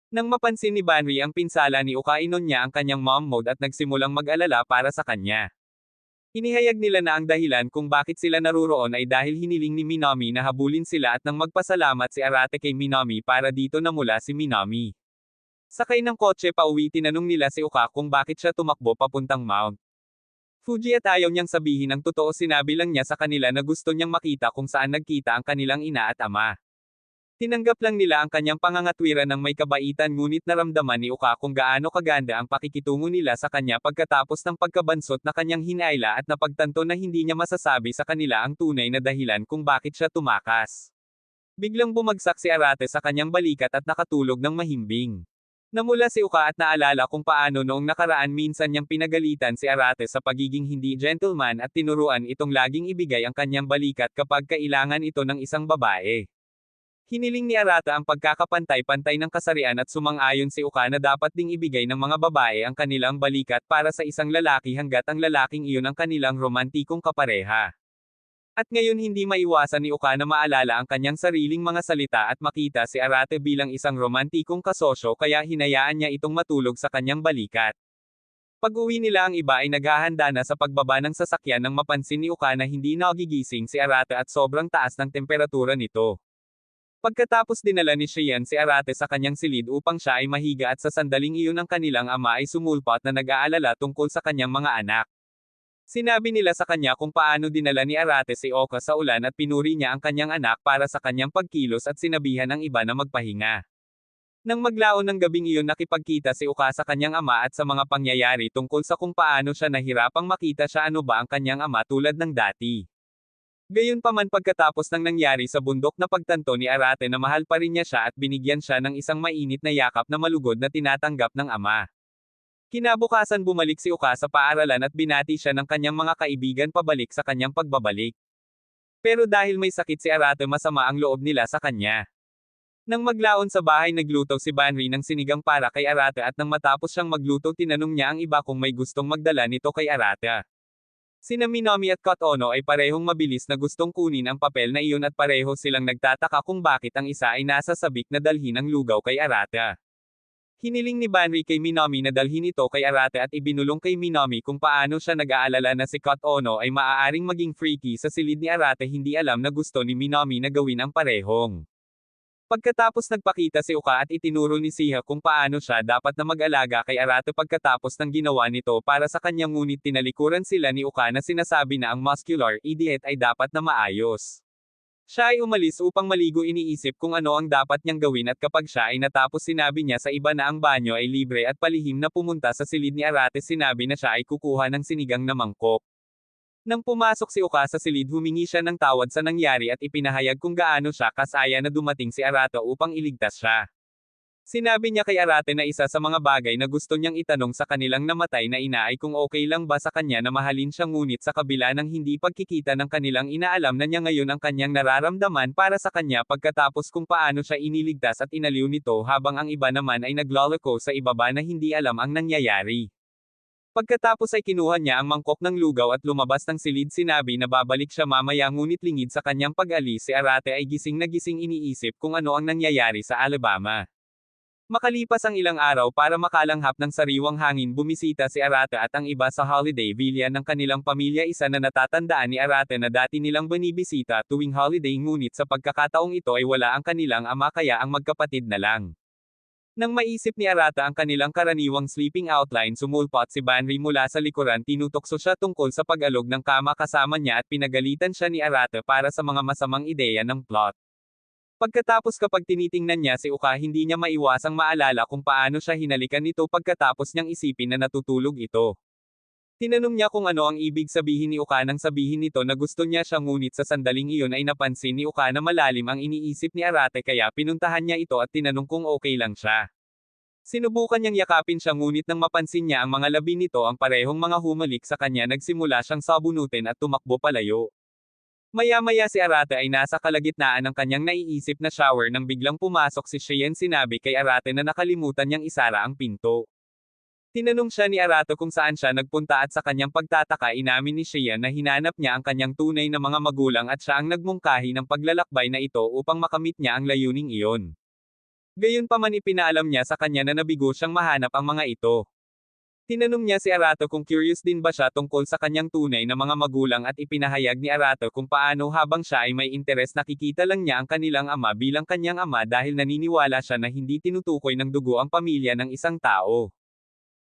Nang mapansin ni Banri ang pinsala ni Uka, inon niya ang kanyang mom mode at nagsimulang mag-alala para sa kanya. Inihayag nila na ang dahilan kung bakit sila naruroon ay dahil hiniling ni Minami na habulin sila at nang magpasalamat si Arate kay Minami para dito na mula si Minami. Sakay ng kotse pauwi, tinanong nila si Uka kung bakit siya tumakbo papuntang Mount Fuji at ayaw niyang sabihin ang totoo. Sinabi lang niya sa kanila na gusto niyang makita kung saan nagkita ang kanilang ina at ama. Tinanggap lang nila ang kanyang pangangatwiran ng may kabaitan, ngunit naramdaman ni Uka kung gaano kaganda ang pakikitungo nila sa kanya pagkatapos ng pagkabansot na kanyang hinayla at napagtanto na hindi niya masasabi sa kanila ang tunay na dahilan kung bakit siya tumakas. Biglang bumagsak si Arate sa kanyang balikat at nakatulog ng mahimbing. Namula si Uka at naalala kung paano noong nakaraan minsan niyang pinagalitan si Arate sa pagiging hindi gentleman at tinuruan itong laging ibigay ang kanyang balikat kapag kailangan ito ng isang babae. Hiniling ni Arate ang pagkakapantay-pantay ng kasarian at sumang-ayon si Uka na dapat ding ibigay ng mga babae ang kanilang balikat para sa isang lalaki hanggat ang lalaking iyon ang kanilang romantikong kapareha. At ngayon hindi maiwasan ni Uka na maalala ang kanyang sariling mga salita at makita si Arate bilang isang romantikong kasosyo, kaya hinayaan niya itong matulog sa kanyang balikat. Pag-uwi nila, ang iba ay naghahanda na sa pagbaba ng sasakyan nang mapansin ni Uka na hindi nagigising si Arate at sobrang taas ng temperatura nito. Pagkatapos dinala ni Cheyenne si Arate sa kanyang silid upang siya ay mahiga at sa sandaling iyon ang kanilang ama ay sumulpot na nag-aalala tungkol sa kanyang mga anak. Sinabi nila sa kanya kung paano dinala ni Arate si Oka sa ulan at pinuri niya ang kanyang anak para sa kanyang pagkilos at sinabihan ang iba na magpahinga. Nang maglaon ng gabing iyon nakipagkita si Oka sa kanyang ama at sa mga pangyayari tungkol sa kung paano siya nahirapang makita siya ano ba ang kanyang ama tulad ng dati. Gayunpaman pagkatapos ng nangyari sa bundok na pagtanto ni Arate na mahal pa rin niya siya at binigyan siya ng isang mainit na yakap na malugod na tinatanggap ng ama. Kinabukasan bumalik si Oka sa paaralan at binati siya ng kanyang mga kaibigan pabalik sa kanyang pagbabalik. Pero dahil may sakit si Arate masama ang loob nila sa kanya. Nang maglaon sa bahay nagluto si Banri ng sinigang para kay Arate at nang matapos siyang magluto tinanong niya ang iba kung may gustong magdala nito kay Arate. Sina Minami at Kotono ay parehong mabilis na gustong kunin ang papel na iyon at pareho silang nagtataka kung bakit ang isa ay nasa sabik na dalhin ang lugaw kay Arate. Hiniling ni Banri kay Minami na dalhin ito kay Arate at ibinulong kay Minami kung paano siya nag-aalala na si Kotono ay maaaring maging freaky sa silid ni Arate hindi alam na gusto ni Minami na gawin ang parehong. Pagkatapos nagpakita si Oka at itinuro ni Siha kung paano siya dapat na mag-alaga kay Arate pagkatapos ng ginawa nito para sa kanya ngunit tinalikuran sila ni Oka na sinasabi na ang muscular idiot ay dapat na maayos. Siya ay umalis upang maligo iniisip kung ano ang dapat niyang gawin at kapag siya ay natapos sinabi niya sa iba na ang banyo ay libre at palihim na pumunta sa silid ni Arate sinabi na siya ay kukuha ng sinigang na mangkok. Nang pumasok si Oka sa silid humingi siya ng tawad sa nangyari at ipinahayag kung gaano siya kasaya na dumating si Arate upang iligtas siya. Sinabi niya kay Arate na isa sa mga bagay na gusto niyang itanong sa kanilang namatay na ina ay kung okay lang ba sa kanya na mahalin siya ngunit sa kabila ng hindi pagkikita ng kanilang ina alam na niya ngayon ang kanyang nararamdaman para sa kanya pagkatapos kung paano siya iniligtas at inaliw nito habang ang iba naman ay nagloloko sa ibaba na hindi alam ang nangyayari. Pagkatapos ay kinuha niya ang mangkok ng lugaw at lumabas ng silid sinabi na babalik siya mamaya ngunit lingid sa kanyang pag-alis si Arate ay gising na gising iniisip kung ano ang nangyayari sa Alabama. Makalipas ang ilang araw para makalanghap ng sariwang hangin bumisita si Arate at ang iba sa holiday villa ng kanilang pamilya isa na natatandaan ni Arate na dati nilang binibisita tuwing holiday ngunit sa pagkakataong ito ay wala ang kanilang ama kaya ang magkapatid na lang. Nang maisip ni Arate ang kanilang karaniwang sleeping outline sumulpot si Banri mula sa likuran tinutokso siya tungkol sa pag-alog ng kama kasama niya at pinagalitan siya ni Arate para sa mga masamang ideya ng plot. Pagkatapos kapag tinitingnan niya si Oka hindi niya maiwasang maalala kung paano siya hinalikan nito pagkatapos niyang isipin na natutulog ito. Tinanong niya kung ano ang ibig sabihin ni Oka nang sabihin nito na gusto niya siya ngunit sa sandaling iyon ay napansin ni Oka na malalim ang iniisip ni Arate kaya pinuntahan niya ito at tinanong kung okay lang siya. Sinubukan niyang yakapin siya ngunit nang mapansin niya ang mga labi nito ang parehong mga humalik sa kanya nagsimula siyang sabunutin at tumakbo palayo. Maya-maya si Arate ay nasa kalagitnaan ng kanyang naiisip na shower nang biglang pumasok si Cheyenne sinabi kay Arate na nakalimutan niyang isara ang pinto. Tinanong siya ni Arate kung saan siya nagpunta at sa kanyang pagtataka inamin ni Cheyenne na hinanap niya ang kanyang tunay na mga magulang at siya ang nagmungkahi ng paglalakbay na ito upang makamit niya ang layuning iyon. Gayunpaman ipinaalam niya sa kanya na nabigo siyang mahanap ang mga ito. Tinanong niya si Arate kung curious din ba siya tungkol sa kanyang tunay na mga magulang at ipinahayag ni Arate kung paano habang siya ay may interes nakikita lang niya ang kanilang ama bilang kanyang ama dahil naniniwala siya na hindi tinutukoy ng dugo ang pamilya ng isang tao.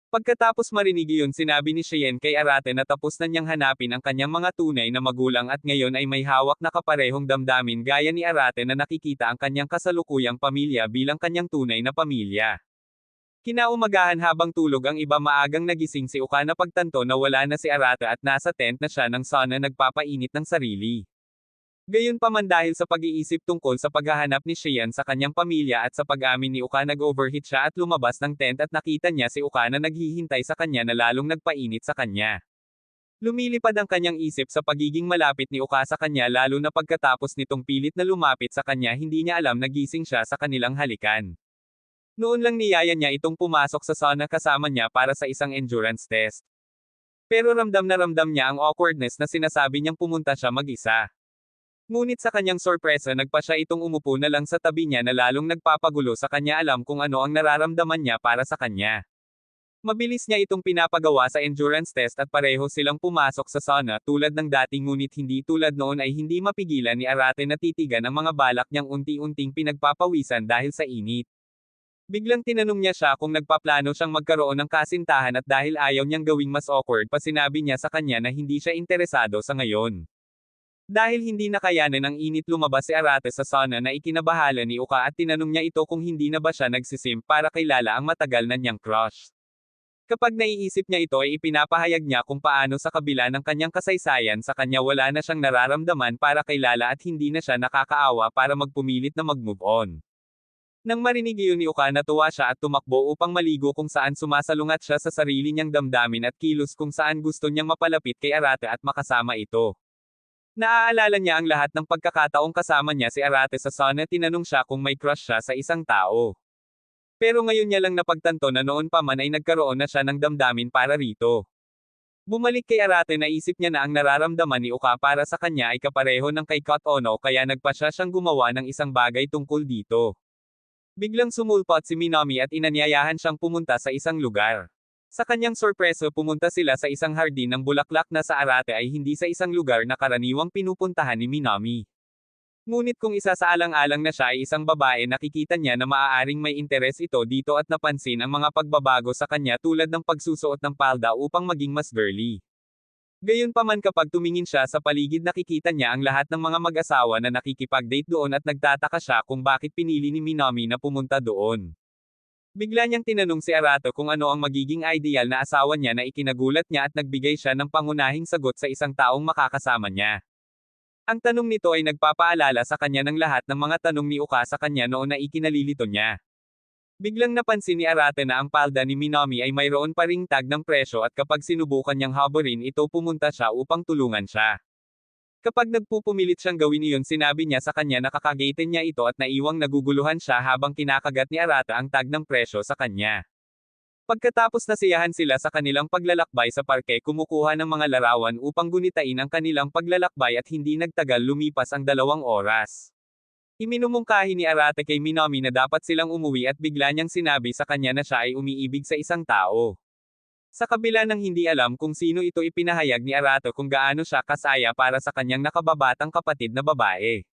Pagkatapos marinig iyon sinabi ni Cheyenne kay Arate na tapos na niyang hanapin ang kanyang mga tunay na magulang at ngayon ay may hawak na kaparehong damdamin gaya ni Arate na nakikita ang kanyang kasalukuyang pamilya bilang kanyang tunay na pamilya. Kinaumagahan habang tulog ang iba maagang nagising si Oka na pagtanto na wala na si Arate at nasa tent na siya ng sauna nagpapainit ng sarili. Gayunpaman dahil sa pag-iisip tungkol sa paghahanap ni Cheyenne sa kanyang pamilya at sa pag-amin ni Oka nag-overheat siya at lumabas ng tent at nakita niya si Oka na naghihintay sa kanya na lalong nagpainit sa kanya. Lumilipad ang kanyang isip sa pagiging malapit ni Oka sa kanya lalo na pagkatapos nitong pilit na lumapit sa kanya hindi niya alam na gising siya sa kanilang halikan. Noon lang niyaya niya itong pumasok sa sauna kasama niya para sa isang endurance test. Pero ramdam na ramdam niya ang awkwardness na sinasabi niyang pumunta siya mag-isa. Ngunit sa kanyang sorpresa nagpa siya itong umupo na lang sa tabi niya na lalong nagpapagulo sa kanya alam kung ano ang nararamdaman niya para sa kanya. Mabilis niya itong pinapagawa sa endurance test at pareho silang pumasok sa sauna tulad ng dati ngunit hindi tulad noon ay hindi mapigilan ni Arate na titigan ang mga balak niyang unti-unting pinagpapawisan dahil sa init. Biglang tinanong niya siya kung nagpaplano siyang magkaroon ng kasintahan at dahil ayaw niyang gawing mas awkward pa sinabi niya sa kanya na hindi siya interesado sa ngayon. Dahil hindi nakayanan ng init lumabas si Arate sa sauna na ikinabahala ni Uka at tinanong niya ito kung hindi na ba siya nagsisim para kilala ang matagal na niyang crush. Kapag naiisip niya ito ay ipinapahayag niya kung paano sa kabila ng kanyang kasaysayan sa kanya wala na siyang nararamdaman para kilala at hindi na siya nakakaawa para magpumilit na mag-move on. Nang marinig iyon ni Uka natuwa siya at tumakbo upang maligo kung saan sumasalungat siya sa sarili niyang damdamin at kilos kung saan gusto niyang mapalapit kay Arate at makasama ito. Naaalala niya ang lahat ng pagkakataong kasama niya si Arate sa sauna tinanong siya kung may crush siya sa isang tao. Pero ngayon niya lang napagtanto na noon pa man ay nagkaroon na siya ng damdamin para rito. Bumalik kay Arate na isip niya na ang nararamdaman ni Uka para sa kanya ay kapareho ng kay Kot Ono kaya nagpasya siyang gumawa ng isang bagay tungkol dito. Biglang sumulpot si Minami at inanyayahan siyang pumunta sa isang lugar. Sa kanyang sorpreso pumunta sila sa isang hardin ng bulaklak na sa Arate ay hindi sa isang lugar na karaniwang pinupuntahan ni Minami. Ngunit kung isasaalang-alang na siya ay isang babae nakikita niya na maaaring may interes ito dito at napansin ang mga pagbabago sa kanya tulad ng pagsusuot ng palda upang maging mas girly. Gayunpaman kapag tumingin siya sa paligid nakikita niya ang lahat ng mga mag-asawa na nakikipag-date doon at nagtataka siya kung bakit pinili ni Minami na pumunta doon. Bigla niyang tinanong si Arato kung ano ang magiging ideal na asawa niya na ikinagulat niya at nagbigay siya ng pangunahing sagot sa isang taong makakasama niya. Ang tanong nito ay nagpapaalala sa kanya ng lahat ng mga tanong ni Uka sa kanya noon na ikinalilito niya. Biglang napansin ni Arate na ang palda ni Minami ay mayroon pa ring tag ng presyo at kapag sinubukan niyang haburin ito pumunta siya upang tulungan siya. Kapag nagpupumilit siyang gawin iyon sinabi niya sa kanya na kakagatin niya ito at naiwang naguguluhan siya habang kinakagat ni Arate ang tag ng presyo sa kanya. Pagkatapos nasiyahan sila sa kanilang paglalakbay sa parke kumukuha ng mga larawan upang gunitain ang kanilang paglalakbay at hindi nagtagal lumipas ang 2 oras. Iminumungkahi ni Arate kay Minami na dapat silang umuwi at bigla niyang sinabi sa kanya na siya ay umiibig sa isang tao. Sa kabila ng hindi alam kung sino ito ipinahayag ni Arate kung gaano siya kasaya para sa kanyang nakababatang kapatid na babae.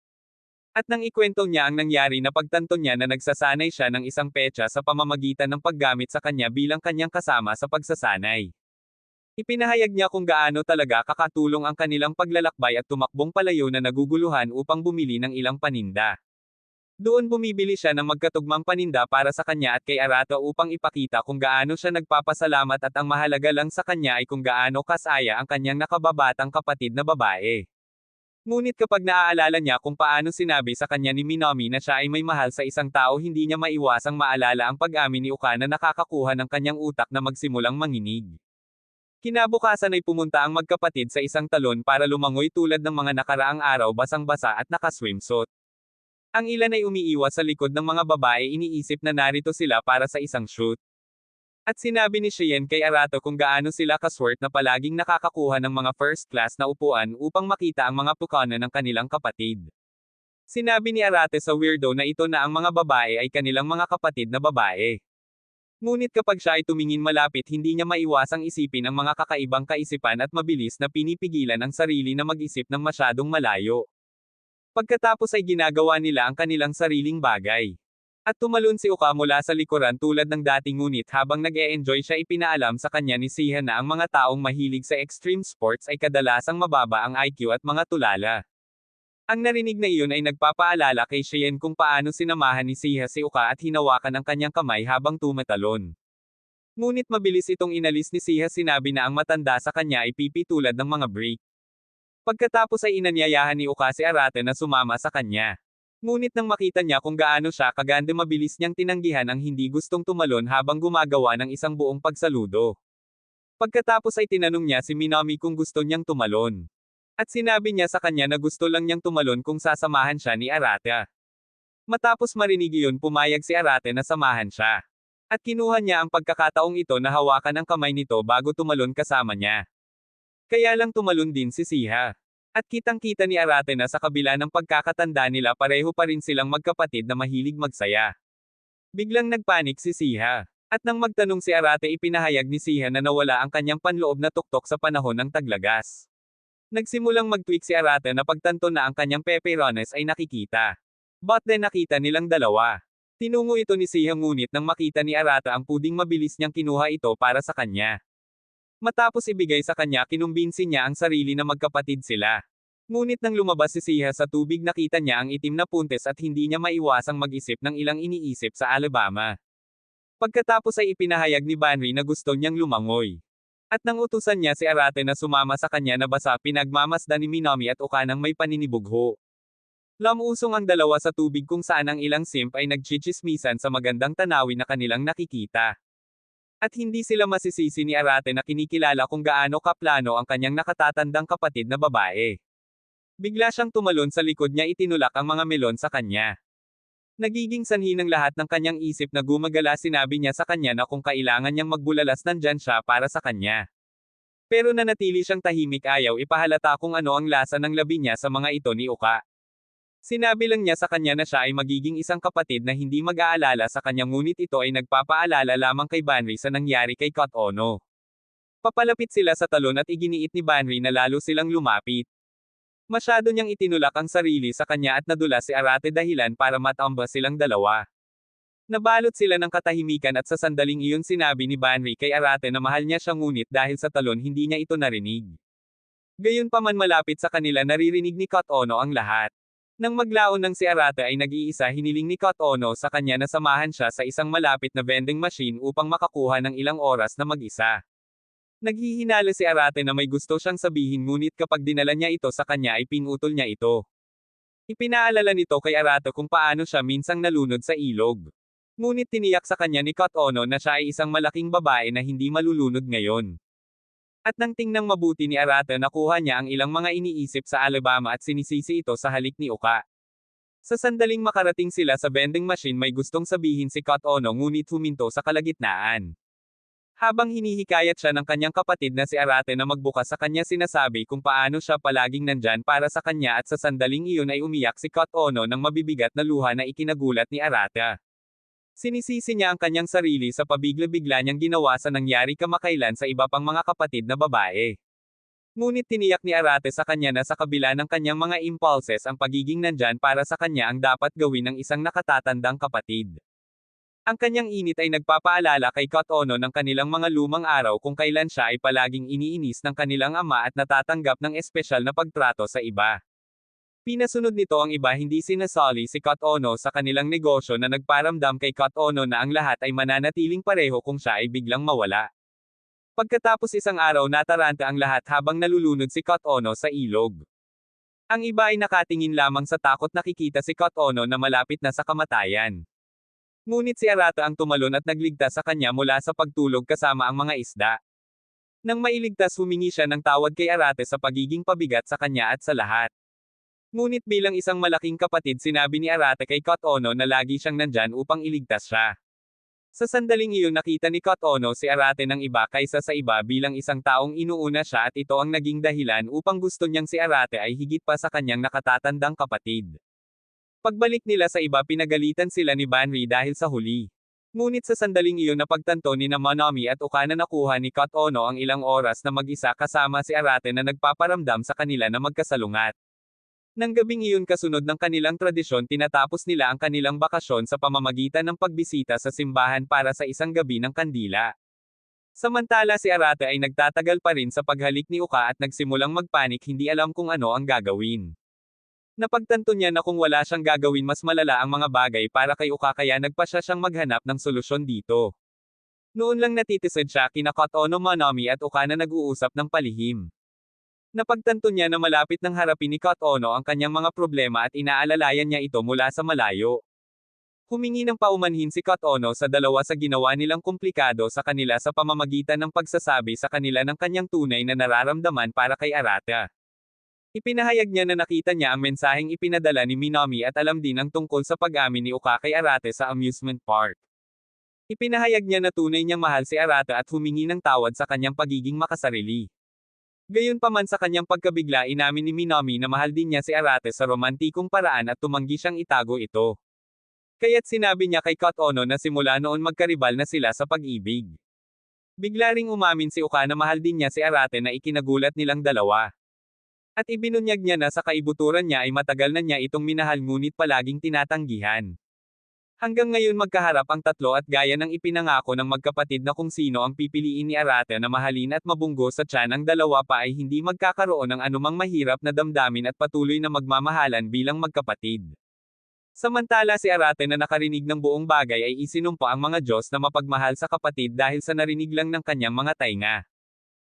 At nang ikwento niya ang nangyari na pagtanto niya na nagsasanay siya ng isang petsa sa pamamagitan ng paggamit sa kanya bilang kanyang kasama sa pagsasanay. Ipinahayag niya kung gaano talaga kakatulong ang kanilang paglalakbay at tumakbong palayo na naguguluhan upang bumili ng ilang paninda. Doon bumibili siya ng magkatugmang paninda para sa kanya at kay Arato upang ipakita kung gaano siya nagpapasalamat at ang mahalaga lang sa kanya ay kung gaano kasaya ang kanyang nakababatang kapatid na babae. Ngunit kapag naaalala niya kung paano sinabi sa kanya ni Minami na siya ay may mahal sa isang tao hindi niya maiwasang maalala ang pag-amin ni Uka na nakakakuha ng kanyang utak na magsimulang manginig. Kinabukasan ay pumunta ang magkapatid sa isang talon para lumangoy tulad ng mga nakaraang araw basang-basa at naka-swimsuit. Ang ilan ay umiiwas sa likod ng mga babae iniisip na narito sila para sa isang shoot. At sinabi ni Cheyenne kay Arato kung gaano sila kaswert na palaging nakakakuha ng mga first class na upuan upang makita ang mga pukana ng kanilang kapatid. Sinabi ni Arate sa weirdo na ito na ang mga babae ay kanilang mga kapatid na babae. Ngunit kapag siya ay tumingin malapit hindi niya maiwasang isipin ang mga kakaibang kaisipan at mabilis na pinipigilan ang sarili na mag-isip ng masyadong malayo. Pagkatapos ay ginagawa nila ang kanilang sariling bagay. At tumalon si Uka mula sa likuran tulad ng dating ngunit habang nag-e-enjoy siya ipinaalam sa kanya ni Siha na ang mga taong mahilig sa extreme sports ay kadalasang mababa ang IQ at mga tulala. Ang narinig na iyon ay nagpapaalala kay Cheyenne kung paano sinamahan ni Siha si Uka at hinawakan ang kanyang kamay habang tumatalon. Ngunit mabilis itong inalis ni Siha sinabi na ang matanda sa kanya ay pipi tulad ng mga brick. Pagkatapos ay inanyayahan ni Uka si Arate na sumama sa kanya. Ngunit nang makita niya kung gaano siya kaganda mabilis niyang tinanggihan ang hindi gustong tumalon habang gumagawa ng isang buong pagsaludo. Pagkatapos ay tinanong niya si Minami kung gusto niyang tumalon. At sinabi niya sa kanya na gusto lang niyang tumalon kung sasamahan siya ni Arate. Matapos marinig iyon pumayag si Arate na samahan siya. At kinuha niya ang pagkakataong ito na hawakan ang kamay nito bago tumalon kasama niya. Kaya lang tumalon din si Siha. At kitang-kita ni Arate na sa kabila ng pagkakatanda nila pareho pa rin silang magkapatid na mahilig magsaya. Biglang nagpanik si Siha. At nang magtanong si Arate ipinahayag ni Siha na nawala ang kanyang panloob na tuktok sa panahon ng taglagas. Nagsimulang mag-tweak si Arate na pagtanto na ang kanyang peperones ay nakikita. But then nakita nilang dalawa. Tinungo ito ni Siha ngunit nang makita ni Arate ang puding mabilis niyang kinuha ito para sa kanya. Matapos ibigay sa kanya kinumbinsi niya ang sarili na magkapatid sila. Ngunit nang lumabas si Siha sa tubig nakita niya ang itim na puntes at hindi niya maiwasang mag-isip ng ilang iniisip sa Alabama. Pagkatapos ay ipinahayag ni Banri na gusto niyang lumangoy. At nang utusan niya si Arate na sumama sa kanya na basa pinagmamasdan ni Minami at Oka ng may paninibugho. Lamusong ang dalawa sa tubig kung saan ang ilang simp ay nagchichismisan sa magandang tanawin na kanilang nakikita. At hindi sila masisisi ni Arate na kinikilala kung gaano kaplano ang kanyang nakatatandang kapatid na babae. Bigla siyang tumalon sa likod niya itinulak ang mga melon sa kanya. Nagiging sanhi ng lahat ng kanyang isip na gumagala sinabi niya sa kanya na kung kailangan niyang magbulalas nandyan siya para sa kanya. Pero nanatili siyang tahimik ayaw ipahalata kung ano ang lasa ng labi niya sa mga ito ni Oka. Sinabi lang niya sa kanya na siya ay magiging isang kapatid na hindi mag-aalala sa kanya ngunit ito ay nagpapaalala lamang kay Banri sa nangyari kay Kot Ono. Papalapit sila sa talon at iginiit ni Banri na lalo silang lumapit. Masyado niyang itinulak ang sarili sa kanya at nadula si Arate dahilan para matamba silang dalawa. Nabalot sila ng katahimikan at sa sandaling iyon sinabi ni Banri kay Arate na mahal niya siya ngunit dahil sa talon hindi niya ito narinig. Gayunpaman malapit sa kanila naririnig ni Kot Ono ang lahat. Nang maglaon ng si Arate ay nag-iisa hiniling ni Kot Ono sa kanya na samahan siya sa isang malapit na vending machine upang makakuha ng ilang oras na mag-isa. Naghihinala si Arate na may gusto siyang sabihin ngunit kapag dinala niya ito sa kanya ay pinutol niya ito. Ipinaalala nito kay Arate kung paano siya minsang nalunod sa ilog. Ngunit tiniyak sa kanya ni Kot Ono na siya ay isang malaking babae na hindi malulunod ngayon. At nang tingnang mabuti ni Arate nakuha niya ang ilang mga iniisip sa Alabama at sinisisi ito sa halik ni Oka. Sa sandaling makarating sila sa vending machine may gustong sabihin si Kot Ono ngunit huminto sa kalagitnaan. Habang hinihikayat siya ng kanyang kapatid na si Arate na magbukas sa kanya sinasabi kung paano siya palaging nandyan para sa kanya at sa sandaling iyon ay umiyak si Kot Ono ng mabibigat na luha na ikinagulat ni Arate. Sinisisi niya ang kanyang sarili sa pabigla-bigla niyang ginawa sa nangyari kamakailan sa iba pang mga kapatid na babae. Ngunit tiniyak ni Arate sa kanya na sa kabila ng kanyang mga impulses ang pagiging nandyan para sa kanya ang dapat gawin ng isang nakatatandang kapatid. Ang kanyang init ay nagpapaalala kay Kot Ono ng kanilang mga lumang araw kung kailan siya ay palaging iniinis ng kanilang ama at natatanggap ng espesyal na pagtrato sa iba. Pinasunod nito ang iba hindi sinasali si Kot Ono sa kanilang negosyo na nagparamdam kay Kot Ono na ang lahat ay mananatiling pareho kung siya ay biglang mawala. Pagkatapos isang araw nataranta ang lahat habang nalulunod si Kot Ono sa ilog. Ang iba ay nakatingin lamang sa takot nakikita si Kot Ono na malapit na sa kamatayan. Ngunit si Arate ang tumalon at nagligtas sa kanya mula sa pagtulog kasama ang mga isda. Nang mailigtas humingi siya ng tawad kay Arate sa pagiging pabigat sa kanya at sa lahat. Ngunit bilang isang malaking kapatid sinabi ni Arate kay Kot Ono na lagi siyang nandyan upang iligtas siya. Sa sandaling iyon nakita ni Kot Ono si Arate ng iba kaysa sa iba bilang isang taong inuuna siya at ito ang naging dahilan upang gusto niyang si Arate ay higit pa sa kanyang nakatatandang kapatid. Pagbalik nila sa iba pinagalitan sila ni Banri dahil sa huli. Ngunit sa sandaling iyon napagtanto ni na Minami at Oka na nakuha ni Kot Ono ang ilang oras na mag-isa kasama si Arate na nagpaparamdam sa kanila na magkasalungat. Nang gabing iyon kasunod ng kanilang tradisyon tinatapos nila ang kanilang bakasyon sa pamamagitan ng pagbisita sa simbahan para sa isang gabi ng kandila. Samantala si Arate ay nagtatagal pa rin sa paghalik ni Oka at nagsimulang magpanik hindi alam kung ano ang gagawin. Napagtanto niya na kung wala siyang gagawin mas malala ang mga bagay para kay Oka kaya nagpasya siyang maghanap ng solusyon dito. Noon lang natitisod siya kina Kot Ono Minami at Oka na nag-uusap ng palihim. Napagtanto niya na malapit nang harapin ni Kot Ono ang kanyang mga problema at inaalalayan niya ito mula sa malayo. Humingi ng paumanhin si Kot Ono sa dalawa sa ginawa nilang komplikado sa kanila sa pamamagitan ng pagsasabi sa kanila ng kanyang tunay na nararamdaman para kay Arate. Ipinahayag niya na nakita niya ang mensaheng ipinadala ni Minami at alam din ang tungkol sa pag-amin ni Oka kay Arate sa amusement park. Ipinahayag niya na tunay niyang mahal si Arate at humingi ng tawad sa kanyang pagiging makasarili. Gayunpaman sa kanyang pagkabigla inamin ni Minami na mahal din niya si Arate sa romantikong paraan at tumanggi siyang itago ito. Kaya't sinabi niya kay Kat Ono na simula noon magkaribal na sila sa pag-ibig. Bigla ring umamin si Uka na mahal din niya si Arate na ikinagulat nilang dalawa. At ibinunyag niya na sa kaibuturan niya ay matagal na niya itong minahal ngunit palaging tinatanggihan. Hanggang ngayon magkaharap ang tatlo at gaya ng ipinangako ng magkapatid na kung sino ang pipiliin ni Arate na mahalin at mabunggo sa tiyan ng dalawa pa ay hindi magkakaroon ng anumang mahirap na damdamin at patuloy na magmamahalan bilang magkapatid. Samantala si Arate na nakarinig ng buong bagay ay isinumpa ang mga Diyos na mapagmahal sa kapatid dahil sa narinig lang ng kanyang mga tainga.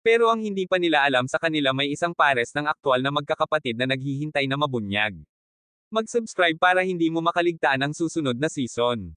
Pero ang hindi pa nila alam sa kanila may isang pares ng aktwal na magkakapatid na naghihintay na mabunyag. Mag-subscribe para hindi mo makaligtaan ang susunod na season.